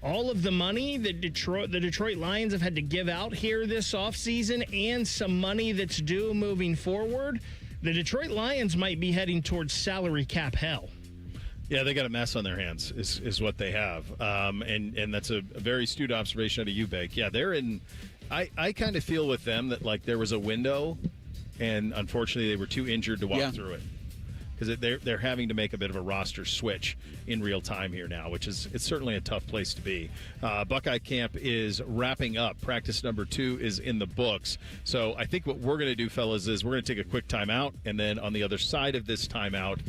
all of the money that the Detroit Lions have had to give out here this offseason, and some money that's due moving forward. The Detroit Lions might be heading towards salary cap hell. Yeah, they got a mess on their hands is what they have. And that's a very astute observation out of you, Bake. Yeah, they're in – I kind of feel with them that, like, there was a window, and unfortunately they were too injured to walk through it. because they're having to make a bit of a roster switch in real time here now, which is it's certainly a tough place to be. Buckeye camp is wrapping up. Practice number 2 is in the books. So I think what we're going to do, fellas, is we're going to take a quick timeout, and then on the other side of this timeout,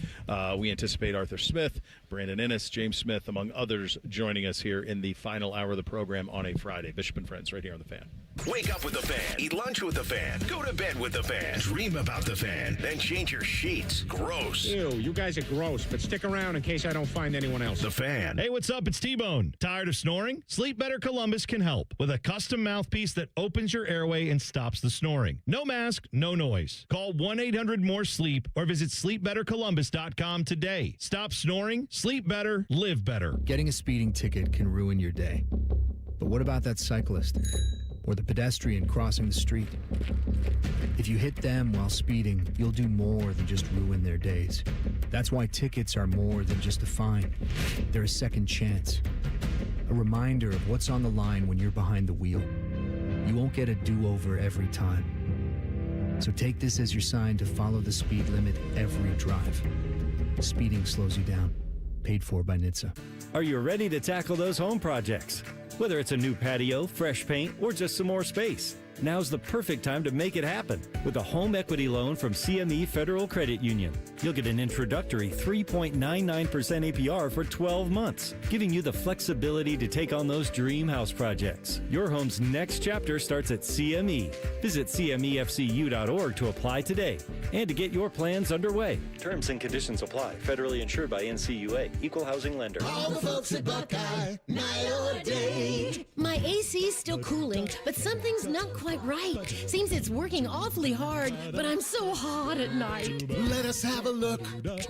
we anticipate Arthur Smith, Brandon Ennis, James Smith, among others, joining us here in the final hour of the program on a Friday. Bishop and Friends right here on The Fan. Wake up with The Fan. Eat lunch with The Fan. Go to bed with The Fan. Dream about The Fan. Then change your sheets. Gross. Ew, you guys are gross, but stick around in case I don't find anyone else. The Fan. Hey, what's up? It's T-Bone. Tired of snoring? Sleep Better Columbus can help with a custom mouthpiece that opens your airway and stops the snoring. No mask, no noise. Call 1-800-MORE-SLEEP or visit sleepbettercolumbus.com today. Stop snoring, sleep better, live better. Getting a speeding ticket can ruin your day. But what about that cyclist or the pedestrian crossing the street? If you hit them while speeding, you'll do more than just ruin their days. That's why tickets are more than just a fine. They're a second chance. A reminder of what's on the line when you're behind the wheel. You won't get a do-over every time. So take this as your sign to follow the speed limit every drive. Speeding slows you down. Paid for by NHTSA. Are you ready to tackle those home projects? Whether it's a new patio, fresh paint, or just some more space, now's the perfect time to make it happen with a home equity loan from CME Federal Credit Union. You'll get an introductory 3.99% APR for 12 months, giving you the flexibility to take on those dream house projects. Your home's next chapter starts at CME. Visit CMEFCU.org to apply today and to get your plans underway. Terms and conditions apply. Federally insured by NCUA. Equal housing lender. All the folks at Buckeye, night or day. My AC's still cooling, but something's not quite right. Seems it's working awfully hard, but I'm so hot at night. Let us have a look.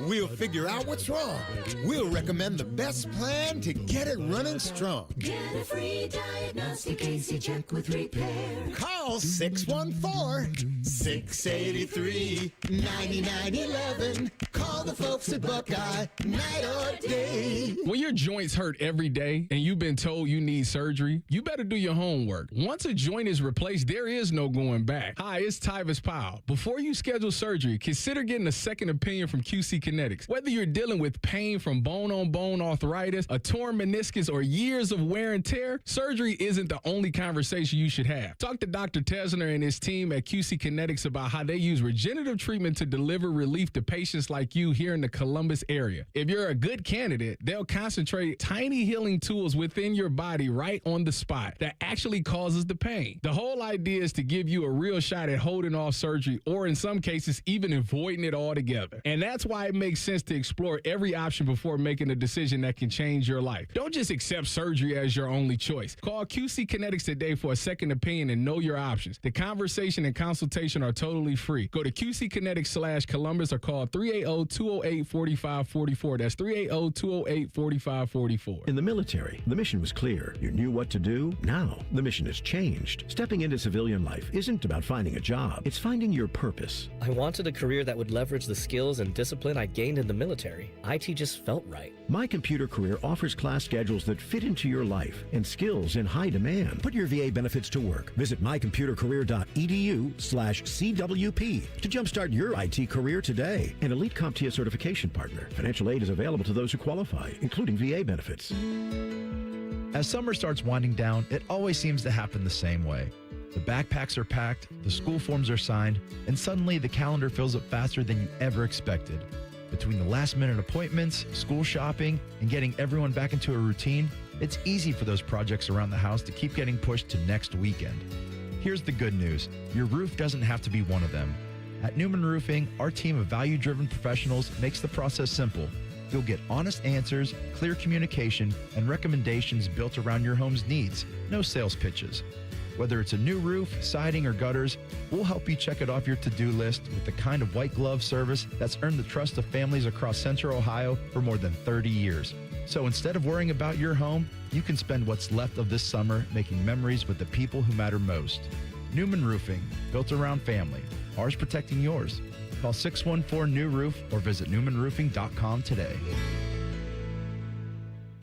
We'll figure out what's wrong. We'll recommend the best plan to get it running strong. Get a free diagnostic AC check with repair. Call 614-683-9911. Call the folks at Buckeye, night or day. When your joints hurt every day and you've been told you need surgery, you better do your homework. Once a joint is replaced, there is no going back. Hi, it's Tyvis Powell. Before you schedule surgery, consider getting a second opinion from QC Kinetics. Whether you're dealing with pain from bone-on-bone arthritis, a torn meniscus, or years of wear and tear, surgery isn't the only conversation you should have. Talk to Dr. Tesner and his team at QC Kinetics about how they use regenerative treatment to deliver relief to patients like you here in the Columbus area. If you're a good candidate, they'll concentrate tiny healing tools within your body right on the spot that actually causes the pain. The whole idea is to give you a real shot at holding off surgery, or in some cases, even avoiding it altogether. And that's why it makes sense to explore every option before making a decision that can change your life. Don't just accept surgery as your only choice. Call QC Kinetics today for a second opinion and know your options. The conversation and consultation are totally free. Go to QCKinetics/Columbus or call 380-208-4544. That's 380-208-4544. In the military, the mission was clear. You knew what to do. Now, the mission has changed. Stepping into civilian life isn't about finding a job. It's finding your purpose. I wanted a career that would leverage the skills and discipline I gained in the military. IT just felt right. My Computer Career offers class schedules that fit into your life and skills in high demand. Put your VA benefits to work. Visit mycomputercareer.edu/CWP to jumpstart your IT career today. An elite CompTIA certification partner. Financial aid is available to those who qualify, including VA benefits. As summer starts winding down, it always seems to happen the same way. The backpacks are packed, the school forms are signed, and suddenly the calendar fills up faster than you ever expected. Between the last-minute appointments, school shopping, and getting everyone back into a routine, it's easy for those projects around the house to keep getting pushed to next weekend. Here's the good news. Your roof doesn't have to be one of them. At Newman Roofing, our team of value-driven professionals makes the process simple. You'll get honest answers, clear communication, and recommendations built around your home's needs. No sales pitches. Whether it's a new roof, siding, or gutters, we'll help you check it off your to-do list with the kind of white glove service that's earned the trust of families across Central Ohio for more than 30 years. So instead of worrying about your home, you can spend what's left of this summer making memories with the people who matter most. Newman Roofing, built around family. Ours protecting yours. Call 614-NEW-ROOF or visit newmanroofing.com today.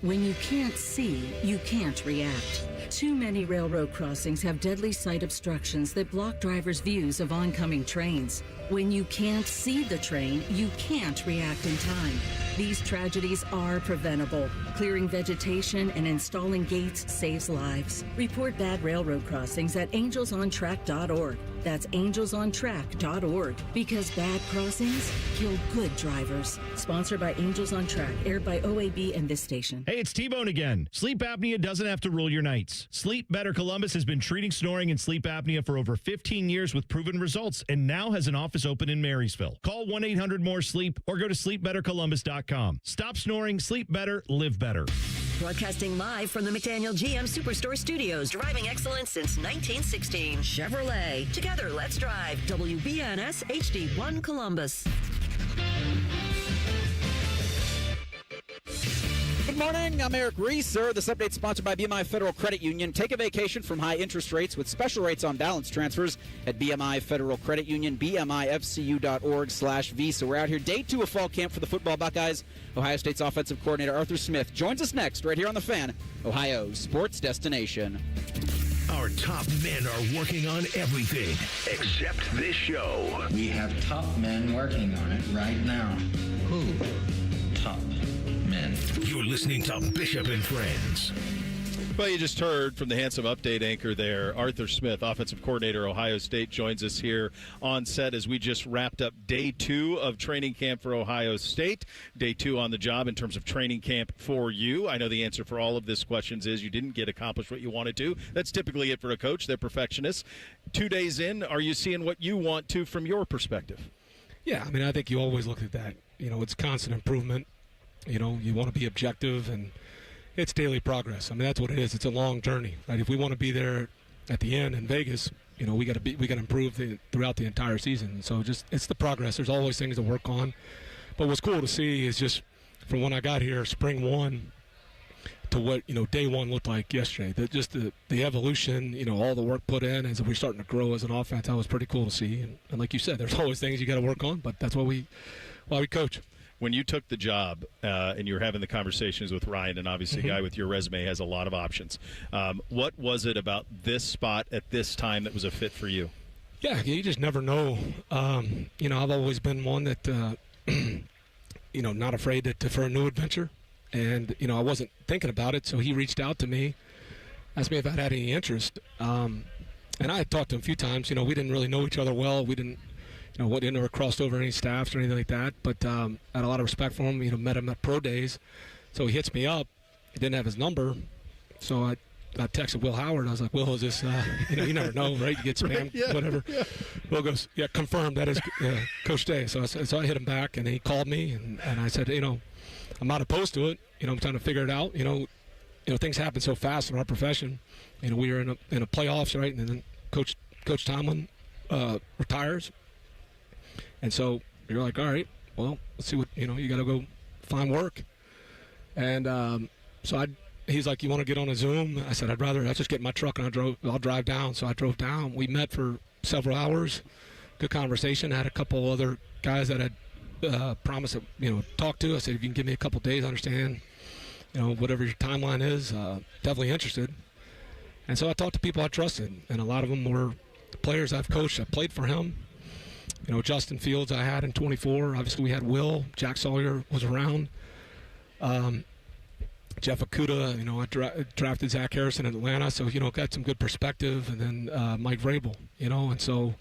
When you can't see, you can't react. Too many railroad crossings have deadly sight obstructions that block drivers' views of oncoming trains. When you can't see the train, you can't react in time. These tragedies are preventable. Clearing vegetation and installing gates saves lives. Report bad railroad crossings at angelsontrack.org. That's angelsontrack.org. Because bad crossings kill good drivers. Sponsored by Angels on Track, aired by OAB and this station. Hey, it's T-Bone again. Sleep apnea doesn't have to rule your nights. Sleep Better Columbus has been treating snoring and sleep apnea for over 15 years with proven results and now has an office open in Marysville. Call 1-800-MORE-SLEEP or go to sleepbettercolumbus.com. Stop snoring, sleep better, live better. Broadcasting live from the McDaniel GM Superstore Studios, driving excellence since 1916. Chevrolet. Together, let's drive. WBNS HD1 Columbus. Good morning. I'm Eric Reeser. This update sponsored by BMI Federal Credit Union. Take a vacation from high interest rates with special rates on balance transfers at BMI Federal Credit Union, bmifcu.org/Visa. We're out here day 2 of fall camp for the football Buckeyes. Ohio State's offensive coordinator Arthur Smith joins us next right here on The Fan, Ohio's sports destination. Our top men are working on everything except this show. We have top men working on it right now. Who? Top men. You're listening to Bishop and Friends. Well, you just heard from the handsome update anchor there, Arthur Smith, offensive coordinator, Ohio State, joins us here on set as we just wrapped up day 2 of training camp for Ohio State. Day 2 on the job in terms of training camp for you. I know the answer for all of this questions is you didn't get accomplished what you wanted to. That's typically it for a coach. They're perfectionists. 2 days in, are you seeing what you want to from your perspective? Yeah, I mean, I think you always look at that. You know, it's constant improvement. You know, you want to be objective, and it's daily progress. I mean, that's what it is. It's a long journey, right? If we want to be there at the end in Vegas, you know, we got to improve throughout the entire season. So it's the progress. There's always things to work on. But what's cool to see is just from when I got here, spring 1 to what, you know, day 1 looked like yesterday. The evolution, you know, all the work put in as we're starting to grow as an offense. That was pretty cool to see. And like you said, there's always things you got to work on, but that's why we coach. When you took the job and you were having the conversations with Ryan, and obviously a guy with your resume has a lot of options, what was it about this spot at this time that was a fit for you? Yeah, you just never know. You know, I've always been one that, you know, not afraid for a new adventure. And, you know, I wasn't thinking about it, so he reached out to me, asked me if I had any interest. And I had talked to him a few times. You know, we didn't really know each other well. We didn't never crossed over any staffs or anything like that. But I had a lot of respect for him. You know, met him at pro days. So he hits me up. He didn't have his number. So I texted Will Howard. I was like, Will, is this, you know, you never know, right? You get spam, whatever. Yeah. Will goes, yeah, confirmed. That is Coach Day. So I hit him back, and he called me. And I said, you know, I'm not opposed to it. You know, I'm trying to figure it out. You know, things happen so fast in our profession. You know, we were in a playoffs, right? And then Coach Tomlin retires. And so you're like, all right, well, let's see what, you know, you got to go find work. And he's like, you want to get on a Zoom? I said, I'll just get in my truck and I'll drive down. So I drove down. We met for several hours. Good conversation. I had a couple other guys that had promised to, you know, talk to. I said, if you can give me a couple days, I understand, you know, whatever your timeline is, definitely interested. And so I talked to people I trusted, and a lot of them were players I've coached. I played for him. You know, Justin Fields I had in 24. Obviously, we had Will. Jack Sawyer was around. Jeff Okudah, you know, I drafted Zach Harrison in Atlanta, so, you know, got some good perspective. And then Mike Vrabel, you know. And so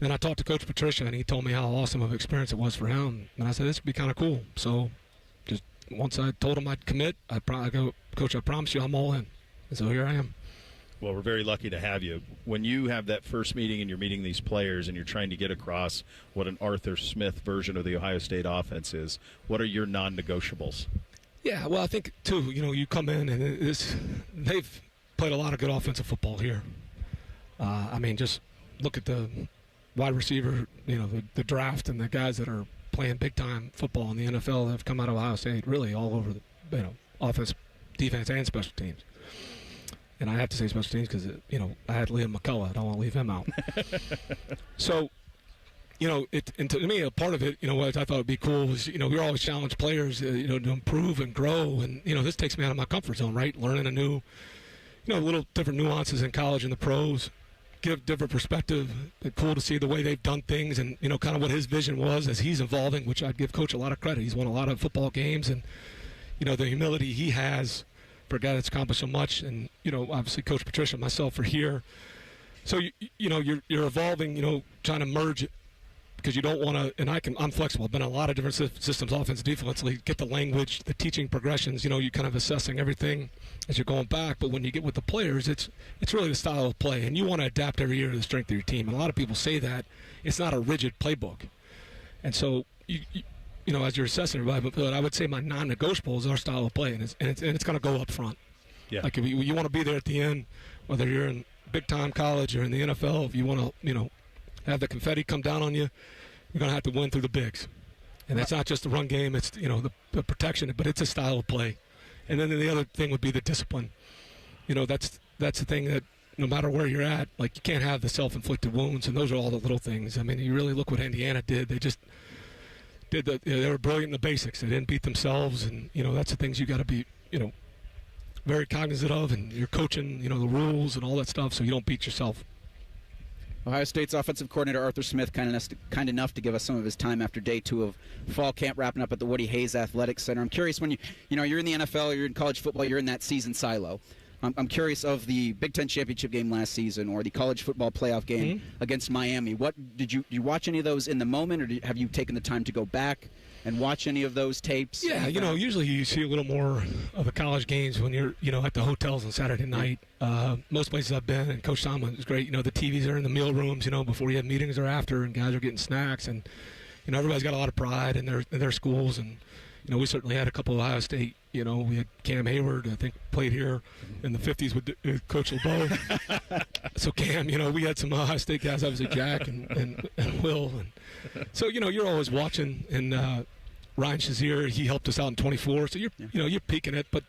then I talked to Coach Patricia, and he told me how awesome of an experience it was for him. And I said, this would be kind of cool. So just once I told him I'd commit, I go, Coach, I promise you I'm all in. And so here I am. Well, we're very lucky to have you. When you have that first meeting and you're meeting these players and you're trying to get across what an Arthur Smith version of the Ohio State offense is, what are your non-negotiables? Yeah, well, I think, too, you know, you come in and they've played a lot of good offensive football here. I mean, just look at the wide receiver, you know, the draft and the guys that are playing big-time football in the NFL that have come out of Ohio State, really all over the, you know, offense, defense, and special teams. And I have to say special teams because, you know, I had Liam McCullough. I don't want to leave him out. So, you know, and to me, a part of it, you know, what I thought would be cool was, you know, we always challenge players, you know, to improve and grow. And, you know, this takes me out of my comfort zone, right? Learning a new, you know, little different nuances in college and the pros. give different perspective. It's cool to see the way they've done things and, kind of what his vision was as he's evolving, which I'd give Coach a lot of credit. He's won a lot of football games, and, the humility he has for a guy that's accomplished so much. And, obviously Coach Patricia and myself are here. So, you're evolving, trying to merge it because you don't want to, and I'm flexible. I've been in a lot of different systems, offense, defensively, get the language, the teaching progressions, you're kind of assessing everything as you're going back. But when you get with the players, it's really the style of play, and you want to adapt every year to the strength of your team. And a lot of people say that it's not a rigid playbook. And so, as you're assessing everybody, but I would say my non-negotiable is our style of play, and it's going to go up front. Yeah. Like if you want to be there at the end, whether you're in big-time college or in the NFL, if you want to, have the confetti come down on you, you're going to have to win through the bigs. And that's not just the run game, it's, the protection, but it's a style of play. And then the other thing would be the discipline. That's the thing that no matter where you're at, like you can't have the self-inflicted wounds, and those are all the little things. I mean, you really look what Indiana did. They just they were brilliant in the basics. They didn't beat themselves, and, that's the things you got to be, very cognizant of, and you're coaching, the rules and all that stuff, so you don't beat yourself. Ohio State's offensive coordinator Arthur Smith kind enough to give us some of his time after day 2 of fall camp wrapping up at the Woody Hayes Athletic Center. I'm curious, when you're in the NFL, you're in college football, you're in that season silo. I'm curious of the Big Ten championship game last season or the college football playoff game against Miami. What did you watch any of those in the moment, or have you taken the time to go back and watch any of those tapes? Yeah, usually you see a little more of the college games when you're, at the hotels on Saturday night. Most places I've been, and Coach Tomlin is great. The TVs are in the meal rooms, before you have meetings or after, and guys are getting snacks, and everybody's got a lot of pride in their schools, and we certainly had a couple of Ohio State. We had Cam Hayward, I think, played here in the 50s with Coach LeBeau. So Cam, we had some Ohio State guys, obviously Jack and Will. And so, you're always watching. And Ryan Shazier, he helped us out in 24. So you're peeking it. But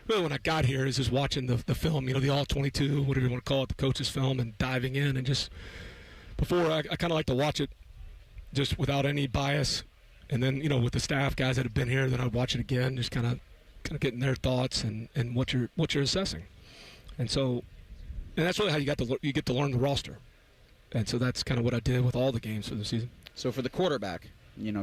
really when I got here is just watching the film, the All-22, whatever you want to call it, the coach's film, and diving in. And just before, I kind of like to watch it just without any bias. And then, with the staff guys that have been here, then I'd watch it again, just kind of getting their thoughts and what you're assessing. And so, and that's really how you get to learn the roster. And so that's kind of what I did with all the games for the season. So for the quarterback,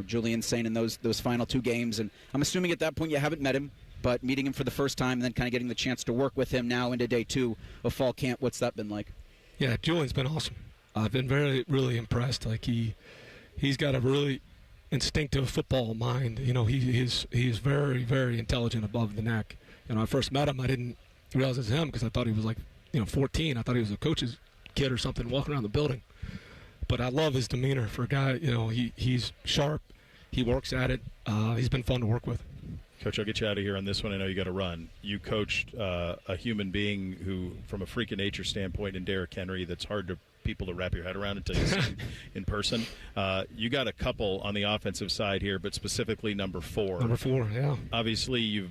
Julian Saint in those final 2 games, and I'm assuming at that point you haven't met him, but meeting him for the first time and then kind of getting the chance to work with him now into day 2 of fall camp, what's that been like? Yeah, Julian's been awesome. I've been really impressed. Like he's got a really instinctive football mind. He is very, very intelligent above the neck. I first met him, I didn't realize it was him because I thought he was 14. I thought he was a coach's kid or something walking around the building. But I love his demeanor for a guy. He's sharp. He works at it. He's been fun to work with. Coach, I'll get you out of here on this one. I know you got to run. You coached a human being who, from a freak of nature standpoint, in Derrick Henry, that's hard to people to wrap your head around until you see him in person. You got a couple on the offensive side here, but specifically number 4. Number 4, yeah. Obviously,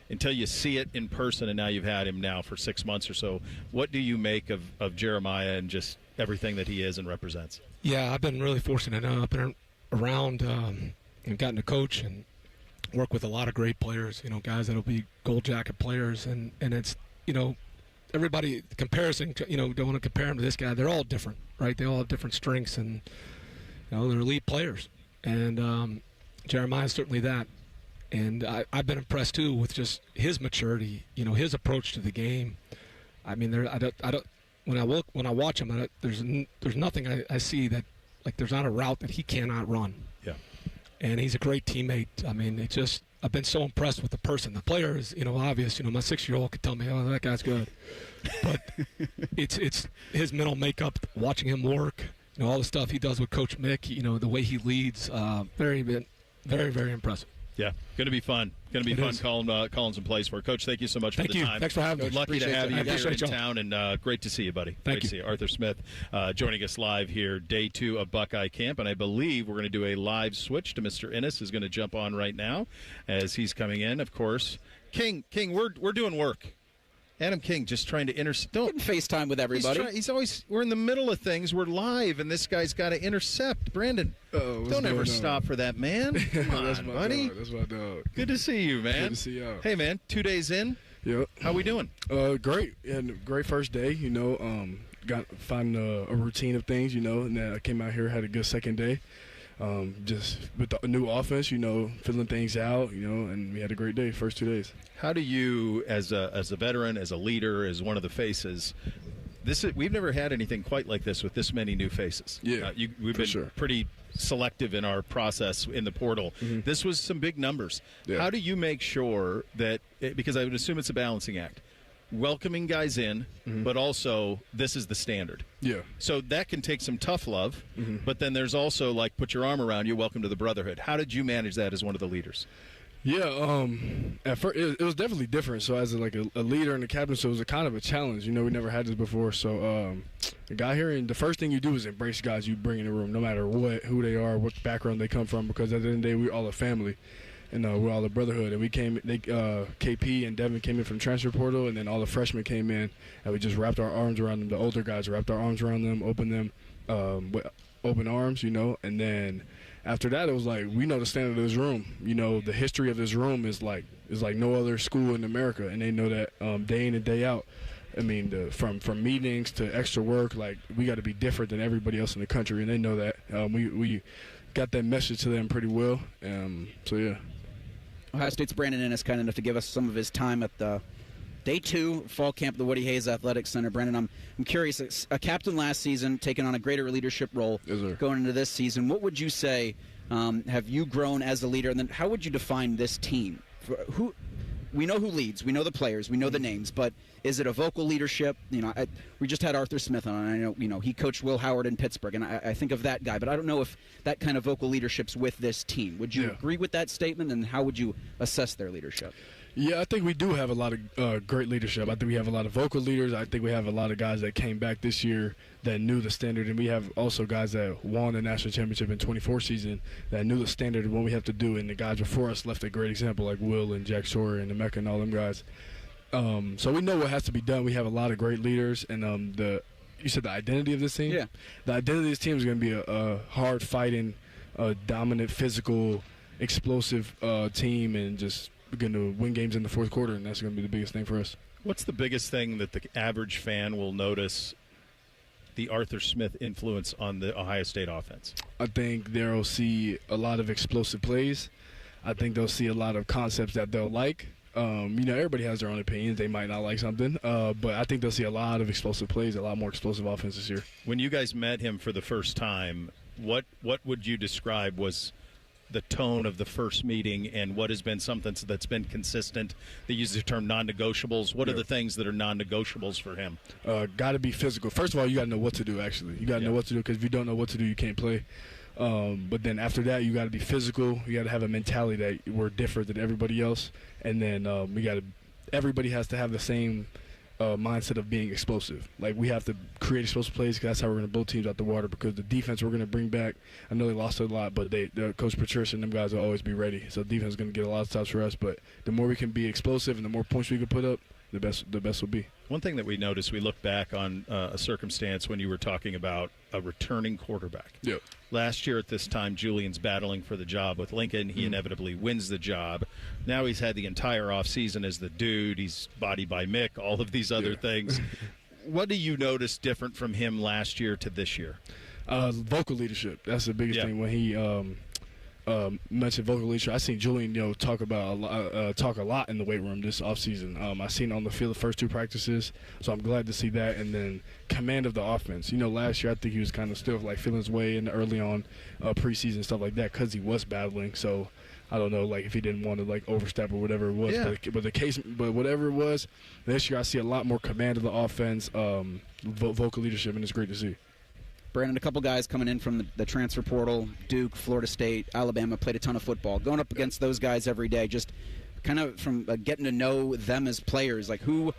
until you see it in person, and now you've had him now for 6 months or so, what do you make of Jeremiah and just everything that he is and represents? Yeah, I've been really fortunate. I've been around and gotten to coach and work with a lot of great players, guys that'll be gold jacket players. And it's, everybody, comparison, don't want to compare them to this guy. They're all different, right? They all have different strengths, and, they're elite players. And Jeremiah's certainly that. And I've been impressed, too, with just his maturity, his approach to the game. I mean, I don't. When I watch him, there's nothing I see that, like, there's not a route that he cannot run. Yeah. And he's a great teammate. I mean, I've been so impressed with the person. The player is, obvious. My 6-year-old could tell me, oh, that guy's good. But it's his mental makeup, watching him work, all the stuff he does with Coach Mick, the way he leads, very, very impressive. Yeah, going to be fun. Going to be fun calling some plays for it. Coach, thank you so much for the time. Thanks for having me. Lucky to have you here in town, and great to see you, buddy. Thank you. To see you. Arthur Smith joining us live here, day 2 of Buckeye Camp, and I believe we're going to do a live switch to Mr. Ennis, is going to jump on right now as he's coming in, of course. King, we're doing work. Adam King just trying to intercept. Don't FaceTime with everybody. He's always. We're in the middle of things. We're live, and this guy's got to intercept. Brandon, don't ever stop for that, man. Come on, buddy. That's my dog. Good to see you, man. Good to see y'all. Hey, man. 2 days in. Yep. How we doing? Great. And great first day. find a routine of things, and then I came out here, had a good second day. Just with the new offense, filling things out, and we had a great day, first 2 days. How do you, as a veteran, as a leader, as one of the faces, we've never had anything quite like this with this many new faces. Yeah, we've been pretty selective in our process in the portal. Mm-hmm. This was some big numbers. Yeah. How do you make sure that, because I would assume it's a balancing act, welcoming guys in, but also this is the standard. Yeah. So that can take some tough love, but then there's also like put your arm around you, welcome to the brotherhood. How did you manage that as one of the leaders? Yeah, at first it was definitely different. So as a leader and a captain, so it was a kind of a challenge. We never had this before. So I got here, and the first thing you do is embrace guys you bring in the room, no matter who they are, what background they come from, because at the end of the day, we're all a family. And we're all a brotherhood. And KP and Devin came in from transfer portal, and then all the freshmen came in, and we just wrapped our arms around them. The older guys wrapped our arms around them, opened them with open arms, and then after that, it was like, we know the standard of this room. The history of this room is like no other school in America, and they know that day in and day out. I mean, from meetings to extra work, like, we got to be different than everybody else in the country, and they know that. We got that message to them pretty well. So, yeah. Ohio State's Brandon Ennis kind enough to give us some of his time at the Day 2 fall camp at the Woody Hayes Athletic Center. Brandon, I'm curious, a captain last season, taking on a greater leadership role going into this season. What would you say have you grown as a leader, and then how would you define this team? We know who leads, we know the players, we know the names, but is it a vocal leadership? We just had Arthur Smith on, and I know he coached Will Howard in Pittsburgh, and I think of that guy, but I don't know if that kind of vocal leadership's with this team. Would you agree with that statement, and how would you assess their leadership? Yeah, I think we do have a lot of great leadership. I think we have a lot of vocal leaders. I think we have a lot of guys that came back this year that knew the standard, and we have also guys that won the national championship in 24 season that knew the standard of what we have to do, and the guys before us left a great example, like Will and Jack Shore and Emeka and all them guys. So we know what has to be done. We have a lot of great leaders, and you said the identity of this team? Yeah. The identity of this team is going to be a hard-fighting, dominant, physical, explosive team, and just going to win games in the fourth quarter, and that's going to be the biggest thing for us. What's the biggest thing that the average fan will notice the Arthur Smith influence on the Ohio State offense? I think they'll see a lot of explosive plays. I think they'll see a lot of concepts that they'll like. Everybody has their own opinions. They might not like something, but I think they'll see a lot of explosive plays, a lot more explosive offense this year. When you guys met him for the first time, what would you describe was the tone of the first meeting, and what has been something that's been consistent? They use the term non-negotiables. What are the things that are non-negotiables for him? Got to be physical. First of all, you got to know what to do, actually. You got to know what to do, because if you don't know what to do, you can't play. But then after that, you got to be physical. You got to have a mentality that we're different than everybody else. And then everybody has to have the same mindset of being explosive. Like, we have to create explosive plays, because that's how we're going to blow teams out the water, because the defense we're going to bring back, I know they lost a lot, but Coach Patricia and them guys will always be ready. So defense is going to get a lot of stops for us. But the more we can be explosive and the more points we can put up, the best will be. One thing that we noticed, we look back on a circumstance when you were talking about a returning quarterback. Yep. Last year at this time, Julian's battling for the job with Lincoln. He inevitably wins the job. Now he's had the entire offseason as the dude. He's bodied by Mick, all of these other things. What do you notice different from him last year to this year? Vocal leadership. That's the biggest thing. When he mentioned vocal leadership, I seen Julian talk a lot in the weight room this offseason. I seen on the field the first 2 practices, so I'm glad to see that. And then command of the offense. Last year I think he was kind of still feeling his way in the early on preseason, stuff like that, because he was battling. So I don't know, if he didn't want to overstep or whatever it was. Yeah. But whatever it was, this year I see a lot more command of the offense, vocal leadership, and it's great to see. Brandon, a couple guys coming in from the transfer portal, Duke, Florida State, Alabama, played a ton of football. Going up against those guys every day, just kind of from getting to know them as players, who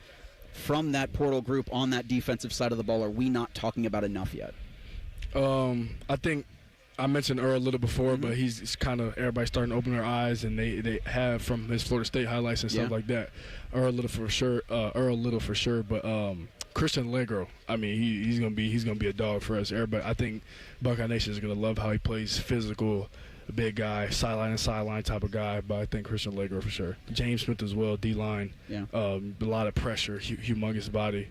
from that portal group on that defensive side of the ball are we not talking about enough yet? I think I mentioned Earl a little before, but he's kind of, everybody's starting to open their eyes, and they have from his Florida State highlights and stuff like that. Earl Little for sure, but Christian Allegro, I mean, he's gonna be a dog for us. Everybody, I think Buckeye Nation is gonna love how he plays, physical, a big guy, sideline type of guy. But I think Christian Allegro for sure. James Smith as well, D-line. Yeah. A lot of pressure, humongous body.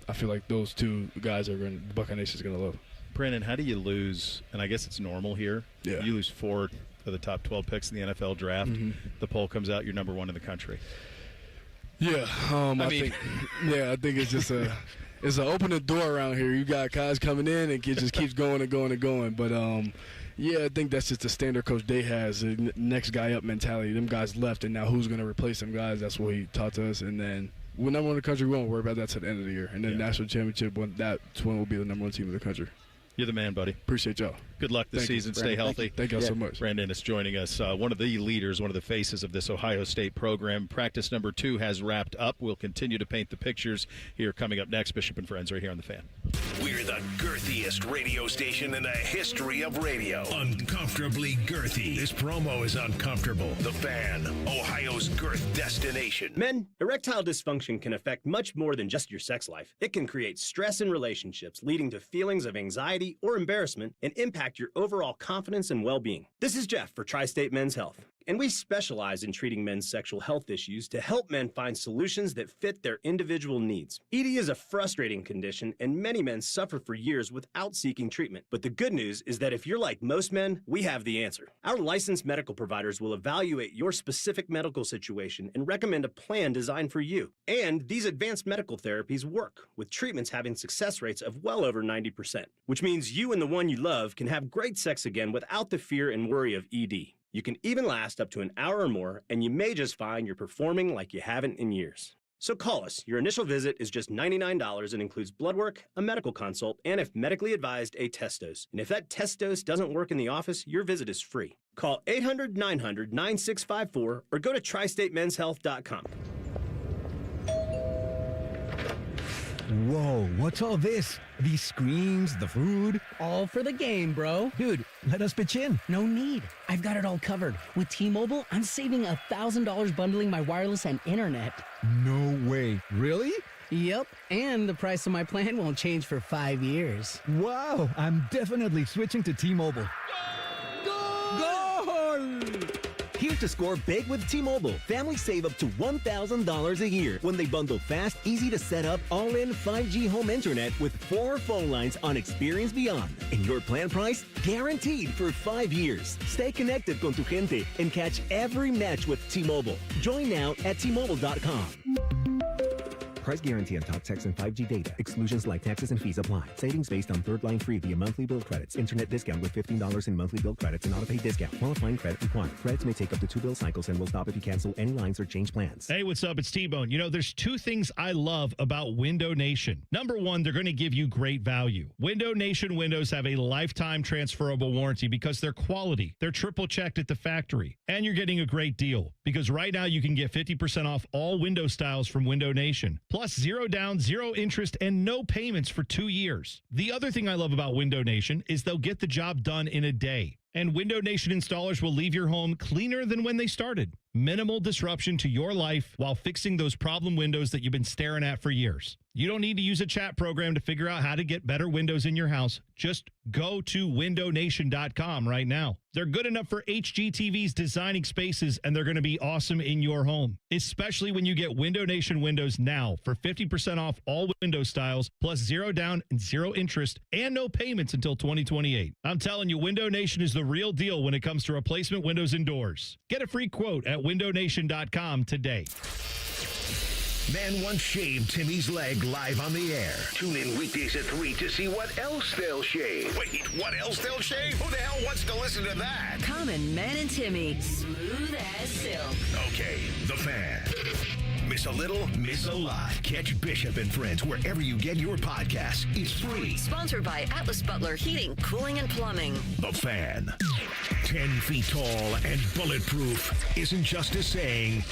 I feel like those two guys the Buckeye Nation is going to love. Brandon, how do you lose, and I guess it's normal here, Yeah. you lose 4 of the top 12 picks in the NFL draft. The poll comes out, you're number 1 in the country. Yeah, I think it's just it's an opening door around here. You got guys coming in, and it just keeps going and going and going. But yeah, I think that's just the standard Coach Day has, the next guy up mentality. Them guys left, and now who's going to replace them guys? That's what he taught to us. And then we're number 1 in the country. We won't worry about that to the end of the year. And then national championship, that's when we'll be the number 1 team in the country. You're the man, buddy. Appreciate y'all. Good luck this season. Stay healthy. Thank you so much. Brandon is joining us, one of the leaders, one of the faces of this Ohio State program. Practice number 2 has wrapped up. We'll continue to paint the pictures here coming up next. Bishop and Friends right here on The Fan. We're the girthiest radio station in the history of radio. Uncomfortably girthy. This promo is uncomfortable. The Fan, Ohio's girth destination. Men, erectile dysfunction can affect much more than just your sex life. It can create stress in relationships, leading to feelings of anxiety or embarrassment, and impact your overall confidence and well-being. This is Jeff for Tri-State Men's Health, and we specialize in treating men's sexual health issues to help men find solutions that fit their individual needs. ED is a frustrating condition, and many men suffer for years without seeking treatment. But the good news is that if you're like most men, we have the answer. Our licensed medical providers will evaluate your specific medical situation and recommend a plan designed for you. And these advanced medical therapies work, with treatments having success rates of well over 90%, which means you and the one you love can have great sex again without the fear and worry of ED. You can even last up to an hour or more, and you may just find you're performing like you haven't in years. So call us. Your initial visit is just $99 and includes blood work, a medical consult, and if medically advised, a test dose. And if that test dose doesn't work in the office, your visit is free. Call 800-900-9654 or go to tristatemenshealth.com. Whoa, what's all this? These screens, the food? All for the game, bro. Dude, let us pitch in. No need. I've got it all covered. With T-Mobile, I'm saving $1,000 bundling my wireless and internet. No way. Really? Yep, and the price of my plan won't change for 5 years. Wow, I'm definitely switching to T-Mobile. Goal! Here's to score big with T-Mobile. Families save up to $1,000 a year when they bundle fast, easy to set up, all-in 5G home internet with 4 phone lines on Experience Beyond. And your plan price? Guaranteed for 5 years. Stay connected con tu gente and catch every match with T-Mobile. Join now at T-Mobile.com. Price guarantee on talk, text, and 5G data. Exclusions like taxes and fees apply. Savings based on third line free via monthly bill credits. Internet discount with $15 in monthly bill credits and auto-pay discount. Qualifying credit required. Credits may take up to 2 bill cycles and will stop if you cancel any lines or change plans. Hey, what's up? It's T-Bone. You know, there's 2 things I love about Window Nation. Number 1, they're going to give you great value. Window Nation windows have a lifetime transferable warranty because they're quality. They're triple checked at the factory. And you're getting a great deal because right now you can get 50% off all window styles from Window Nation. Plus 0 down, 0 interest, and no payments for 2 years. The other thing I love about Window Nation is they'll get the job done in a day. And Window Nation installers will leave your home cleaner than when they started. Minimal disruption to your life while fixing those problem windows that you've been staring at for years. You don't need to use a chat program to figure out how to get better windows in your house. Just go to windownation.com right now. They're good enough for HGTV's designing spaces, and they're going to be awesome in your home, especially when you get Window Nation windows now for 50% off all window styles, plus 0 down and 0 interest, and no payments until 2028. I'm telling you, Window Nation is the real deal when it comes to replacement windows and doors. Get a free quote at windownation.com today. Man once shaved Timmy's leg live on the air. Tune in weekdays at 3 to see what else they'll shave. Wait, what else they'll shave? Who the hell wants to listen to that? Common Man and Timmy, smooth as silk. Okay, The Fan. Miss a little, miss a lot. Catch Bishop and Friends wherever you get your podcasts. It's free. Sponsored by Atlas Butler Heating, Cooling, and Plumbing. The Fan. 10 feet tall and bulletproof isn't just a saying,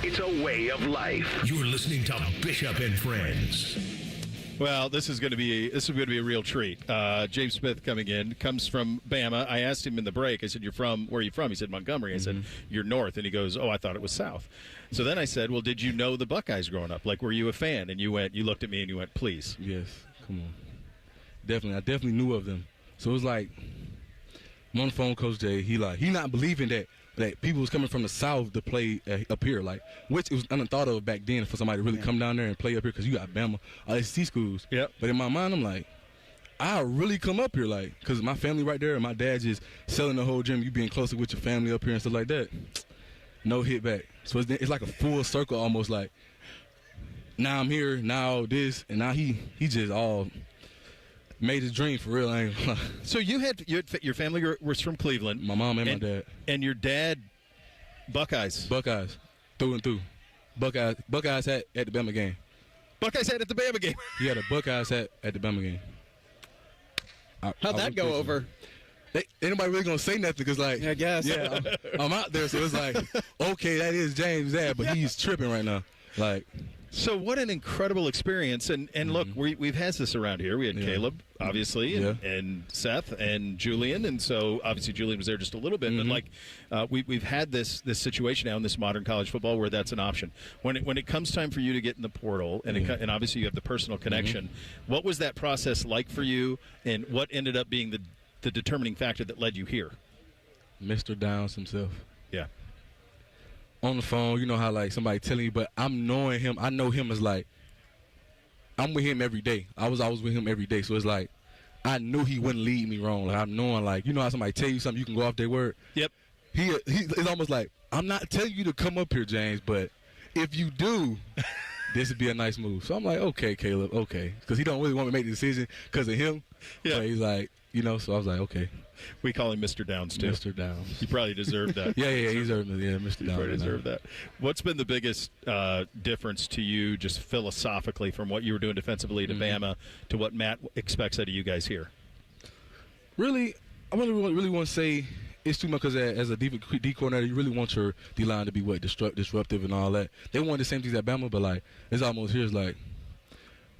it's a way of life. You're listening to Bishop and Friends. Well, this is going to be a real treat. James Smith coming in, comes from Bama. I asked him in the break, I said, where are you from? He said, Montgomery. I said, you're north. And he goes, oh, I thought it was south. So then I said, well, did you know the Buckeyes growing up? Like, were you a fan? And you looked at me and you went, please. Yes, come on. Definitely. I definitely knew of them. So it was like, I'm on the phone with Coach Day. He not believing that that people was coming from the South to play up here, like, which it was unthought of back then for somebody to really come down there and play up here because you got Bama, SEC schools. Yep. But in my mind, I'm like, I really come up here, like, because my family right there and my dad just selling the whole gym, you being closer with your family up here and stuff like that. No hit back. So it's like a full circle almost, like, now I'm here, now this, and now he just all made his dream for real. I ain't gonna lie. So you had your family was from Cleveland. My mom and my dad. And your dad, Buckeyes. Buckeyes, through and through. Buckeyes hat at the Bama game. Buckeyes hat at the Bama game. He had a Buckeyes hat at the Bama game. How'd that go over? Ain't nobody really gonna say nothing because, like, I guess. Yeah, I'm out there, so it's like, okay, that is James' dad, but he's tripping right now. Like, so what an incredible experience. And look, we've had this around here. We had Caleb, obviously, and Seth and Julian. And so obviously Julian was there just a little bit. But like we've had this situation now in this modern college football where that's an option. When it comes time for you to get in the portal, and and obviously you have the personal connection, what was that process like for you, and what ended up being the determining factor that led you here? Mr. Downs himself. Yeah. On the phone, you know how, like, somebody telling you, but I'm knowing him. I know him as, like, I'm with him every day. I was always with him every day. So it's like, I knew he wouldn't lead me wrong. Like, I'm knowing, like, you know how somebody tell you something, you can go off their word? Yep. It's almost like, I'm not telling you to come up here, James, but if you do, this would be a nice move. So I'm like, okay, Caleb, okay. Because he don't really want me to make the decision because of him. Yeah. But he's like, you know, so I was like, okay. We call him Mr. Downs, too. Mr. Downs. He probably deserved that. yeah, he deserved it. Yeah, Mr. Downs. He probably deserved that. What's been the biggest difference to you just philosophically from what you were doing defensively to Bama to what Matt expects out of you guys here? Really, I really want to say it's too much because as a D coordinator, you really want your D-line to be, disruptive and all that. They want the same things at Bama, but, like, it's almost here. It's like,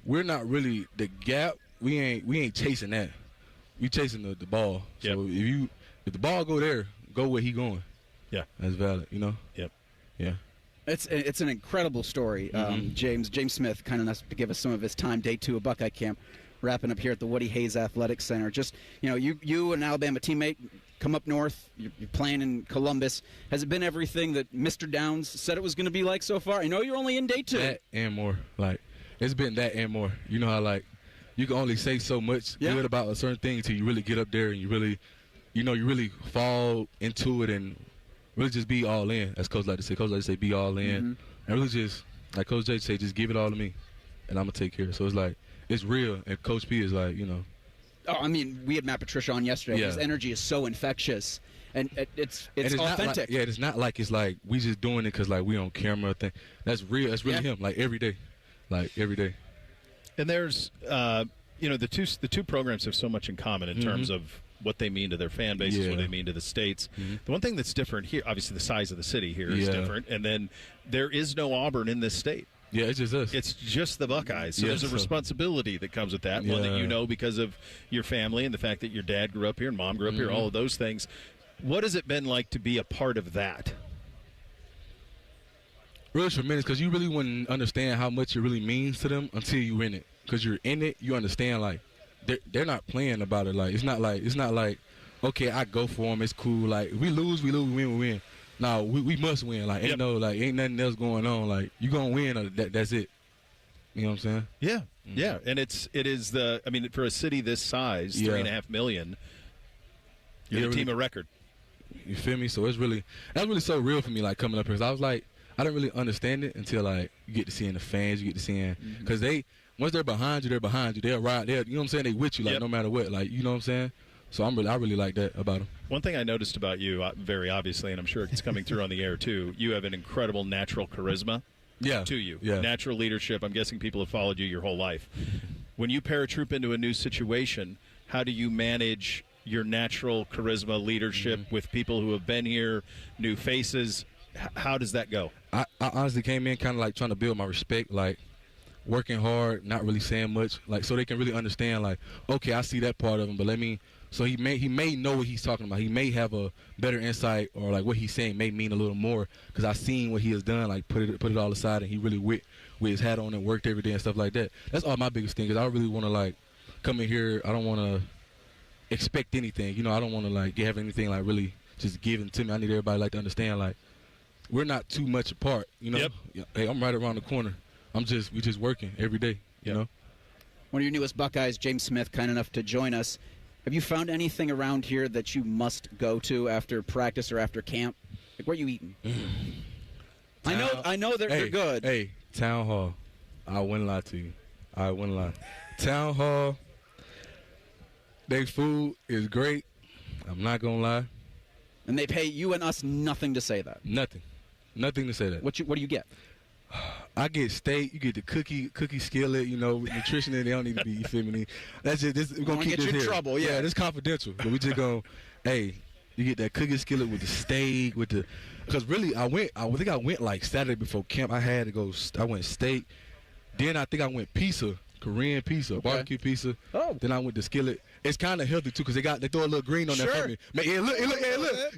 we're not really the gap. We ain't chasing that. We chasing the ball. So if the ball go there, go where he going. Yeah, that's valid. You know. Yep. Yeah. It's an incredible story. James Smith, kind enough to give us some of his time. Day 2 of Buckeye camp, wrapping up here at the Woody Hayes Athletic Center. Just, you know, you an Alabama teammate come up north. You're playing in Columbus. Has it been everything that Mr. Downs said it was going to be like so far? I know you're only in day 2. That and more. Like, it's been that and more. You know how, like, you can only say so much good about a certain thing until you really get up there and you really, you know, you really fall into it and really just be all in, as Coach like to say. Coach like to say be all in. And really just, like Coach J say, just give it all to me and I'm going to take care. So it's like, it's real. And Coach P is like, you know. Oh, I mean, we had Matt Patricia on yesterday. His energy is so infectious. And it's authentic. It's not like it's like we just doing it because, like, we on camera thing. That's real. That's really him. Like, every day. Like, every day. And there's, you know, the two programs have so much in common in terms of what they mean to their fan bases, what they mean to the states. The one thing that's different here, obviously the size of the city here is different, and then there is no Auburn in this state. Yeah, it's just us. It's just the Buckeyes. So there's a responsibility that comes with that, one that you know because of your family and the fact that your dad grew up here and mom grew up here, all of those things. What has it been like to be a part of that? Really tremendous, because you really wouldn't understand how much it really means to them until you're in it. Because you're in it, you understand, like, they're not playing about it. Like, it's not like, okay, I go for them, it's cool. Like, we lose, we win, we win. No, we must win. Like, ain't ain't nothing else going on. Like, you gonna win, or that's it. You know what I'm saying? Yeah, yeah. And it is I mean, for a city this size, 3.5 million, you're the team of record. You feel me? So that's really so real for me, like, coming up here. 'Cause I was like, I didn't really understand it until, like, you get to seeing the fans, you get to seeing, because once they're behind you, They'll ride, you know what I'm saying? They with you, like, no matter what, like, you know what I'm saying? So I really like that about them. One thing I noticed about you, very obviously, and I'm sure it's coming through on the air too, you have an incredible natural charisma to you. Yeah. Natural leadership. I'm guessing people have followed you your whole life. When you paratroop into a new situation, how do you manage your natural charisma leadership with people who have been here, new faces? How does that go? I honestly came in kind of like trying to build my respect, like working hard, not really saying much, like, so they can really understand, like, okay, I see that part of him, but so he may know what he's talking about. He may have a better insight, or like what he's saying may mean a little more, because I've seen what he has done, like put it all aside, and he really with his hat on and worked every day and stuff like that. That's all my biggest thing, is I really want to, like, come in here. I don't want to expect anything. You know, I don't want to, like, have anything, like, really just giving to me. I need everybody like to understand, like, we're not too much apart, you know? Yep. Hey, I'm right around the corner. We just working every day, you know? One of your newest Buckeyes, James Smith, kind enough to join us. Have you found anything around here that you must go to after practice or after camp? Like, where are you eating? I know they're good. Hey, Town Hall. I wouldn't lie to you. Town Hall, their food is great. I'm not going to lie. And they pay you and us nothing to say that. Nothing to say that. What do you get? I get steak. You get the cookie skillet. You know, with nutrition in it. They don't need to be. You feel me? That's just this. We're gonna keep this get you in here. trouble. Yeah, this confidential. But we just go. Hey, you get that cookie skillet with the steak Because really, I think I went like Saturday before camp. I had to go. I went steak. Then I think I went pizza, Korean pizza, barbecue pizza. Oh. Then I went to skillet. It's kind of healthy too, because they throw a little green on there for me. Man, look.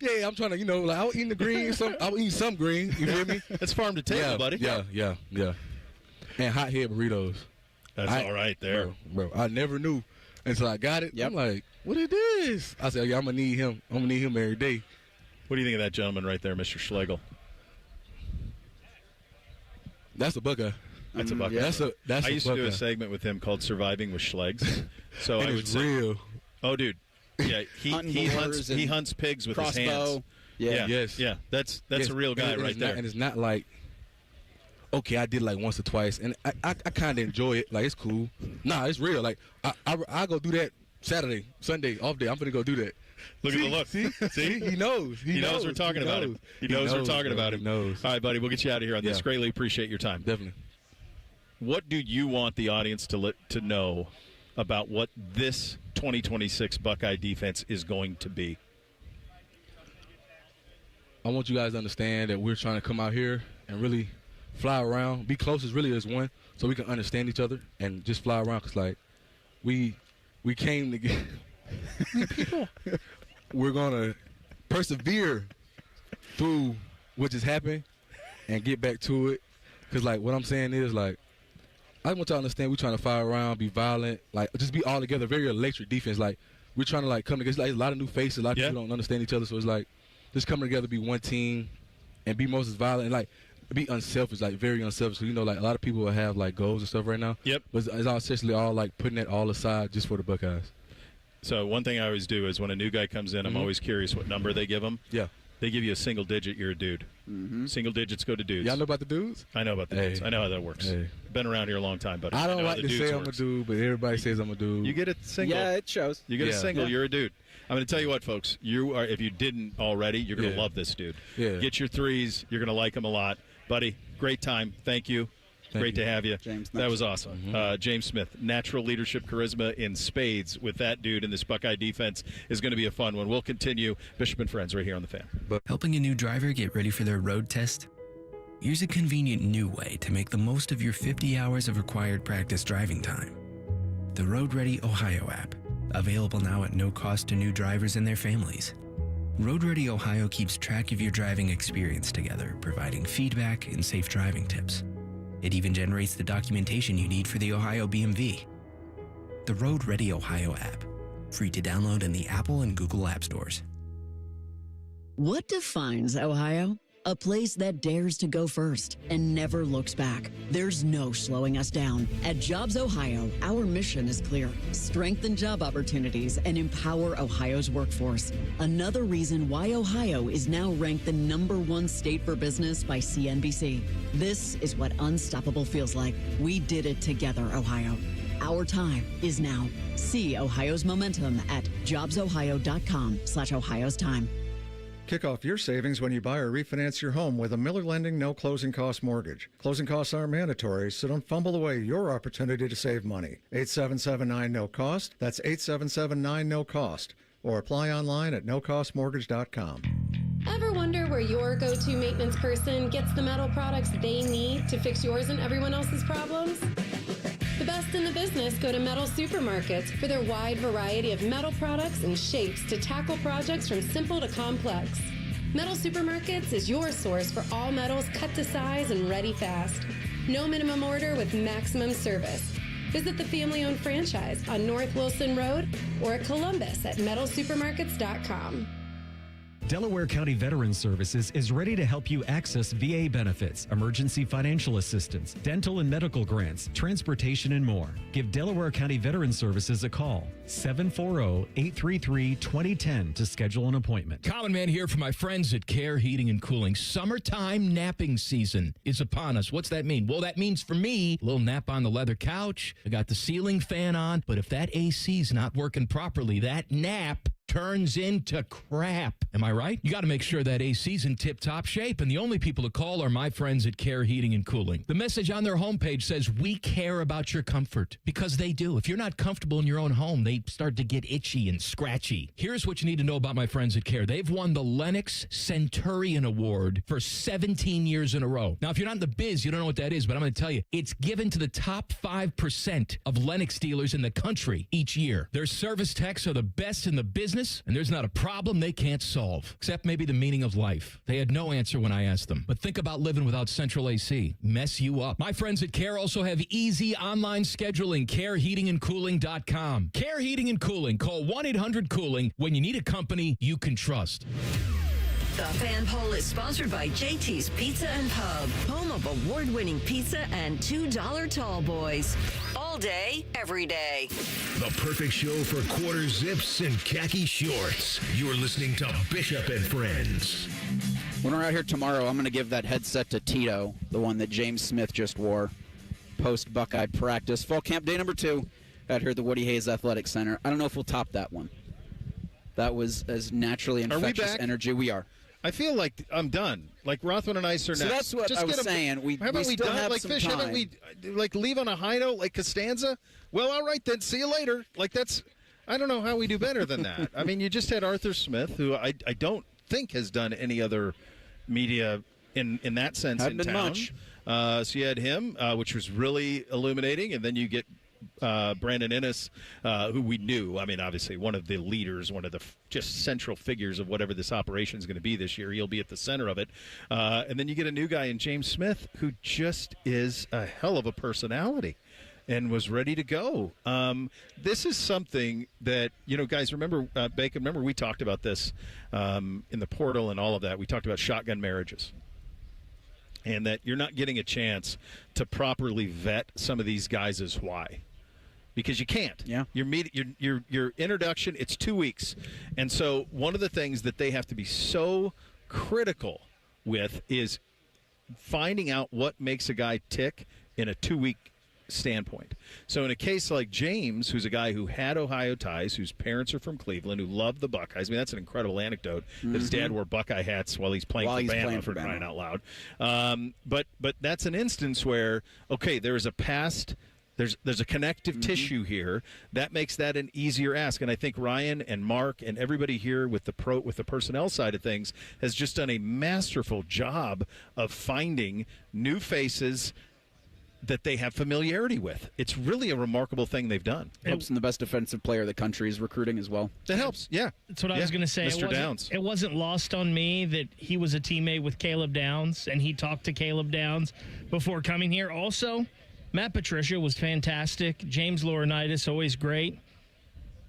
Yeah, I'm trying to, like, I was eating the green. I was eating some green. You feel me? It's farm to table, buddy. Yeah. And hot head burritos. That's all right there, bro. I never knew until I got it. Yep. I'm like, what is this? I said, yeah, I'm gonna need him. I'm gonna need him every day. What do you think of that gentleman right there, Mr. Schlegel? That's a Buckeye. That's a Buckeye. That's I used to do a segment with him called "Surviving with Schlegs." So I would say, real. Oh, dude. Yeah, he hunts pigs with his hands. Yeah. Yes. Yeah. That's a real guy right there. And it's not like, okay, I did like once or twice, and I kind of enjoy it. Like, it's cool. Nah, it's real. Like, I go do that Saturday, Sunday, off day. I'm gonna go do that. Look at the look. See? He knows. He knows we're talking about him. He knows we're talking about him. He knows. All right, buddy. We'll get you out of here on this. Greatly appreciate your time. Definitely. What do you want the audience to know about what this 2026 Buckeye defense is going to be? I want you guys to understand that we're trying to come out here and really fly around, be close as really as one, so we can understand each other and just fly around. Because, like, we came together. We're going to persevere through what just happened and get back to it. Because, like, what I'm saying is, like, I want y'all to understand we're trying to fire around, be violent, like, just be all together, very electric defense. Like, we're trying to, like, come together. It's like a lot of new faces. A lot of people don't understand each other. So it's like just coming together, be one team and be most as violent and, like, be unselfish, like, very unselfish. So, like, a lot of people will have, like, goals and stuff right now. Yep. But it's all essentially all, like, putting that all aside just for the Buckeyes. So one thing I always do is when a new guy comes in, I'm always curious what number they give him. Yeah. They give you a single digit, you're a dude. Mm-hmm. Single digits go to dudes. Y'all know about the dudes? I know about the dudes. I know how that works. Been around here a long time, but I don't like to say I'm a dude, but everybody says I'm a dude. You get a single. Yeah, it shows. You get a single, you're a dude. I'm going to tell you what, folks. You are, if you didn't already, you're going to love this dude. Yeah. Get your threes. You're going to like him a lot. Buddy, great time. Thank you. Great to have you. James, that was awesome. Mm-hmm. James Smith, natural leadership charisma in spades with that dude, and this Buckeye defense is going to be a fun one. We'll continue. Bishop and Friends right here on The Fan. Helping a new driver get ready for their road test? Here's a convenient new way to make the most of your 50 hours of required practice driving time. The Road Ready Ohio app, available now at no cost to new drivers and their families. Road Ready Ohio keeps track of your driving experience together, providing feedback and safe driving tips. It even generates the documentation you need for the Ohio BMV. The Road Ready Ohio app, free to download in the Apple and Google App Stores. What defines Ohio? A place that dares to go first and never looks back. There's no slowing us down. At Jobs Ohio, our mission is clear. Strengthen job opportunities and empower Ohio's workforce. Another reason why Ohio is now ranked the #1 state for business by CNBC. This is what unstoppable feels like. We did it together, Ohio. Our time is now. See Ohio's momentum at jobsohio.com/Ohio's time. Kick off your savings when you buy or refinance your home with a Miller Lending no closing cost mortgage. Closing costs are mandatory, so don't fumble away your opportunity to save money. 8779 no cost. That's 8779 no cost. Or apply online at nocostmortgage.com. Ever wonder where your go-to maintenance person gets the metal products they need to fix yours and everyone else's problems? The best in the business go to Metal Supermarkets for their wide variety of metal products and shapes to tackle projects from simple to complex. Metal Supermarkets is your source for all metals cut to size and ready fast. No minimum order with maximum service. Visit the family-owned franchise on North Wilson Road or at Columbus at metalsupermarkets.com. Delaware County Veterans Services is ready to help you access VA benefits, emergency financial assistance, dental and medical grants, transportation, and more. Give Delaware County Veterans Services a call, 740-833-2010 to schedule an appointment. Common Man here for my friends at Care Heating and Cooling. Summertime napping season is upon us. What's that mean? Well, that means for me, a little nap on the leather couch. I got the ceiling fan on, but if that AC's not working properly, that nap turns into crap. Am I right? You got to make sure that AC's in tip-top shape, and the only people to call are my friends at Care Heating and Cooling. The message on their homepage says, we care about your comfort, because they do. If you're not comfortable in your own home, they start to get itchy and scratchy. Here's what you need to know about my friends at Care. They've won the Lennox Centurion Award for 17 years in a row. Now, if you're not in the biz, you don't know what that is, but I'm going to tell you, it's given to the top 5% of Lennox dealers in the country each year. Their service techs are the best in the business, and there's not a problem they can't solve, except maybe the meaning of life. They had no answer when I asked them. But think about living without central AC. Mess you up. My friends at Care also have easy online scheduling, careheatingandcooling.com. Care Heating and Cooling. Call 1-800-COOLING when you need a company you can trust. The Fan Poll is sponsored by JT's Pizza and Pub, home of award-winning pizza and $2 tall boys. All day, every day. The perfect show for quarter zips and khaki shorts. You're listening to Bishop and Friends. When we're out here tomorrow, I'm going to give that headset to Tito, the one that James Smith just wore, post-Buckeye practice. Fall camp day number 2 out here at the Woody Hayes Athletic Center. I don't know if we'll top that one. That was as naturally infectious energy. We are. I feel like I'm done. Like Rothman and Ice are next. So that's what I was saying. Haven't we done like Fish? Haven't we like leave on a high note like Costanza? Well, all right then. See you later. Like that's. I don't know how we do better than that. I mean, you just had Arthur Smith, who I don't think has done any other media in that sense in town. Much. So you had him, which was really illuminating, and then you get Brandon Innes, who we knew, I mean, obviously one of the leaders, one of the just central figures of whatever this operation is going to be this year. He'll be at the center of it. And then you get a new guy in James Smith, who just is a hell of a personality and was ready to go. This is something that, guys, remember, Bacon, remember we talked about this in the portal and all of that. We talked about shotgun marriages. And that you're not getting a chance to properly vet some of these guys' why. Because you can't. Yeah. Your introduction, it's 2 weeks. And so one of the things that they have to be so critical with is finding out what makes a guy tick in a 2-week standpoint. So in a case like James, who's a guy who had Ohio ties, whose parents are from Cleveland, who loved the Buckeyes. I mean, that's an incredible anecdote that his dad wore Buckeye hats while he's playing for Bama, for crying out loud. But that's an instance where, okay, there is a past. There's a connective tissue here that makes that an easier ask, and I think Ryan and Mark and everybody here with the personnel side of things has just done a masterful job of finding new faces that they have familiarity with. It's really a remarkable thing they've done. Helps in the best defensive player of the country is recruiting as well. That helps, yeah. That's what I was going to say. Mr. Downs. It wasn't lost on me that he was a teammate with Caleb Downs, and he talked to Caleb Downs before coming here. Also, Matt Patricia was fantastic. James Laurinaitis, always great.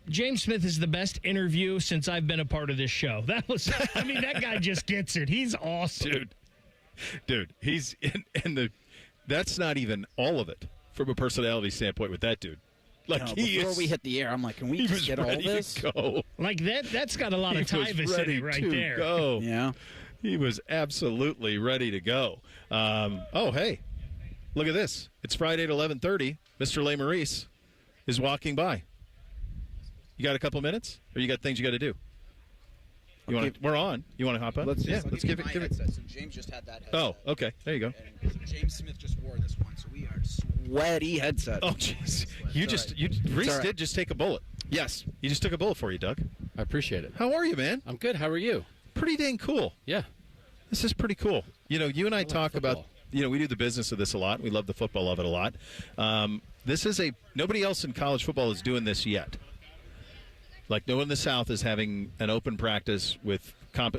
James Smith is the best interview since I've been a part of this show. That guy just gets it. He's awesome. Dude, he's that's not even all of it from a personality standpoint with that dude. Before we hit the air, I'm like, can we just get all this? Go. Like that's got a lot of Tyvus in it right there. Go. Yeah. He was absolutely ready to go. Hey, look at this. It's Friday at 11:30. Mr. LeMaurice is walking by. You got a couple minutes? Or you got things you got to do? We're on. You want to hop on? Let's give it. Headset. So James just had that headset. Oh, okay. There you go. And James Smith just wore this one, so we are sweaty headset. Oh, jeez. Reese did just take a bullet. Yes. He just took a bullet for you, Doug. I appreciate it. How are you, man? I'm good. How are you? Pretty dang cool. Yeah. This is pretty cool. You and I talk about, we do the business of this a lot. We love the football of it a lot. This is nobody else in college football is doing this yet. Like no one in the South is having an open practice with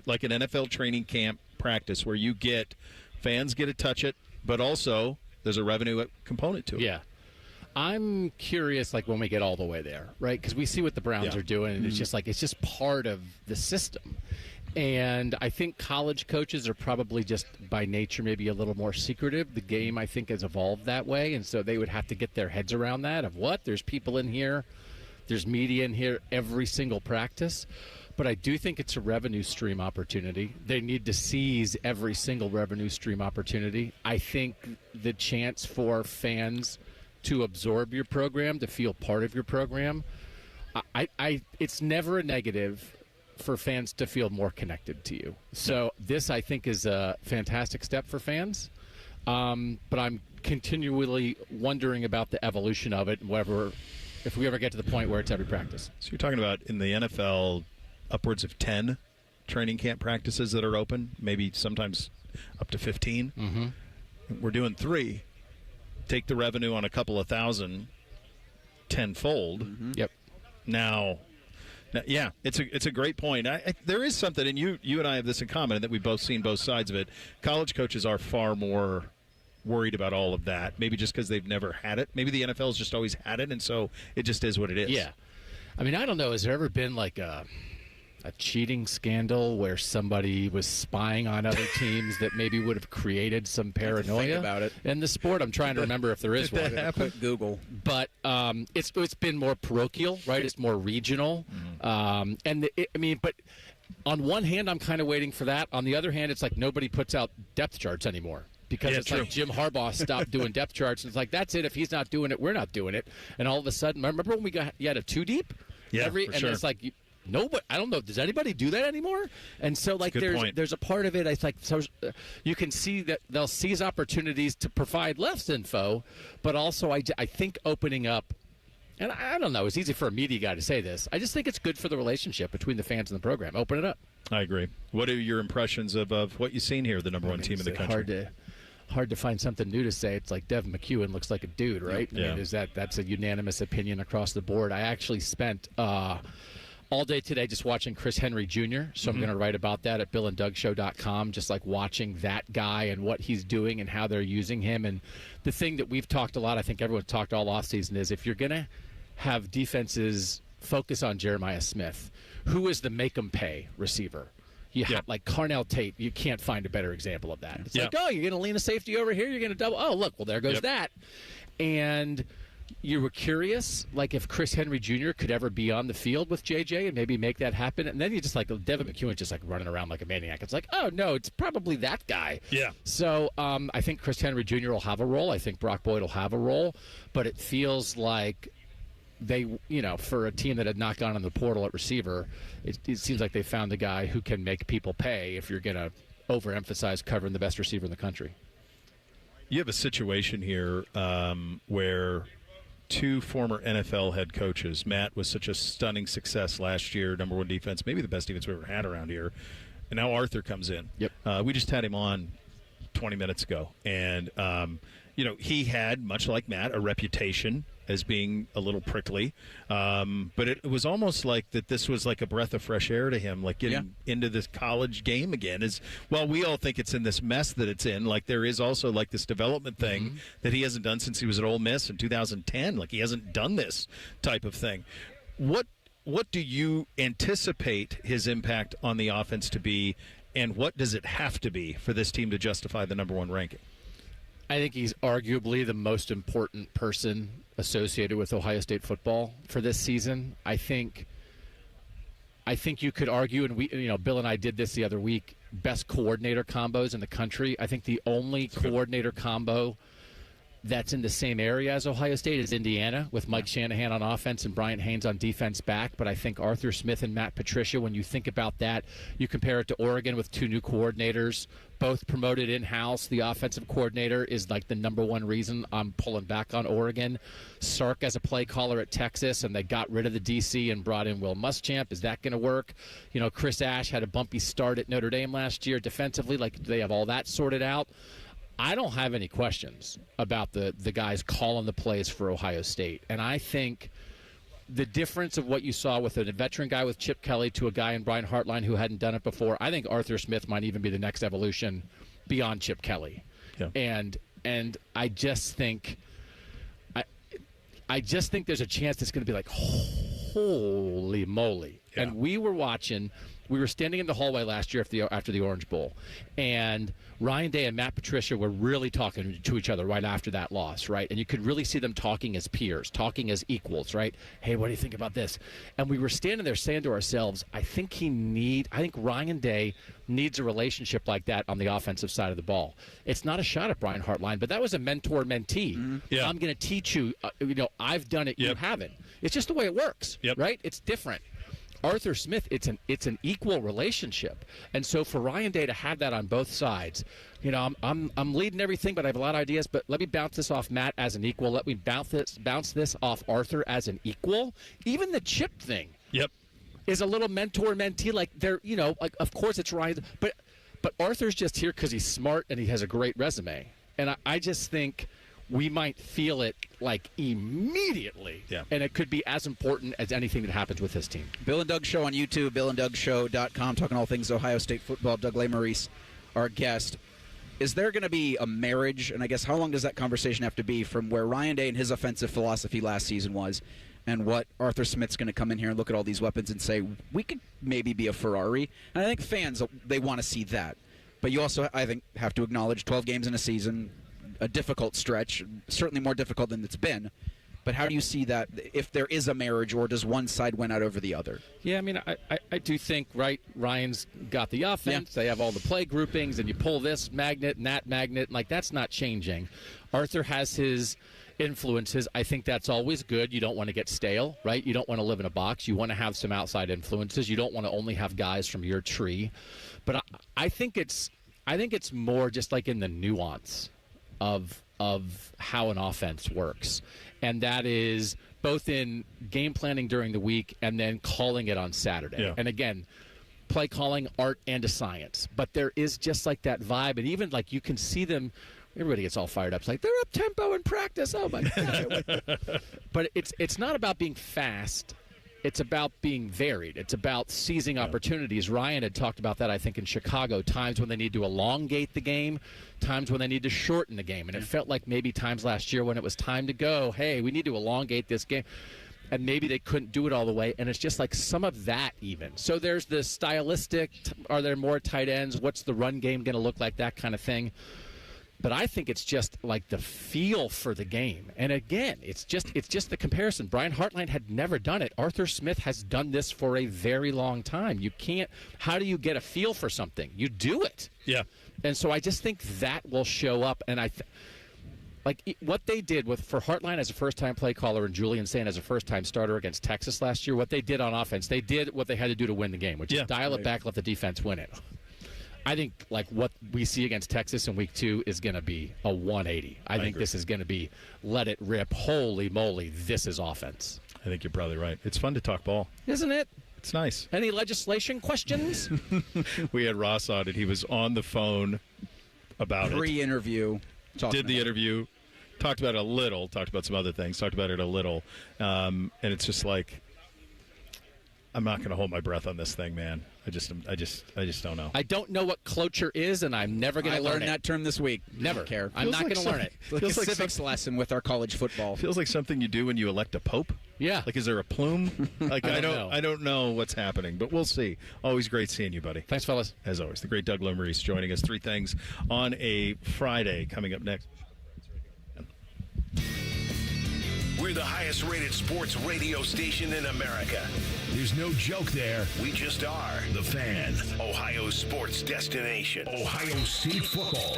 like an NFL training camp practice where fans get to touch it, but also there's a revenue component to it. Yeah. I'm curious, like, when we get all the way there, right? Because we see what the Browns are doing, and it's just part of the system. And I think college coaches are probably just by nature maybe a little more secretive. The game, I think, has evolved that way, and so they would have to get their heads around that of what? There's people in here, there's media in here every single practice. But I do think it's a revenue stream opportunity. They need to seize every single revenue stream opportunity. I think the chance for fans to absorb your program, to feel part of your program, it's never a negative for fans to feel more connected to you. So this, I think, is a fantastic step for fans. But I'm continually wondering about the evolution of it, if we ever get to the point where it's every practice. So you're talking about in the NFL, upwards of 10 training camp practices that are open, maybe sometimes up to 15. Mm-hmm. We're doing 3. Take the revenue on a couple of thousand, tenfold. Mm-hmm. Yep. Now, yeah, it's a great point. There is something, and you and I have this in common, that we've both seen both sides of it. College coaches are far more worried about all of that, maybe just because they've never had it. Maybe the NFL's just always had it, and so it just is what it is. Yeah. I mean, I don't know. Has there ever been like a cheating scandal where somebody was spying on other teams that maybe would have created some paranoia think about it in the sport? I'm trying to remember if there is one. Quick Google. But it's been more parochial, right? It's more regional. But on one hand, I'm kind of waiting for that. On the other hand, it's like nobody puts out depth charts anymore. Because it's like Jim Harbaugh stopped doing depth charts. And it's like, that's it. If he's not doing it, we're not doing it. And all of a sudden, remember when you had a 2-deep? Yeah, It's like, nobody, I don't know, does anybody do that anymore? And so, like, there's a part of it, it's like, so you can see that they'll seize opportunities to provide less info, but also I think opening up, and I don't know, it's easy for a media guy to say this, I just think it's good for the relationship between the fans and the program. Open it up. I agree. What are your impressions of what you've seen here, the number one team in the country? Hard to find something new to say. It's like Devin McEwen looks like a dude, right? Yeah. I mean, that's a unanimous opinion across the board. I actually spent all day today just watching Chris Henry Jr., so I'm going to write about that at BillAndDougShow.com, just like watching that guy and what he's doing and how they're using him. And the thing that we've talked a lot, I think everyone's talked all offseason, is if you're going to have defenses focus on Jeremiah Smith, who is the make-em-pay receiver? Like Carnell Tate, you can't find a better example of that. It's like, oh, you're going to lean a safety over here, you're going to double. Oh, look, well, there goes that. And you were curious, like, if Chris Henry Jr. could ever be on the field with JJ and maybe make that happen. And then you just, like, Devin McEwen just, like, running around like a maniac. It's like, oh, no, it's probably that guy. Yeah. So I think Chris Henry Jr. will have a role. I think Brock Boyd will have a role. But it feels like they, for a team that had not gone in the portal at receiver, it seems like they found a guy who can make people pay if you're going to overemphasize covering the best receiver in the country. You have a situation here where two former NFL head coaches, Matt was such a stunning success last year, number one defense, maybe the best defense we ever had around here, and now Arthur comes in. Yep. We just had him on 20 minutes ago, and he had, much like Matt, a reputation as being a little prickly, but it was almost like that this was like a breath of fresh air to him, like getting into this college game again. We all think it's in this mess that it's in, like there is also like this development thing that he hasn't done since he was at Ole Miss in 2010. Like he hasn't done this type of thing. What do you anticipate his impact on the offense to be, and what does it have to be for this team to justify the number one ranking? I think he's arguably the most important person associated with Ohio State football for this season. I think you could argue, and Bill and I did this the other week, best coordinator combos in the country. I think the only coordinator combo that's in the same area as Ohio State is Indiana, with Mike Shanahan on offense and Brian Haynes on defense back. But I think Arthur Smith and Matt Patricia, when you think about that, you compare it to Oregon with two new coordinators, both promoted in-house. The offensive coordinator is like the number one reason I'm pulling back on Oregon. Sark as a play caller at Texas, and they got rid of the DC and brought in Will Muschamp. Is that going to work? Chris Ash had a bumpy start at Notre Dame last year defensively. Like, do they have all that sorted out? I don't have any questions about the guys calling the plays for Ohio State. And I think the difference of what you saw with a veteran guy with Chip Kelly to a guy in Brian Hartline who hadn't done it before, I think Arthur Smith might even be the next evolution beyond Chip Kelly. Yeah. And I just think there's a chance it's going to be like, holy moly. And we were watching. We were standing in the hallway last year after the Orange Bowl, and Ryan Day and Matt Patricia were really talking to each other right after that loss, right? And you could really see them talking as peers, talking as equals, right? Hey, what do you think about this? And we were standing there saying to ourselves, I think Ryan Day needs a relationship like that on the offensive side of the ball. It's not a shot at Brian Hartline, but that was a mentor-mentee. I'm going to teach you. I've done it. You haven't. It's just the way it works, right? It's different. Arthur Smith, it's an equal relationship, and so for Ryan Day to have that on both sides, I'm leading everything, but I have a lot of ideas. But let me bounce this off Matt as an equal. Let me bounce this off Arthur as an equal. Even the chip thing, is a little mentor-mentee. Like they're, like of course it's Ryan, but Arthur's just here because he's smart and he has a great resume, and I just think we might feel it like immediately. And it could be as important as anything that happens with his team. Bill and Doug Show on YouTube, BillandDougShow.com, talking all things Ohio State football. Doug Lesmerises, our guest. Is there going to be a marriage, and I guess how long does that conversation have to be from where Ryan Day and his offensive philosophy last season was and what Arthur Smith's going to come in here and look at all these weapons and say, we could maybe be a Ferrari? And I think fans, they want to see that. But you also, I think, have to acknowledge 12 games in a season, a difficult stretch, certainly more difficult than it's been. But how do you see that, if there is a marriage, or does one side win out over the other? Yeah, I mean, I do think, right, Ryan's got the offense. They have all the play groupings, and you pull this magnet and that magnet. Like, that's not changing. Arthur has his influences. I think that's always good. You don't want to get stale, right? You don't want to live in a box. You want to have some outside influences. You don't want to only have guys from your tree. But I think it's more just like in the nuance of how an offense works, and that is both in game planning during the week and then calling it on Saturday. And again, play calling, art and a science, but there is just like that vibe, and even like you can see them. Everybody gets all fired up. It's like they're up tempo in practice. Oh my God! But it's not about being fast. It's about being varied. It's about seizing opportunities. Ryan had talked about that, I think, in Chicago, times when they need to elongate the game, times when they need to shorten the game. And it felt like maybe times last year when it was time to go, hey, we need to elongate this game. And maybe they couldn't do it all the way. And it's just like some of that even. So there's the stylistic, are there more tight ends? What's the run game going to look like? That kind of thing. But I think it's just like the feel for the game. And again, it's just the comparison. Brian Hartline had never done it. Arthur Smith has done this for a very long time. How do you get a feel for something? You do it. And so I just think that will show up. And what they did for Hartline as a first-time play caller and Julian Sand as a first-time starter against Texas last year, what they did on offense, they did what they had to do to win the game, which is dial it back, let the defense win it. I think like what we see against Texas in week 2 is going to be a 180. I think this is going to be let it rip. Holy moly, this is offense. I think you're probably right. It's fun to talk ball. Isn't it? It's nice. Any legislation questions? We had Ross on it. He was on the phone about Pre-interview. Did the interview. Talked about it a little. Talked about some other things. Talked about it a little. And it's just like, I'm not going to hold my breath on this thing, man. I just don't know. I don't know what cloture is, and I'm never going to learn it. I learned that term this week. Never. Care. I'm not going to learn it. Like a civics lesson with our college football. Feels like something you do when you elect a pope. Yeah. Like, is there a plume? Like, I don't know what's happening, but we'll see. Always great seeing you, buddy. Thanks, fellas. As always, the great Doug Lesmerises joining us. 3 things on a Friday coming up next. We're the highest-rated sports radio station in America. There's no joke there. We just are. The Fan, Ohio's sports destination. Ohio State football.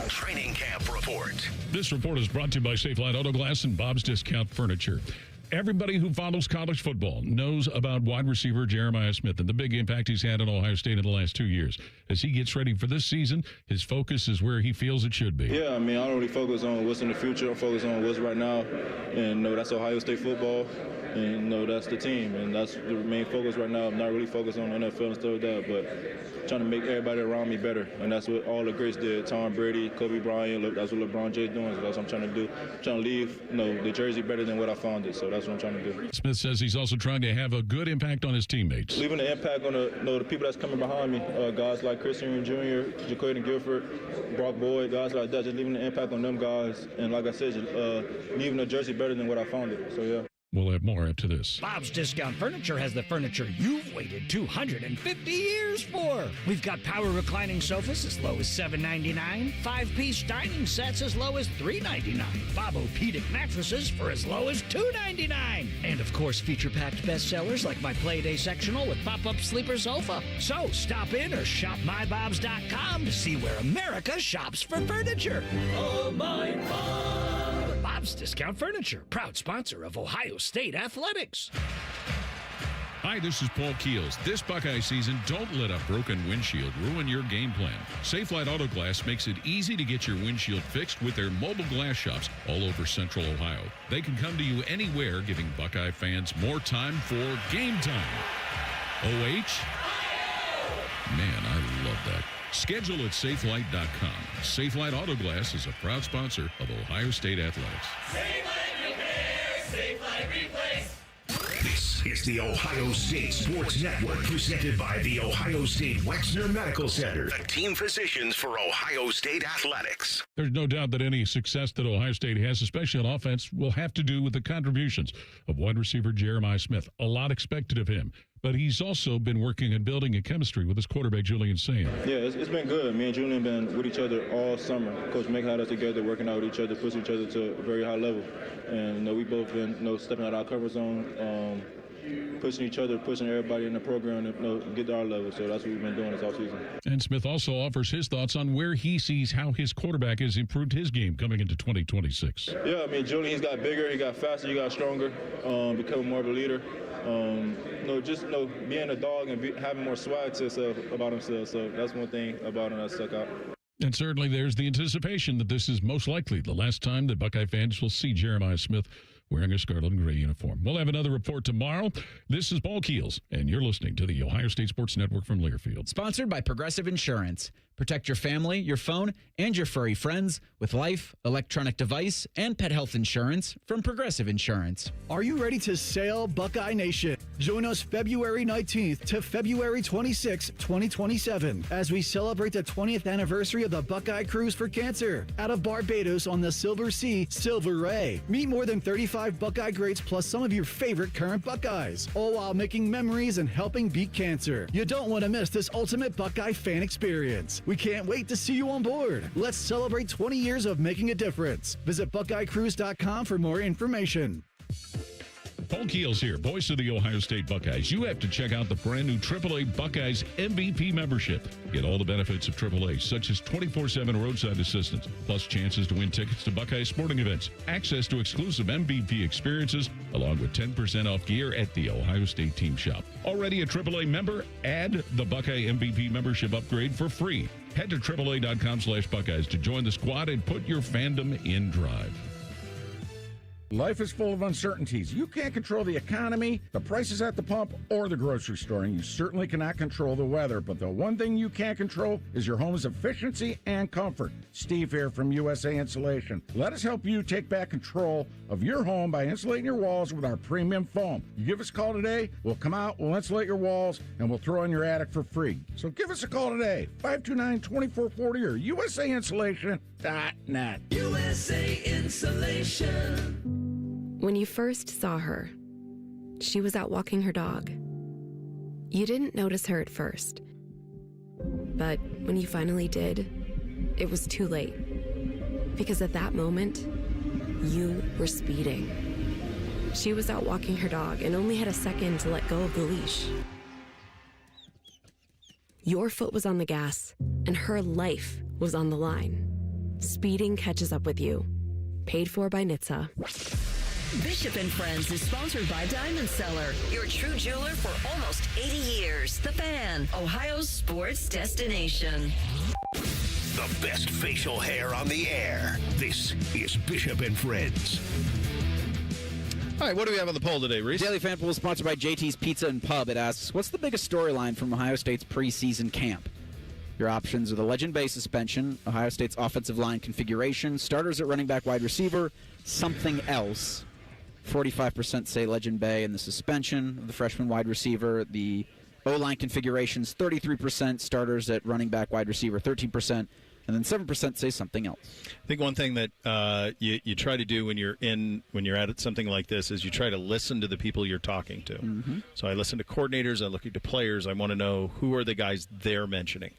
Training camp report. This report is brought to you by Safelite Auto Glass and Bob's Discount Furniture. Everybody who follows college football knows about wide receiver Jeremiah Smith and the big impact he's had at Ohio State in the last 2 years. As he gets ready for this season, his focus is where he feels it should be. Yeah, I mean, I don't really focus on what's in the future. I focus on what's right now. And that's Ohio State football. And that's the team. And that's the main focus right now. I'm not really focused on NFL and stuff like that, but trying to make everybody around me better. And that's what all the greats did. Tom Brady, Kobe Bryant, that's what LeBron James doing. So that's what I'm trying to do. I'm trying to leave the jersey better than what I found it. So that's what I'm trying to do. Smith says he's also trying to have a good impact on his teammates. Leaving an impact on the people that's coming behind me. Guys like Christian Jr., Jaquaden Guilford, Brock Boyd, guys like that. Just leaving an impact on them guys. And like I said, leaving the jersey better than what I found it. So, yeah. We'll have more after this. Bob's Discount Furniture has the furniture you've waited 250 years for. We've got power reclining sofas as low as $7.99, 5-piece dining sets as low as $3.99, Bob-O-Pedic mattresses for as low as $2.99, and of course feature-packed bestsellers like my Playday sectional with pop-up sleeper sofa. So stop in or shop mybobs.com to see where America shops for furniture. Oh, my Bob! Bob's Discount Furniture, proud sponsor of Ohio State Athletics. Hi, this is Paul Keels. This Buckeye season, don't let a broken windshield ruin your game plan. Safelite Auto Glass makes it easy to get your windshield fixed with their mobile glass shops all over Central Ohio. They can come to you anywhere, giving Buckeye fans more time for game time. OH? Man, I love that. Schedule at safelite.com. Safelite Auto Glass is a proud sponsor of Ohio State Athletics. Safelite Repair, Safelite Replace. This is the Ohio State Sports Network, presented by the Ohio State Wexner Medical Center, the team physicians for Ohio State Athletics. There's no doubt that any success that Ohio State has, especially on offense, will have to do with the contributions of wide receiver Jeremiah Smith. A lot expected of him. But he's also been working and building a chemistry with his quarterback, Julian Sayin. Yeah, it's been good. Me and Julian been with each other all summer. Coach Mick had us together, working out with each other, pushing each other to a very high level. And we both been stepping out our comfort zone, pushing each other, pushing everybody in the program to get to our level. So that's what we've been doing this offseason. And Smith also offers his thoughts on where he sees how his quarterback has improved his game coming into 2026. Yeah, I mean, Julian, he's got bigger, he got faster, he got stronger, becoming more of a leader. Being a dog and having more swag to himself about himself. So that's one thing about him that stuck out. And certainly there's the anticipation that this is most likely the last time that Buckeye fans will see Jeremiah Smith wearing a scarlet and gray uniform. We'll have another report tomorrow. This is Paul Keels, and you're listening to the Ohio State Sports Network from Learfield. Sponsored by Progressive Insurance. Protect your family, your phone, and your furry friends with life, electronic device, and pet health insurance from Progressive Insurance. Are you ready to sail, Buckeye Nation? Join us February 19th to February 26th, 2027, as we celebrate the 20th anniversary of the Buckeye Cruise for Cancer out of Barbados on the Silver Sea, Silver Ray. Meet more than 35 Buckeye greats plus some of your favorite current Buckeyes, all while making memories and helping beat cancer. You don't want to miss this ultimate Buckeye fan experience. We can't wait to see you on board. Let's celebrate 20 years of making a difference. Visit BuckeyeCruise.com for more information. Paul Keels here, voice of the Ohio State Buckeyes. You have to check out the brand new AAA Buckeyes MVP membership. Get all the benefits of AAA, such as 24/7 roadside assistance, plus chances to win tickets to Buckeye sporting events, access to exclusive MVP experiences, along with 10% off gear at the Ohio State team shop. Already a AAA member? Add the Buckeye MVP membership upgrade for free. Head to AAA.com/Buckeyes to join the squad and put your fandom in drive. Life is full of uncertainties. You can't control the economy, the prices at the pump, or the grocery store, and you certainly cannot control the weather. But the one thing you can control is your home's efficiency and comfort. Steve here from USA Insulation. Let us help you take back control of your home by insulating your walls with our premium foam. You give us a call today, we'll come out, we'll insulate your walls, and we'll throw in your attic for free. So give us a call today, 529-2440 or USAinsulation.net. USA Insulation. When you first saw her, she was out walking her dog. You didn't notice her at first. But when you finally did, it was too late. Because at that moment, you were speeding. She was out walking her dog and only had a second to let go of the leash. Your foot was on the gas, and her life was on the line. Speeding catches up with you. Paid for by NHTSA. Bishop and Friends is sponsored by Diamond Seller, your true jeweler for almost 80 years. The Fan, Ohio's sports destination. The best facial hair on the air. This is Bishop and Friends. All right, what do we have on the poll today, Reese? Daily Fan Poll is sponsored by JT's Pizza and Pub. It asks, what's the biggest storyline from Ohio State's preseason camp? Your options are the Legend Bay suspension, Ohio State's offensive line configuration, starters at running back, wide receiver, something else. 45% say Legend Bay and the suspension of the freshman wide receiver. The O-line configurations, 33%. Starters at running back, wide receiver, 13%. and then 7% say something else. I think one thing that you try to do when you're at something like this is you try to listen to the people you're talking to. Mm-hmm. So I listen to coordinators, I look at the players, I want to know who are the guys they're mentioning.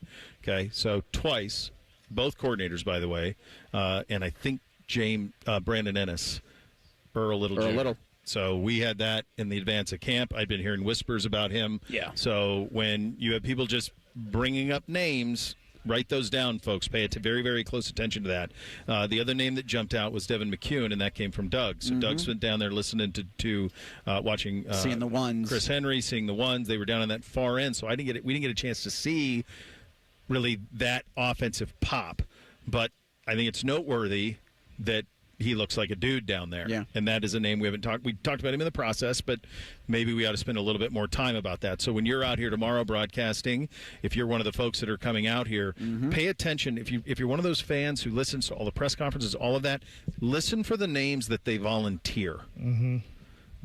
Okay, so twice, both coordinators, by the way, and I think Brandon Ennis, Earl Little. So we had that in the advance of camp. I've been hearing whispers about him. Yeah. So when you have people just bringing up names, write those down, folks. Pay very, very close attention to that. The other name that jumped out was Devin McCune, and that came from Doug. So Doug's been down there listening to watching, seeing the ones, Chris Henry, seeing the ones. They were down on that far end, so we didn't get a chance to see really that offensive pop. But I think it's noteworthy that he looks like a dude down there. Yeah. And that is a name we talked about him in the process, but maybe we ought to spend a little bit more time about that. So when you're out here tomorrow broadcasting, if you're one of the folks that are coming out here, pay attention. If you're one of those fans who listens to all the press conferences, all of that, listen for the names that they volunteer. Mm-hmm.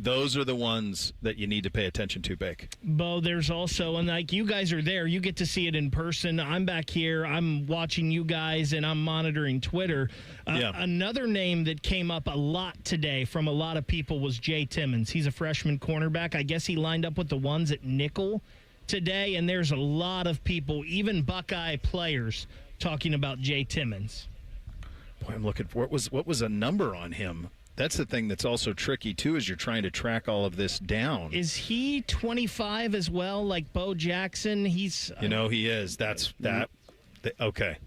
Those are the ones that you need to pay attention to, Bake. Bo, there's also, and like you guys are there, you get to see it in person. I'm back here, I'm watching you guys, and I'm monitoring Twitter. Another name that came up a lot today from a lot of people was Jay Timmons. He's a freshman cornerback. I guess he lined up with the ones at nickel today, and there's a lot of people, even Buckeye players, talking about Jay Timmons. Boy, I'm looking for what was a number on him. That's the thing that's also tricky, too, is you're trying to track all of this down. Is he 25 as well, like Bo Jackson? He's... he is. Okay.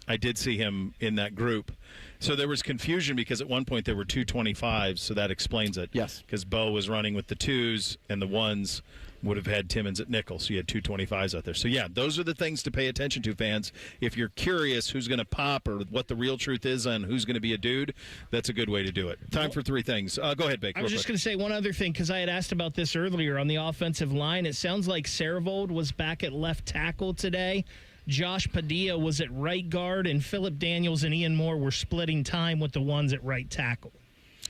I did see him in that group. So there was confusion because at one point there were two 25s, so that explains it. Yes. Because Bo was running with the 2s, and the 1s would have had Timmons at nickel, so you had two 25s out there. So, yeah, those are the things to pay attention to, fans. If you're curious who's going to pop or what the real truth is on who's going to be a dude, that's a good way to do it. Time for three things. Go ahead, Bake. I was just going to say one other thing because I had asked about this earlier on the offensive line. It sounds like Sarivold was back at left tackle today. Josh Padilla was at right guard, and Phillip Daniels and Ian Moore were splitting time with the ones at right tackle.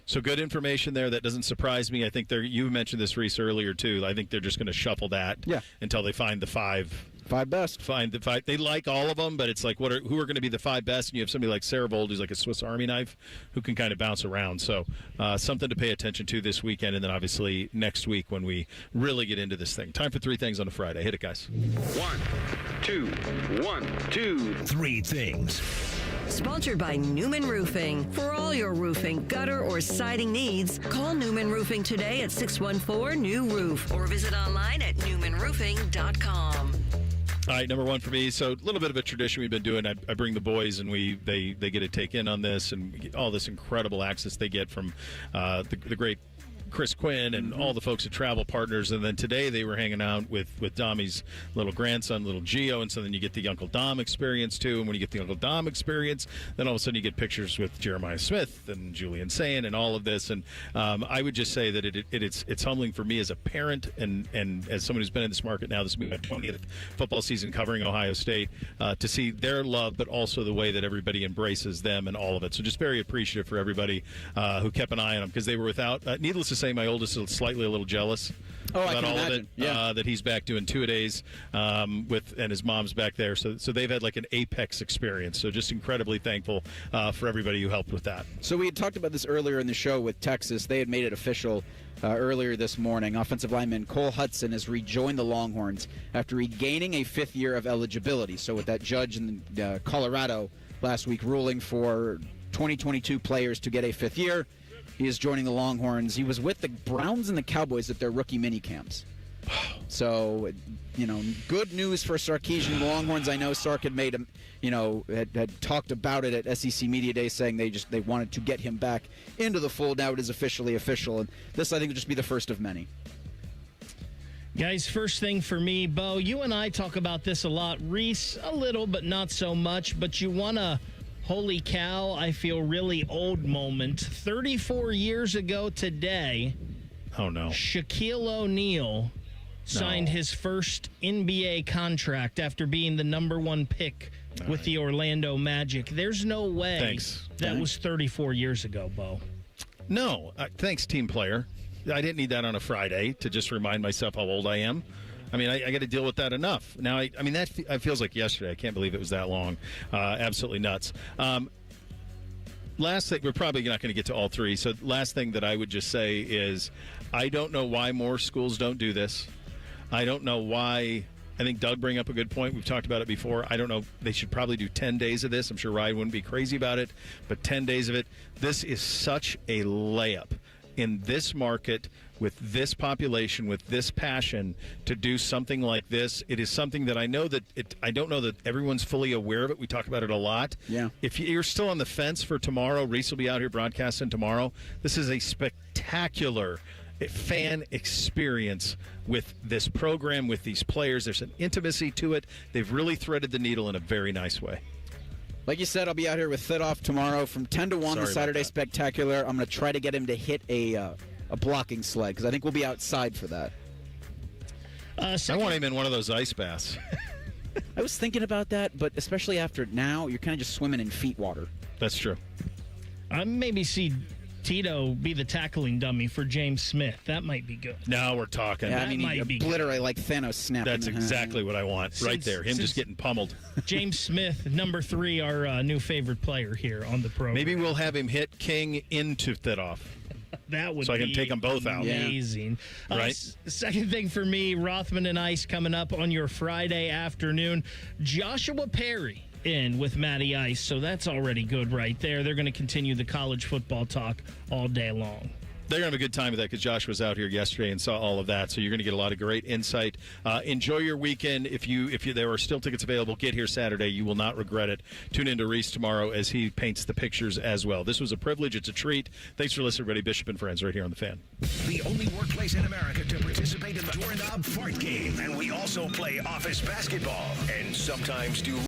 So good information there. That doesn't surprise me. I think you mentioned this, Reese, earlier, too. I think they're just going to shuffle that until they find the five best. Find the five. They like all of them, but it's like who are going to be the five best? And you have somebody like Sarivold, who's like a Swiss Army knife, who can kind of bounce around. So something to pay attention to this weekend, and then obviously next week when we really get into this thing. Time for three things on a Friday. Hit it, guys. 1, 2, 1, 2, 3 things. Sponsored by Newman Roofing. For all your roofing, gutter, or siding needs, call Newman Roofing today at 614-NEW-ROOF or visit online at newmanroofing.com. All right, number one for me. So a little bit of a tradition we've been doing. I bring the boys, and they get to take in on this and all this incredible access they get from the great Chris Quinn and all the folks at Travel Partners. And then today they were hanging out with Domi's little grandson, little Gio. And so then you get the Uncle Dom experience, too. And when you get the Uncle Dom experience, then all of a sudden you get pictures with Jeremiah Smith and Julian Sayin and all of this. And I would just say that it's humbling for me as a parent and as someone who's been in this market now, this will be my 20th football season covering Ohio State, to see their love, but also the way that everybody embraces them and all of it. So just very appreciative for everybody who kept an eye on them because they were without, needless to say, my oldest is slightly a little jealous about all of it. That he's back doing two-a-days and his mom's back there. So they've had like an apex experience. So just incredibly thankful for everybody who helped with that. So we had talked about this earlier in the show with Texas. They had made it official earlier this morning. Offensive lineman Cole Hudson has rejoined the Longhorns after regaining a fifth year of eligibility. So with that judge in Colorado last week ruling for 2022 players to get a fifth year, he is joining the Longhorns. He was with the Browns and the Cowboys at their rookie mini camps. So, good news for Sarkisian Longhorns. I know Sark had made him, had talked about it at SEC Media Day, saying they wanted to get him back into the fold. Now it is officially official, and this I think will just be the first of many. Guys, first thing for me, Bo, you and I talk about this a lot. Reese, a little, but not so much. But you want to. Holy cow, I feel really old moment. 34 years ago today, Shaquille O'Neal signed his first NBA contract after being the number one pick with the Orlando Magic. There's no way that was 34 years ago, Bo. No. Thanks, team player. I didn't need that on a Friday to just remind myself how old I am. I mean, I got to deal with that enough. Now, I mean, that feels like yesterday. I can't believe it was that long. Absolutely nuts. Last thing, we're probably not going to get to all three. So last thing that I would just say is I don't know why more schools don't do this. I don't know why. I think Doug bring up a good point. We've talked about it before. I don't know. They should probably do 10 days of this. I'm sure Ryan wouldn't be crazy about it, but 10 days of it. This is such a layup in this market with this population, with this passion to do something like this. It is something that I know that I don't know that everyone's fully aware of it. We talk about it a lot. Yeah. If you're still on the fence for tomorrow, Reese will be out here broadcasting tomorrow. This is a spectacular fan experience with this program, with these players. There's an intimacy to it. They've really threaded the needle in a very nice way. Like you said, I'll be out here with Thidoff tomorrow from 10 to 1, the Saturday Spectacular. I'm going to try to get him to hit a blocking sled because I think we'll be outside for that. I want him in one of those ice baths. I was thinking about that, but especially after now, you're kind of just swimming in feet water. That's true. I maybe see Tito be the tackling dummy for James Smith. That might be good. Now we're talking. Yeah, I mean, he obliterate like Thanos snapping. That's exactly what I want right there. Him just getting pummeled. James Smith, number 3, our new favorite player here on the program. Maybe we'll have him hit King into Thidoff. That would so I can take them both out. Amazing. Right? Second thing for me, Rothman and Ice coming up on your Friday afternoon. Joshua Perry in with Matty Ice, so that's already good right there. They're going to continue the college football talk all day long. They're going to have a good time with that because Josh was out here yesterday and saw all of that. So you're going to get a lot of great insight. Enjoy your weekend. If there are still tickets available, get here Saturday. You will not regret it. Tune in to Reese tomorrow as he paints the pictures as well. This was a privilege. It's a treat. Thanks for listening, everybody. Bishop and Friends right here on The Fan. The only workplace in America to participate in the Doorknob Fart Game. And we also play office basketball and sometimes do